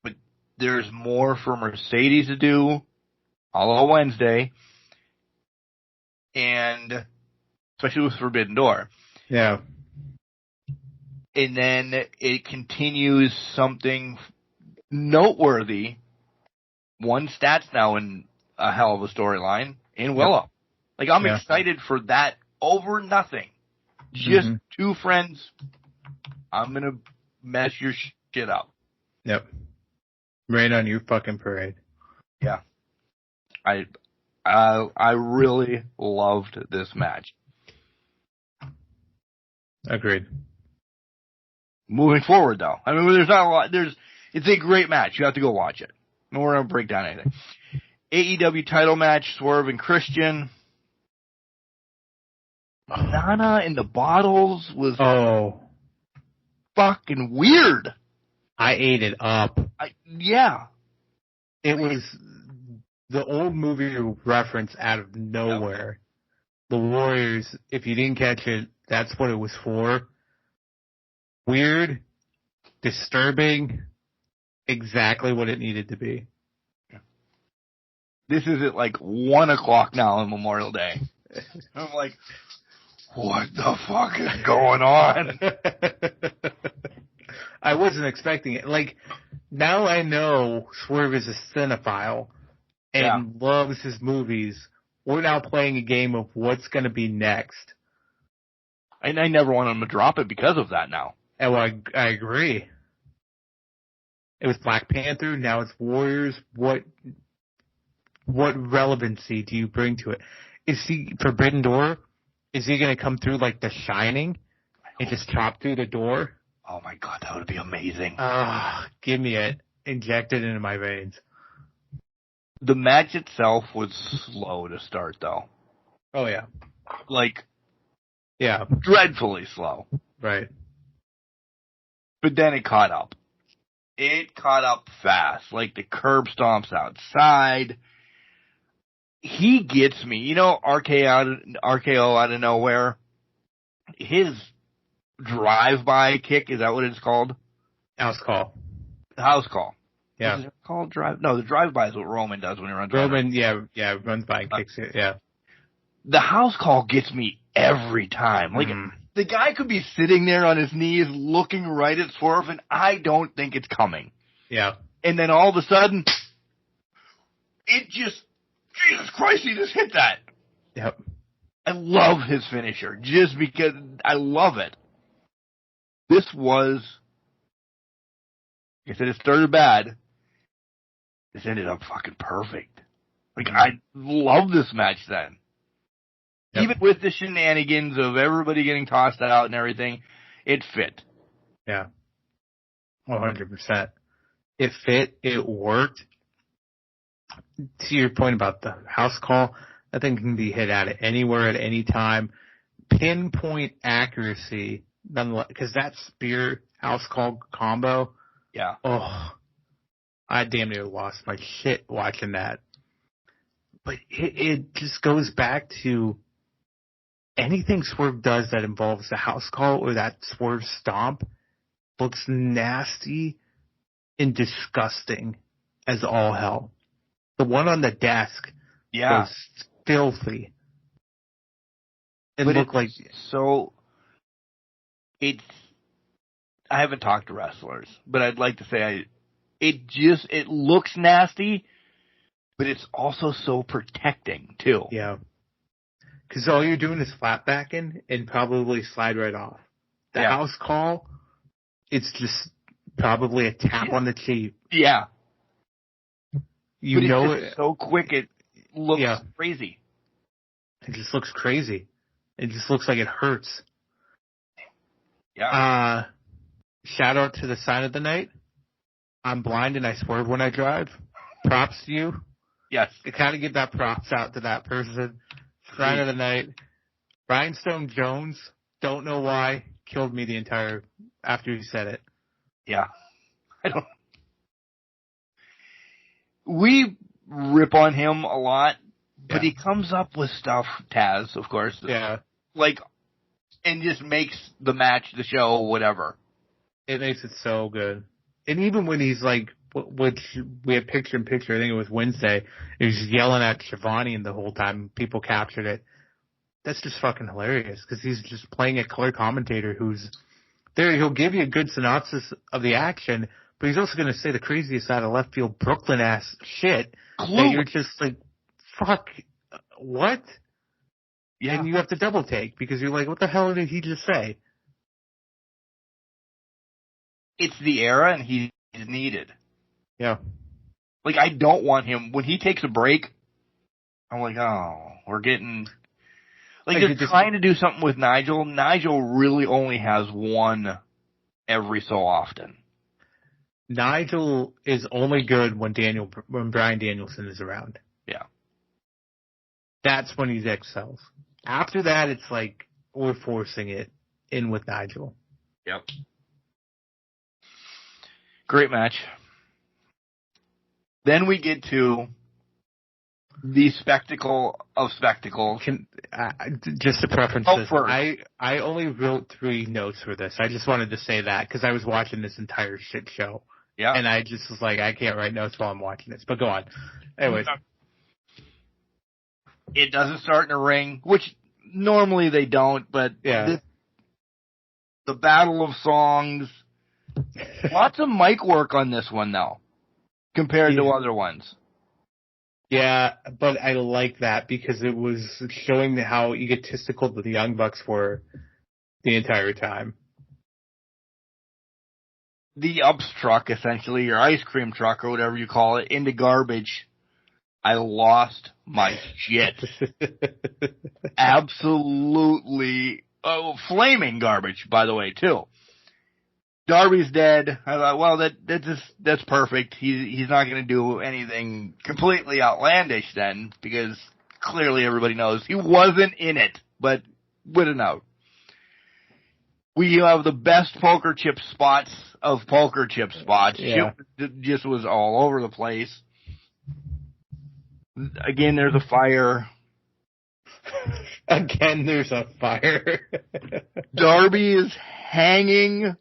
But there's more for Mercedes to do all Wednesday. And especially with Forbidden Door. Yeah. And then it continues something noteworthy. One stats now in a hell of a storyline in Willow. Like, I'm excited for that over nothing. Just two friends. I'm going to mess your shit up. Yep. Rain on your fucking parade. Yeah. I really loved this match. Agreed. Moving forward, though, I mean, there's not a lot. It's a great match. You have to go watch it. No, we're gonna break down anything. AEW title match: Swerve and Christian. Nana in the bottles was fucking weird. I ate it up. Yeah. It was the old movie reference out of nowhere. The Warriors, if you didn't catch it, that's what it was for. Weird, disturbing, exactly what it needed to be. This is at like 1 o'clock now on Memorial Day. I'm like, what the fuck is going on? I wasn't expecting it. Like, now I know Swerve is a cinephile and loves his movies. We're now playing a game of what's going to be next. And I never want him to drop it because of that now. And I agree. It was Black Panther, now it's Warriors. What relevancy do you bring to it? Is he Forbidden Door? Is he going to come through like The Shining and just chop through the door? Oh my god, that would be amazing. Give me it. Inject it into my veins. The match itself was slow to start, though. Oh, yeah. Like, yeah, dreadfully slow. Right. But then it caught up. It caught up fast. Like the curb stomps outside. He gets me. You know, RKO out of nowhere. His drive-by kick, is that what it's called? House call. House call. Yeah. Is it called drive? No, the drive-by is what Roman does when he runs. Roman, runs by and kicks it, yeah. The house call gets me every time. Like, the guy could be sitting there on his knees looking right at Swerve, and I don't think it's coming. Yeah. And then all of a sudden, it just, Jesus Christ, he just hit that. Yep. I love his finisher, just because I love it. This was, like I said, it started bad. This ended up fucking perfect. Like, I love this match then. Yep. Even with the shenanigans of everybody getting tossed out and everything, it fit. Yeah. 100%. It fit. It worked. To your point about the house call, that thing can be hit at it anywhere at any time. Pinpoint accuracy, nonetheless, because that spear house call combo. Yeah. Oh, I damn near lost my shit watching that. But it just goes back to anything Swerve does that involves the house call or that Swerve stomp looks nasty and disgusting as all hell. The one on the desk was filthy. It looked like so. I haven't talked to wrestlers, but I'd like to say it looks nasty, but it's also so protecting too. Yeah. Because all you're doing is flat backing and probably slide right off. The house call, it's just probably a tap on the cheek. Yeah. You know it so quick it looks crazy. It just looks crazy. It just looks like it hurts. Yeah. Shout out to the sign of the night. I'm blind and I swerve when I drive. Props to you. Yes. I kind of give that props out to that person. Sign of the night. Rhinestone Jones, don't know why, killed me after you said it. Yeah. We rip on him a lot, but he comes up with stuff, Taz, of course. Yeah. Like, and just makes the match, the show, whatever. It makes it so good. And even when he's like, which we had picture-in-picture, I think it was Wednesday, he was yelling at Shivani the whole time. People captured it. That's just fucking hilarious because he's just playing a color commentator who's there. He'll give you a good synopsis of the action, but he's also going to say the craziest out of left field Brooklyn-ass shit that you're just like, fuck, what? Yeah. And you have to double take because you're like, what the hell did he just say? it's the era and he's needed. Yeah. Like, I don't want him, when he takes a break, I'm like, oh, we're getting, like they're trying to do something with Nigel. Nigel really only has one every so often. Nigel is only good when Bryan Danielson is around. Yeah. That's when he excels. After that, it's like we're forcing it in with Nigel. Yep. Great match. Then we get to the spectacle of spectacles. Just to preference this, first. I only wrote 3 notes for this. I just wanted to say that because I was watching this entire shit show. Yeah. And I just was like, I can't write notes while I'm watching this. But go on. Anyways. It doesn't start in a ring, which normally they don't, but yeah. The battle of songs. Lots of mic work on this one, though, compared to other ones. Yeah, but I like that because it was showing how egotistical the Young Bucks were the entire time. The ups truck, essentially, your ice cream truck or whatever you call it, into garbage. I lost my shit. Absolutely. Oh, flaming garbage, by the way, too. Darby's dead. I thought, well, that's perfect. He's not going to do anything completely outlandish then, because clearly everybody knows he wasn't in it, but would have known. We have the best poker chip spots of poker chip spots. Yeah. It just was all over the place. Again, there's a fire. Again, there's a fire. Darby is hanging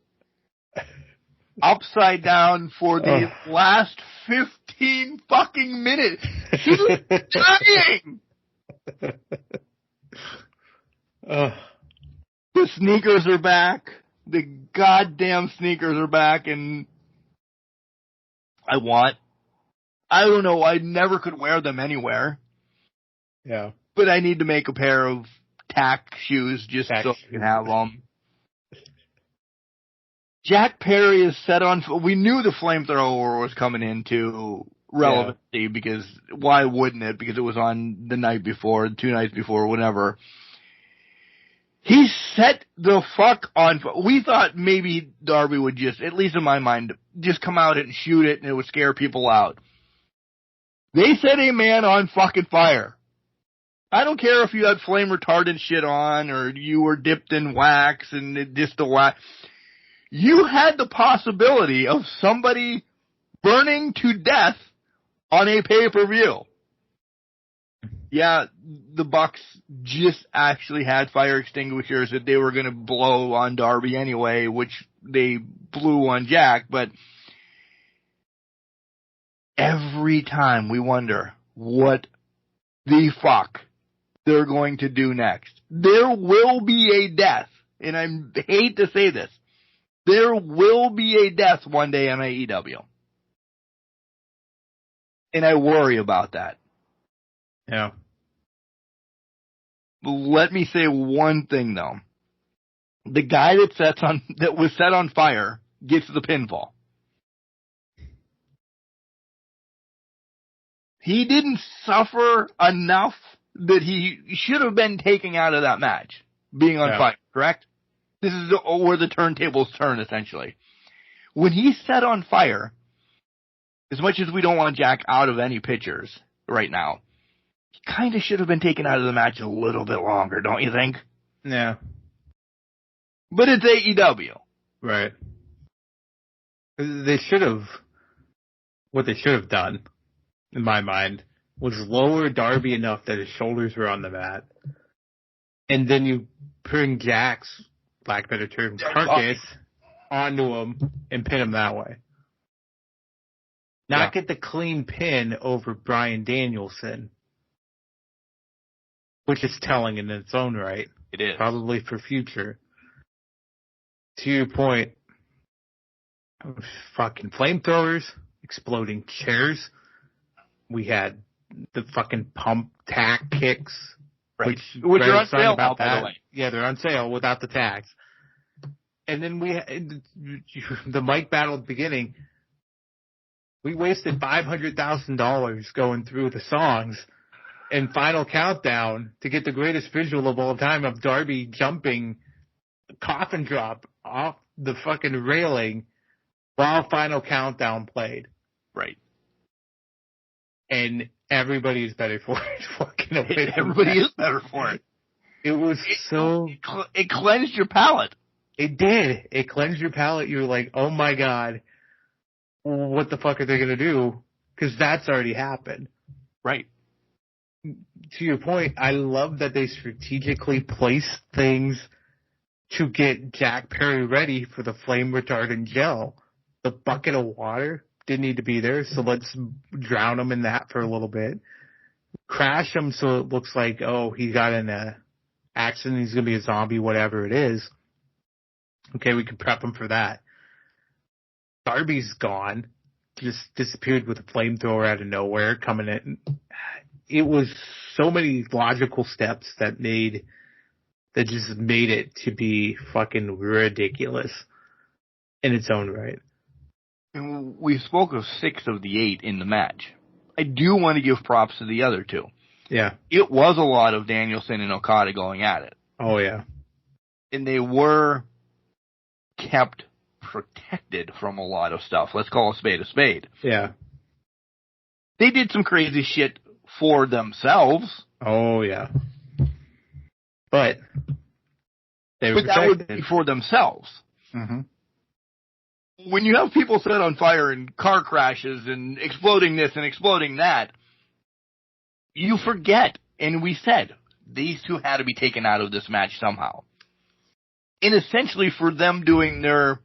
upside down for the last 15 fucking minutes. He's dying! The sneakers are back. The goddamn sneakers are back, and I don't know, I never could wear them anywhere. Yeah. But I need to make a pair of tack shoes just so I can have them. Jack Perry is set on. We knew the flamethrower was coming into relevancy because why wouldn't it? Because it was on the night before, 2 nights before, whatever. He set the fuck on. We thought maybe Darby would just, at least in my mind, just come out and shoot it and it would scare people out. They set a man on fucking fire. I don't care if you had flame retardant shit on or you were dipped in wax and it just the wax. You had the possibility of somebody burning to death on a pay-per-view. Yeah, the Bucks just actually had fire extinguishers that they were going to blow on Darby anyway, which they blew on Jack, but every time we wonder what the fuck they're going to do next. There will be a death, and I hate to say this, there will be a death one day on AEW. And I worry about that. Yeah. Let me say one thing though. The guy that was set on fire gets the pinfall. He didn't suffer enough that he should have been taken out of that match, being on fire, correct? This is where the turntables turn, essentially. When he's set on fire, as much as we don't want Jack out of any pictures right now, he kind of should have been taken out of the match a little bit longer, don't you think? Yeah. But it's AEW. Right. What they should have done, in my mind, was lower Darby enough that his shoulders were on the mat. And then you bring Jack's, lack better term, carcass onto him and pin him that way. Not get the clean pin over Bryan Danielson, which is telling in its own right. It is. Probably for future. To your point, fucking flamethrowers, exploding chairs. We had the fucking pump tack kicks. Right. Which are on sale now, by the way. Yeah, they're on sale without the tags. And then the mic battle at the beginning, we wasted $500,000 going through the songs and Final Countdown to get the greatest visual of all time of Darby jumping coffin drop off the fucking railing while Final Countdown played. Right. And everybody is better for it. Fucking everybody is better for it. It was It cleansed your palate. It did. It cleansed your palate. You were like, oh my God, what the fuck are they going to do? Because that's already happened. Right. To your point, I love that they strategically placed things to get Jack Perry ready for the flame retardant gel. The bucket of water didn't need to be there, so let's drown him in that for a little bit. Crash him so it looks like, oh, he got in a accident, he's going to be a zombie, whatever it is. Okay, we can prep him for that. Darby's gone. Just disappeared with a flamethrower out of nowhere coming in. It was so many logical steps that just made it to be fucking ridiculous in its own right. And we spoke of 6 of the 8 in the match. I do want to give props to the other 2. Yeah. It was a lot of Danielson and Okada going at it. Oh, yeah. And they were kept protected from a lot of stuff. Let's call a spade a spade. Yeah. They did some crazy shit for themselves. Oh, yeah. But they were that would be for themselves. Mm-hmm. When you have people set on fire and car crashes and exploding this and exploding that, you forget. And we said, these 2 had to be taken out of this match somehow. And essentially for them doing their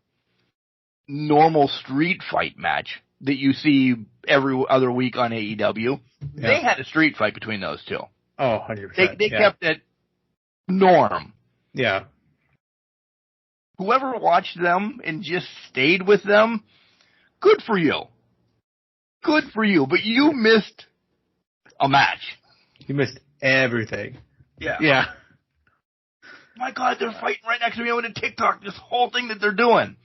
normal street fight match that you see every other week on AEW, they had a street fight between those 2. Oh, 100%. They kept it norm. Yeah. Whoever watched them and just stayed with them, good for you. Good for you. But you missed a match. You missed everything. Yeah. Yeah. My God, they're fighting right next to me on a TikTok, this whole thing that they're doing.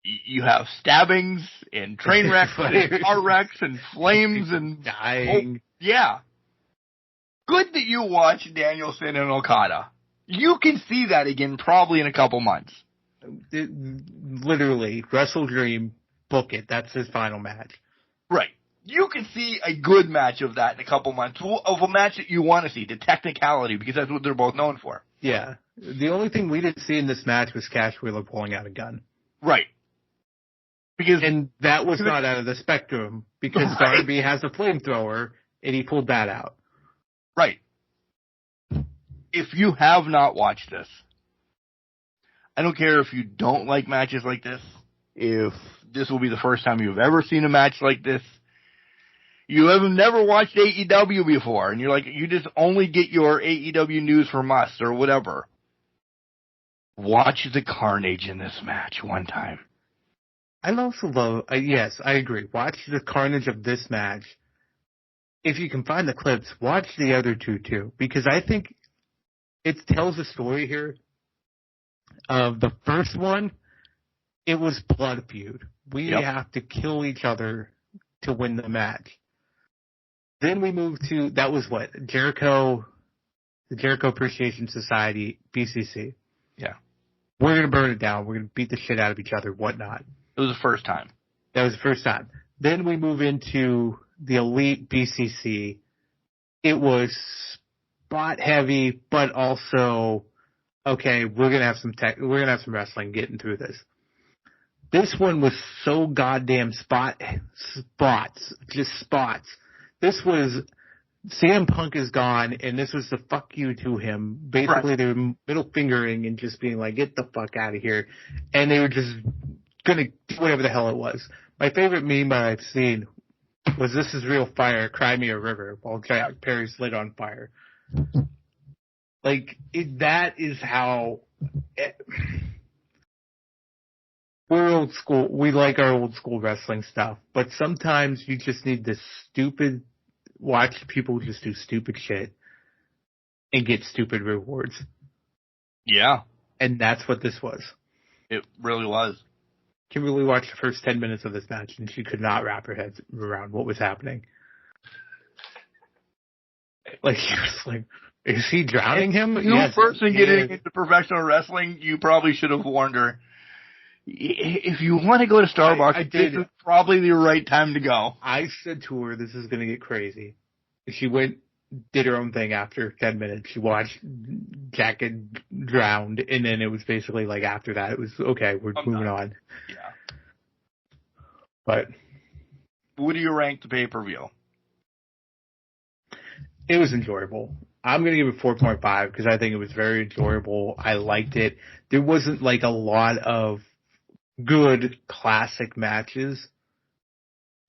You have stabbings and train wrecks and car wrecks and flames and dying. Oh, yeah. Good that you watch Danielson and Okada. You can see that again probably in a couple months. Literally, Wrestle Dream, book it. That's his final match. Right. You can see a good match of that in a couple months, of a match that you want to see, the technicality, because that's what they're both known for. Yeah. The only thing we didn't see in this match was Cash Wheeler pulling out a gun. Right. And that was not out of the spectrum, because Darby has a flamethrower, and he pulled that out. Right. If you have not watched this, I don't care if you don't like matches like this, if this will be the first time you've ever seen a match like this, you have never watched AEW before, and you're like, you just only get your AEW news from us or whatever. Watch the carnage in this match one time. I also love, yes, I agree. Watch the carnage of this match. If you can find the clips, watch the other 2 too, because I think it tells a story here of the first one. It was blood feud. We have to kill each other to win the match. Then we moved to, that was what? the Jericho Appreciation Society, BCC. Yeah. We're going to burn it down. We're going to beat the shit out of each other, whatnot. It was the first time. That was the first time. Then we move into the Elite BCC. It was spot heavy, but also, okay, we're going to have some wrestling getting through this. This one was so goddamn spots. This was CM Punk is gone, and this was the fuck you to him. Basically, they were middle fingering and just being like, get the fuck out of here. And they were just going to do whatever the hell it was. My favorite meme I've seen was "This is real fire, cry me a river," while Jack Perry's lit on fire. That is how... We're old school. We like our old school wrestling stuff, but sometimes you just need this watch people just do stupid shit and get stupid rewards. Yeah. And that's what this was. It really was. Kimberly watched the first 10 minutes of this match, and she could not wrap her head around what was happening. Like, she was like, is he drowning him? New person getting into professional wrestling, you probably should have warned her. If you want to go to Starbucks, this is probably the right time to go. I said to her, this is going to get crazy. She went, did her own thing after 10 minutes. She watched Jack get drowned, and then it was basically like after that, it was, okay, we're moving on. Yeah. But what do you rank the pay-per-view? It was enjoyable. I'm going to give it 4.5 because I think it was very enjoyable. I liked it. There wasn't like a lot of good classic matches.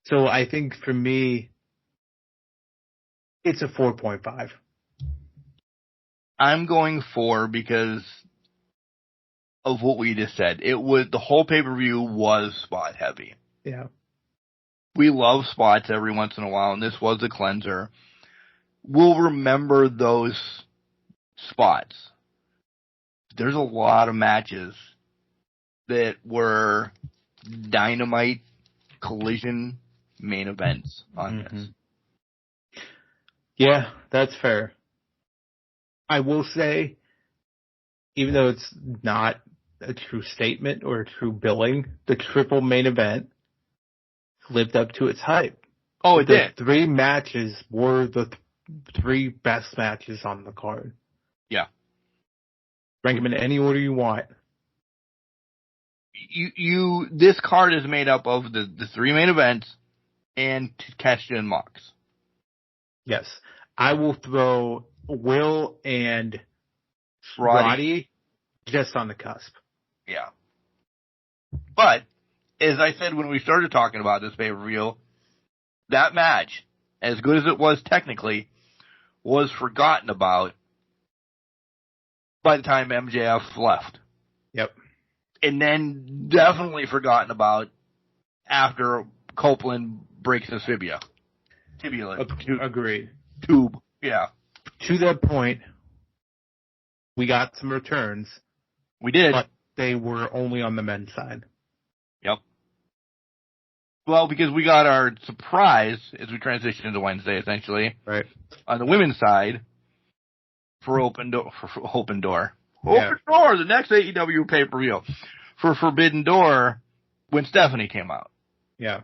So I think for me, it's a 4.5. I'm going 4 because of what we just said. The whole pay-per-view was spot heavy. Yeah. We love spots every once in a while, and this was a cleanser. We'll remember those spots. There's a lot of matches that were Dynamite Collision main events on this. Yeah, that's fair. I will say, even though it's not a true statement or a true billing, the triple main event lived up to its hype. Oh, it did. 3 matches were the 3 best matches on the card. Yeah. Rank them in any order you want. This card is made up of the 3 main events and Takeshita and Mox. Yes. I will throw Will and Roddy just on the cusp. Yeah. But, as I said when we started talking about this pay-per-view, that match, as good as it was technically, was forgotten about by the time MJF left. Yep. And then definitely forgotten about after Copeland breaks his fibula. Agreed. Tube. Yeah. To that point, we got some returns. We did. But they were only on the men's side. Yep. Well, because we got our surprise as we transitioned into Wednesday, essentially. Right. On the women's side, for Open Door. Open Door, the next AEW pay-per-view. For Forbidden Door, when Stephanie came out. Yeah.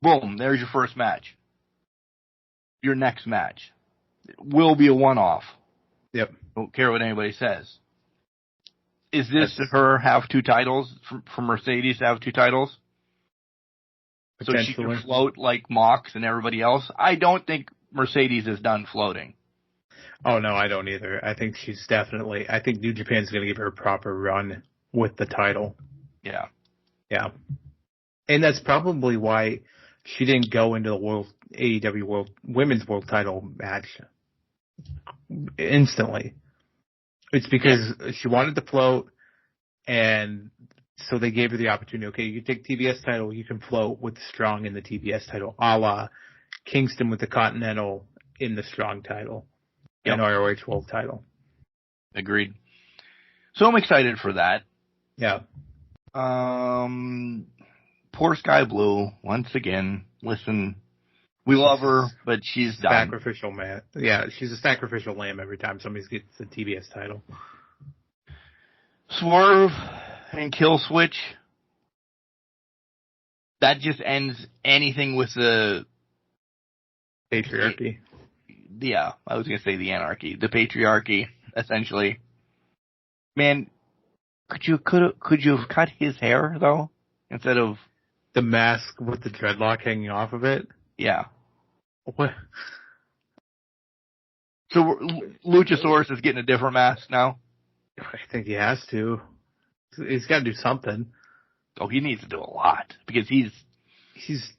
Boom, there's your first match. Your next match. It will be a one-off. Yep. Don't care what anybody says. Is this her have 2 titles, for Mercedes to have 2 titles? So she can float like Mox and everybody else? I don't think Mercedes is done floating. Oh, no, I don't either. I think I think New Japan's going to give her a proper run with the title. Yeah. Yeah. And that's probably why she didn't go into the AEW Women's World Title match instantly. It's because she wanted to float, and so they gave her the opportunity. Okay, you take TBS title, you can float with Strong in the TBS title, a la Kingston with the Continental in the Strong title and ROH World title. Agreed. So I'm excited for that. Yeah. Poor Sky Blue, once again. Listen, we love her, but she's done. Sacrificial man. Yeah, she's a sacrificial lamb every time somebody gets the TBS title. Swerve and Kill Switch. That just ends anything with the patriarchy. Yeah, I was going to say the anarchy. The patriarchy, essentially. Man, could you have cut his hair, though? Instead of the mask with the dreadlock hanging off of it? Yeah. What? So Luchasaurus is getting a different mask now? I think he has to. He's got to do something. Oh, he needs to do a lot. Because he's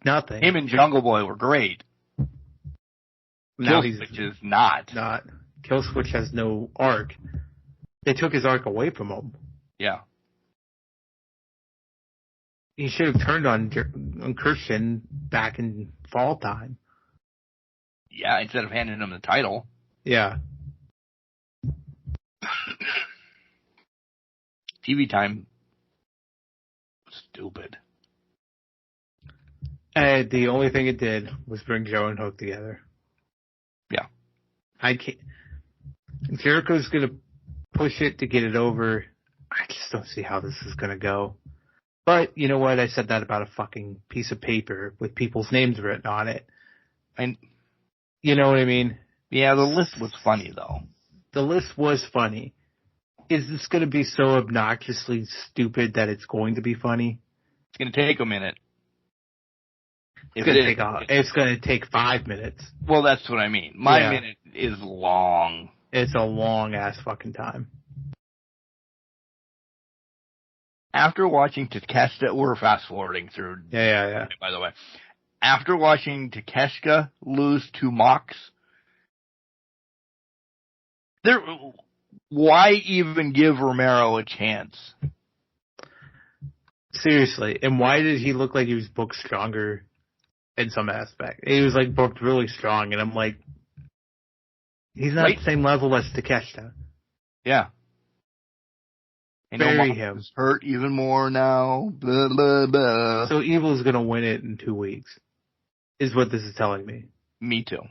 nothing. Him and Jungle Boy were great. Now Killswitch is not. Killswitch has no arc. They took his arc away from him. Yeah. He should have turned on Christian back in fall time. Yeah, instead of handing him the title. Yeah. TV time, stupid. The only thing it did was bring Joe and Hook together. Yeah. I can't. Jericho's going to push it to get it over. I just don't see how this is going to go. But you know what? I said that about a fucking piece of paper with people's names written on it. And you know what I mean? Yeah, the list was funny, though. The list was funny. Is this going to be so obnoxiously stupid that it's going to be funny? It's going to take a minute. It's going to take 5 minutes. Well, that's what I mean. My minute is long. It's a long-ass fucking time. After watching Takeshita, we're fast-forwarding through. Yeah. By the way. After watching Takeshita lose to Mox, why even give Romero a chance? Seriously. And why did he look like he was booked stronger in some aspect? He was like booked really strong, and I'm like, he's not the same level as Takeshita. Yeah. Bury him. Is hurt even more now. Blah, blah, blah. So Evil's going to win it in 2 weeks, is what this is telling me. Me too.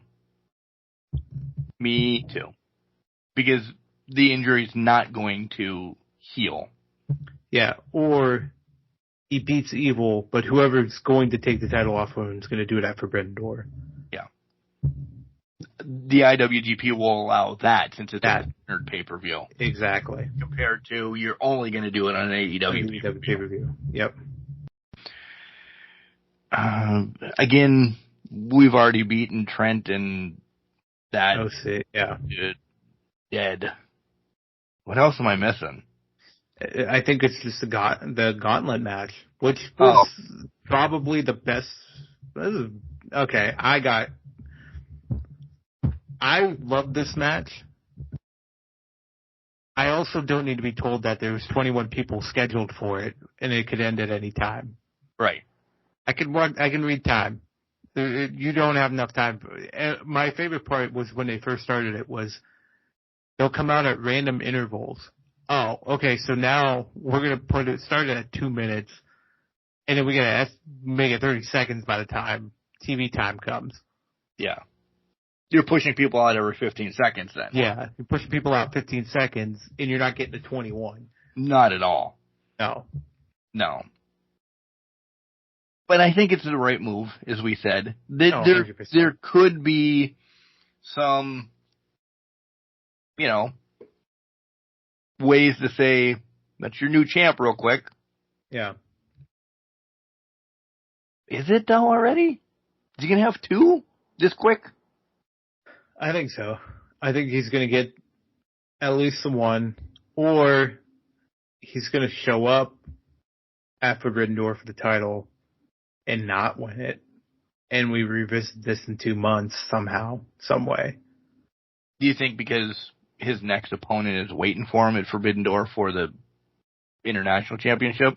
Because the injury's not going to heal. Yeah, or he beats Evil, but whoever's going to take the title off of him is going to do it at Forbidden Door. Yeah. The IWGP will allow that since it's a third pay-per-view. Exactly. Compared to you're only going to do it on an AEW pay-per-view. Yep. Again, we've already beaten Trent and that. Yeah. Dead. What else am I missing? I think it's just the gauntlet match, which was probably the best. Okay, I love this match. I also don't need to be told that there was 21 people scheduled for it, and it could end at any time. Right. I can read time. You don't have enough time. My favorite part was when they first started it was they'll come out at random intervals. Oh, okay, so now we're going to start it at 2 minutes, and then we're going to make it 30 seconds by the time TV time comes. Yeah. You're pushing people out every 15 seconds then. Yeah, you're pushing people out 15 seconds, and you're not getting to 21. Not at all. No. But I think it's the right move, as we said. There could be some, ways to say, that's your new champ real quick. Yeah. Is it though already? Is he going to have 2 this quick? I think so. I think he's going to get at least the 1, or he's going to show up at Forbidden Door for the title and not win it, and we revisit this in 2 months somehow, some way. Do you think because his next opponent is waiting for him at Forbidden Door for the International Championship?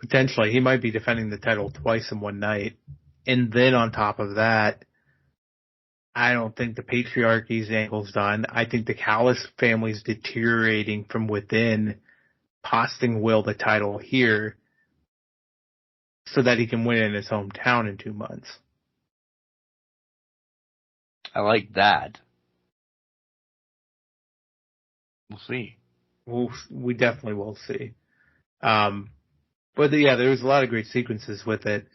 Potentially. He might be defending the title twice in one night. And then on top of that, I don't think the patriarchy's angle's done. I think the Callis family's deteriorating from within, costing Will the title here so that he can win in his hometown in 2 months. I like that. We'll see. We definitely will see. But yeah, there was a lot of great sequences with it.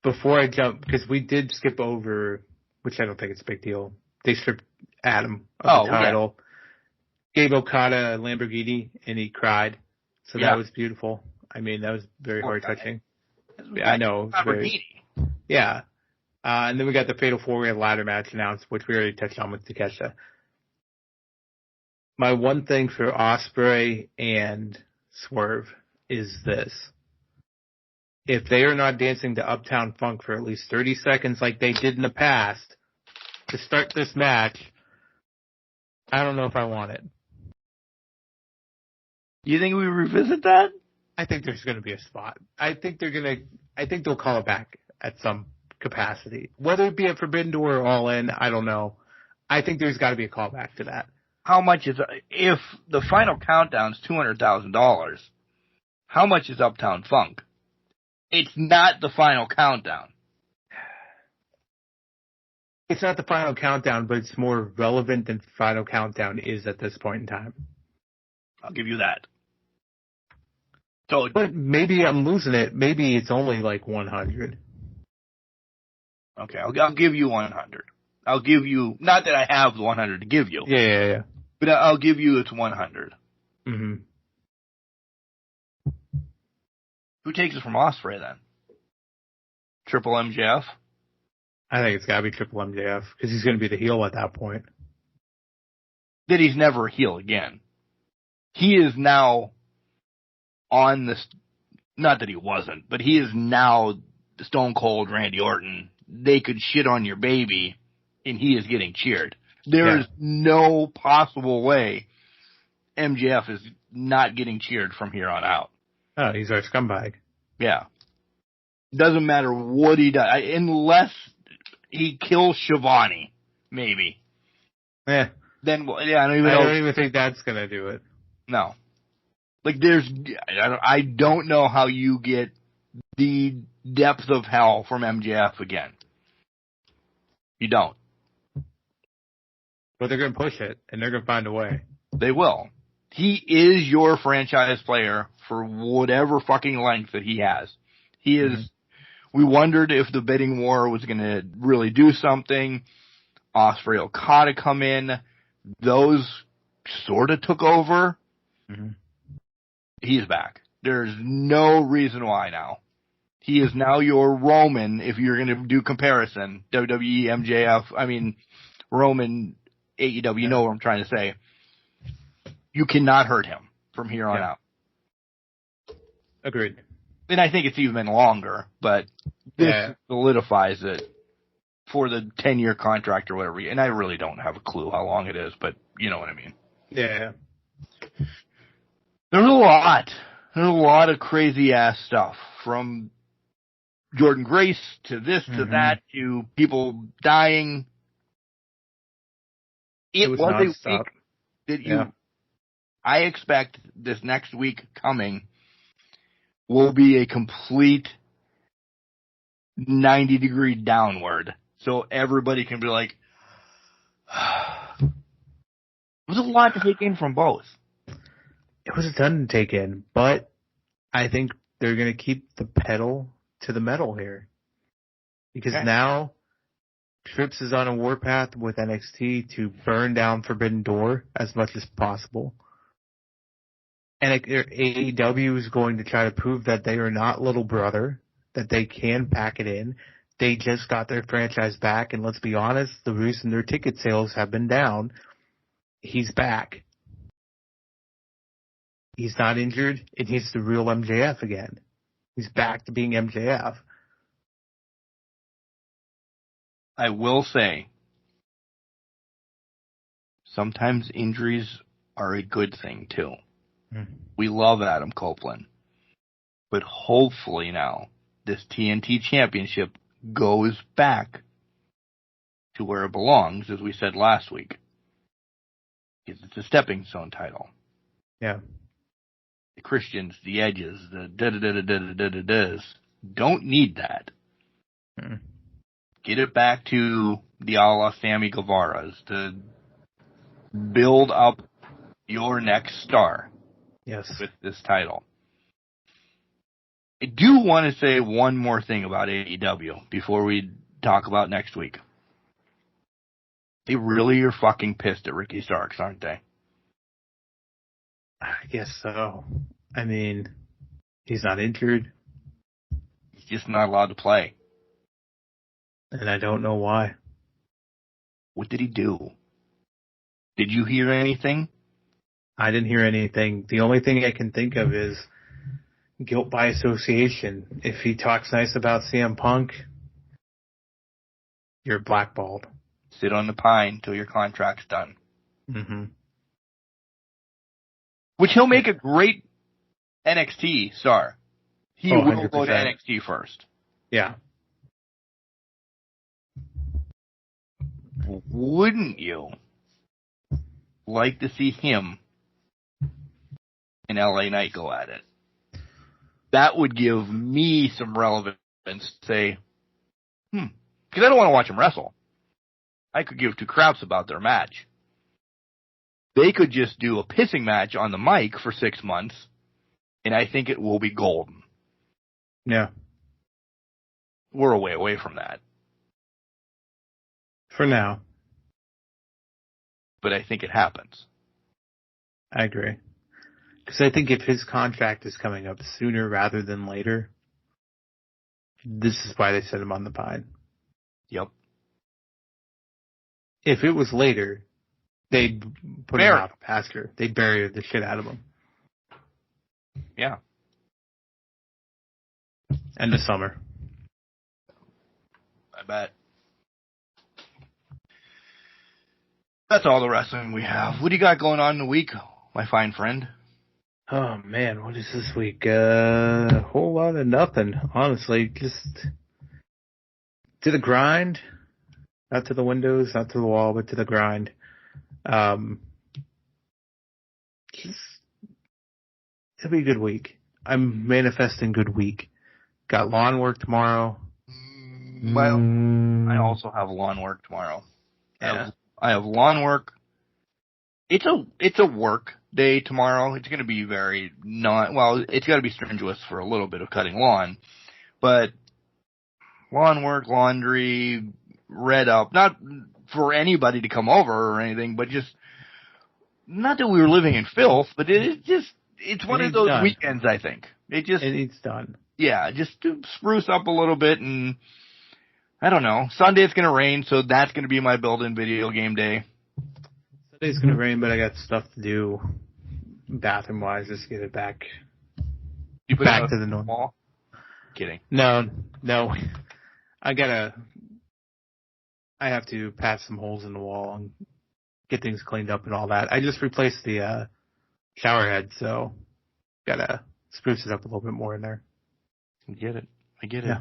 Before I jump, because we did skip over, which I don't think it's a big deal, they stripped Adam of the title. Yeah. Gave Okada a Lamborghini, and he cried. So that was beautiful. I mean, that was very heart-touching. Yeah, I know. Yeah. And then we got the Fatal 4-Way ladder match announced, which we already touched on with Takeshita. My one thing for Ospreay and Swerve is this. If they are not dancing to Uptown Funk for at least 30 seconds like they did in the past to start this match, I don't know if I want it. You think we revisit that? I think there's going to be a spot. I think they'll call it back at some capacity. Whether it be at Forbidden Door or All In, I don't know. I think there's got to be a callback to that. how much is, if the final countdown's $200,000, how much is Uptown Funk? It's not the final countdown. It's not the final countdown, but it's more relevant than final countdown is at this point in time. I'll give you that. So, But maybe I'm losing it. Maybe it's only like 100. okay, I'll give you 100. I'll give you, not that I have 100 to give you. Yeah. But I'll give you it's 100. Mm-hmm. Who takes it from Ospreay then? Triple MJF? I think it's got to be Triple MJF because he's going to be the heel at that point. That he's never a heel again. He is now on this, not that he wasn't, but he is now the Stone Cold Randy Orton. They could shit on your baby and he is getting cheered. There is no possible way MJF is not getting cheered from here on out. Oh, he's our scumbag. Yeah. Doesn't matter what he does, unless he kills Shivani, maybe. Yeah. Then, yeah, I don't even think that's going to do it. No. Like, I don't know how you get the depth of hell from MJF again. You don't. But they're going to push it, and they're going to find a way. They will. He is your franchise player for whatever fucking length that he has. He is. Mm-hmm. We wondered if the bidding war was going to really do something. Ospreay Okada come in. Those sort of took over. Mm-hmm. He's back. There's no reason why now. He is now your Roman, if you're going to do comparison. WWE, MJF, Roman, AEW, you know what I'm trying to say. You cannot hurt him from here on out. Agreed. And I think it's even longer, but this solidifies it for the 10-year contract or whatever. And I really don't have a clue how long it is, but you know what I mean. Yeah. There's a lot. There's a lot of crazy-ass stuff, from Jordan Grace to this to that to people dying. It was a week that I expect this next week coming will be a complete 90-degree downward. So everybody can be like, there's a lot to take in from both. It was a ton to take in, but I think they're going to keep the pedal to the metal here. Because now Trips is on a warpath with NXT to burn down Forbidden Door as much as possible. And AEW is going to try to prove that they are not little brother, that they can pack it in. They just got their franchise back, and let's be honest, the reason their ticket sales have been down, he's back. He's not injured, and he's the real MJF again. He's back to being MJF. I will say, sometimes injuries are a good thing, too. We love Adam Copeland. But hopefully now, this TNT Championship goes back to where it belongs, as we said last week. Because it's a stepping stone title. Yeah. The Christians, the Edges, the da-da-da-da-da-da-da-das don't need that. Get it back to the a la Sammy Guevara's to build up your next star. Yes. With this title. I do want to say one more thing about AEW before we talk about next week. They really are fucking pissed at Ricky Starks, aren't they? I guess so. I mean, he's not injured. He's just not allowed to play. And I don't know why. What did he do? Did you hear anything? I didn't hear anything. The only thing I can think of is guilt by association. If he talks nice about CM Punk, you're blackballed. Sit on the pine till your contract's done. Mm-hmm. Which he'll make a great NXT star. He will 100%. go to NXT first. Yeah. Wouldn't you? like to see him and LA Knight go at it. That would give me some relevance to say, because I don't want to watch them wrestle. I could give two craps about their match. They could just do a pissing match on the mic for 6 months, and I think it will be golden. Yeah. We're a way away from that. For now. But I think it happens. I agree. Because I think if his contract is coming up sooner rather than later, this is why they set him on the pine. Yep. If it was later, they'd put him out of pasture. They'd bury the shit out of him. Yeah. End of summer. I bet. That's all the wrestling we have. What do you got going on in the week, my fine friend? Oh, man, what is this week? A whole lot of nothing, honestly. Just to the grind. Not to the windows, not to the wall, but to the grind. It'll be a good week. I'm manifesting good week. Got lawn work tomorrow. Well, I also have lawn work tomorrow. Yeah. I have lawn work. It's a work day tomorrow. It's going to be it's got to be strenuous for a little bit of cutting lawn, but lawn work, laundry, red up, not for anybody to come over or anything, but just, not that we were living in filth, but it's one of those weekends, I think. It needs done. Yeah, just to spruce up a little bit, and I don't know. Sunday it's going to rain, so that's going to be my built-in video game day. Sunday's going to rain, but I got stuff to do bathroom-wise, just get it back to the normal. Kidding. No. I have to patch some holes in the wall and get things cleaned up and all that. I just replaced the shower head, so gotta spruce it up a little bit more in there. I get it. Yeah.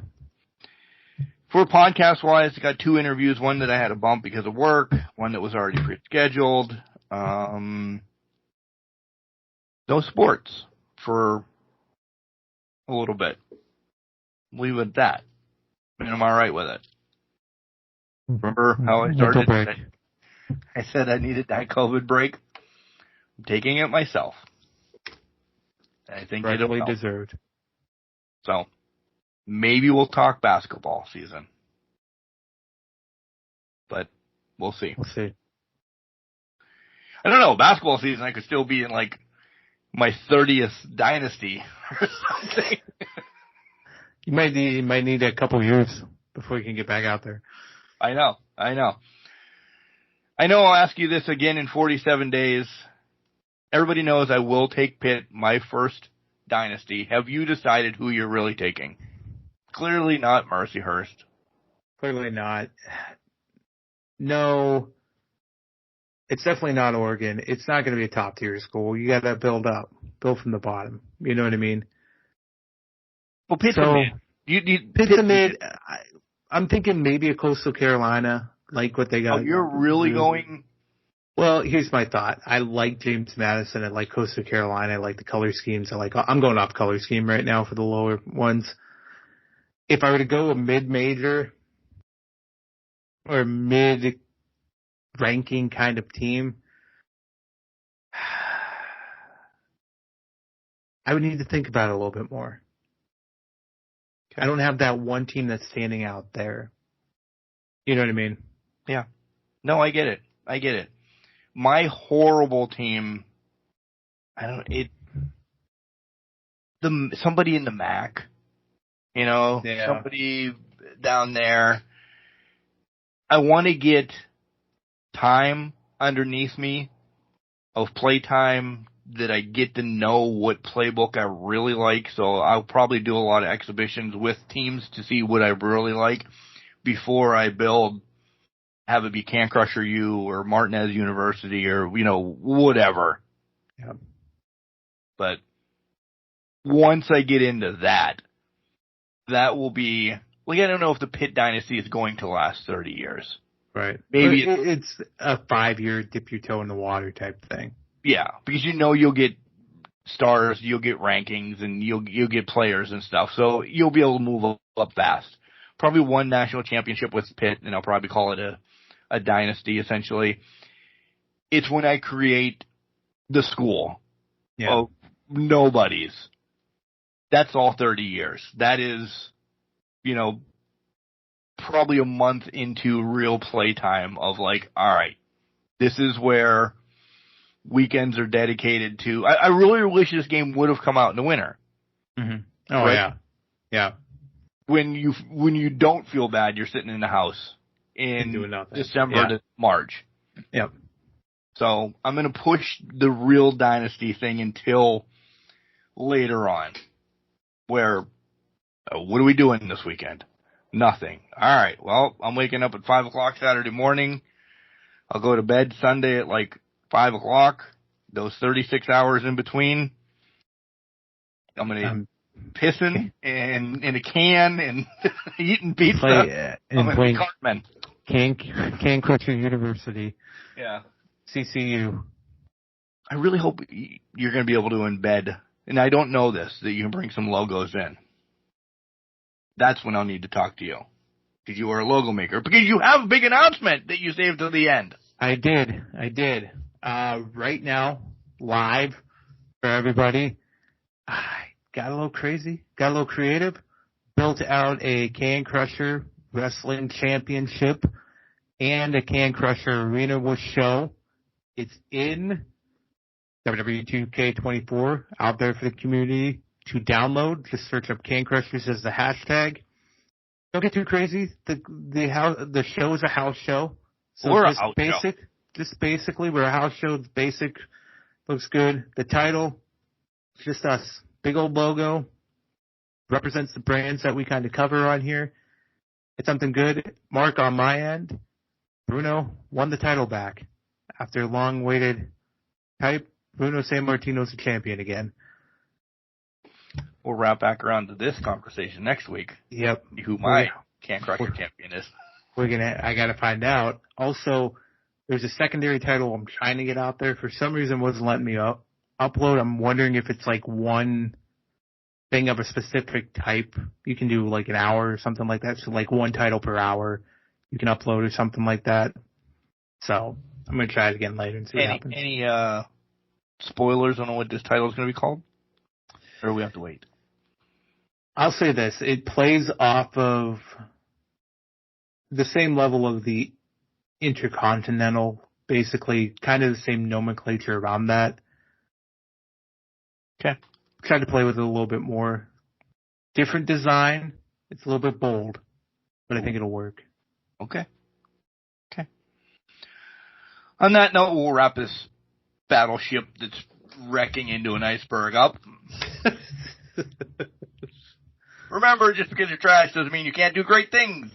For podcast-wise, I got 2 interviews. One that I had to bump because of work. One that was already pre-scheduled. No sports for a little bit. Leave it at that. And I'm all right with it. Remember how I started? I said I needed that COVID break. I'm taking it myself. I think rightfully it'll help. Deserved. So maybe we'll talk basketball season, but we'll see. We'll see. I don't know. Basketball season, I could still be in like my 30th dynasty or something. You might need a couple years before you can get back out there. I know. I'll ask you this again in 47 days. Everybody knows I will take Pitt, my first dynasty. Have you decided who you're really taking? Clearly not Mercyhurst. Clearly not. No. It's definitely not Oregon. It's not going to be a top-tier school. You got to build up. Build from the bottom. You know what I mean? Well, Pitt's a mid. Pitt's a mid. I'm thinking maybe a Coastal Carolina, like what they got. Oh, you're really going? Well, here's my thought. I like James Madison. I like Coastal Carolina. I like the color schemes. I'm going off color scheme right now for the lower ones. If I were to go a mid-major or mid-ranking kind of team, I would need to think about it a little bit more. I don't have that one team that's standing out there. You know what I mean? Yeah. No, I get it. My horrible team, somebody in the MAC, somebody down there. I want to get time underneath me of play time that I get to know what playbook I really like. So I'll probably do a lot of exhibitions with teams to see what I really like before I have it be Can Crusher U or Martinez University or, whatever. Yeah. But once I get into that will be, I don't know if the Pitt dynasty is going to last 30 years. Right. Maybe it's a 5-year dip your toe in the water type thing. Yeah, because you'll get stars, you'll get rankings, and you'll get players and stuff. So you'll be able to move up fast. Probably one national championship with Pitt, and I'll probably call it a dynasty, essentially. It's when I create the school of nobodies. That's all 30 years. That is, probably a month into real play time of like, all right, this is where weekends are dedicated to. I really wish this game would have come out in the winter. Mm-hmm. Oh, right? Yeah. When you don't feel bad, you're sitting in the house in December to March. Yep. So I'm going to push the real dynasty thing until later on. Where, what are we doing this weekend? Nothing. All right. Well, I'm waking up at 5 o'clock Saturday morning. I'll go to bed Sunday at like 5 o'clock. Those 36 hours in between, I'm going to pissing in a can and eating pizza. And playing Cartman. Can Crutcher University. Yeah. CCU. I really hope you're going to be able to embed, and I don't know this, that you can bring some logos in. That's when I'll need to talk to you. Because you are a logo maker. Because you have a big announcement that you saved to the end. I did. Right now, live for everybody. I got a little crazy, got a little creative, built out a Can Crusher Wrestling Championship and a Can Crusher Arena with show. It's in WWE 2K24 out there for the community to download. Just search up Can Crushers as the hashtag. Don't get too crazy. The show is a house show. So we're just basic. Show. Just basically, we're a house show. It's basic. Looks good. The title, it's just us. Big old logo. Represents the brands that we kind of cover on here. It's something good. Mark, on my end, Bruno won the title back. After a long-waited type, Bruno Sammartino's the champion again. We'll wrap back around to this conversation next week. Yep. Who my Can Crusher champion is. I gotta find out. Also, there's a secondary title I'm trying to get out there. For some reason, it wasn't letting me upload. I'm wondering if it's like one thing of a specific type. You can do like an hour or something like that. So like one title per hour you can upload or something like that. So I'm going to try it again later and see what happens. Any spoilers on what this title is going to be called? Or do we have to wait? I'll say this. It plays off of the same level of the Intercontinental, basically kind of the same nomenclature around that. Okay. Tried to play with it a little bit more. Different design. It's a little bit bold, but I think it'll work. Okay. On that note, we'll wrap this battleship that's wrecking into an iceberg up. Remember, just because you're trash doesn't mean you can't do great things.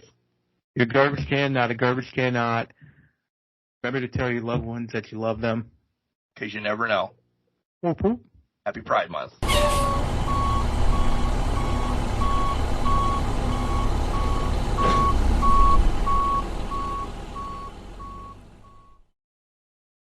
You're a garbage can, not a garbage cannot. Remember to tell your loved ones that you love them. Because you never know. Whoop, whoop. Happy Pride Month.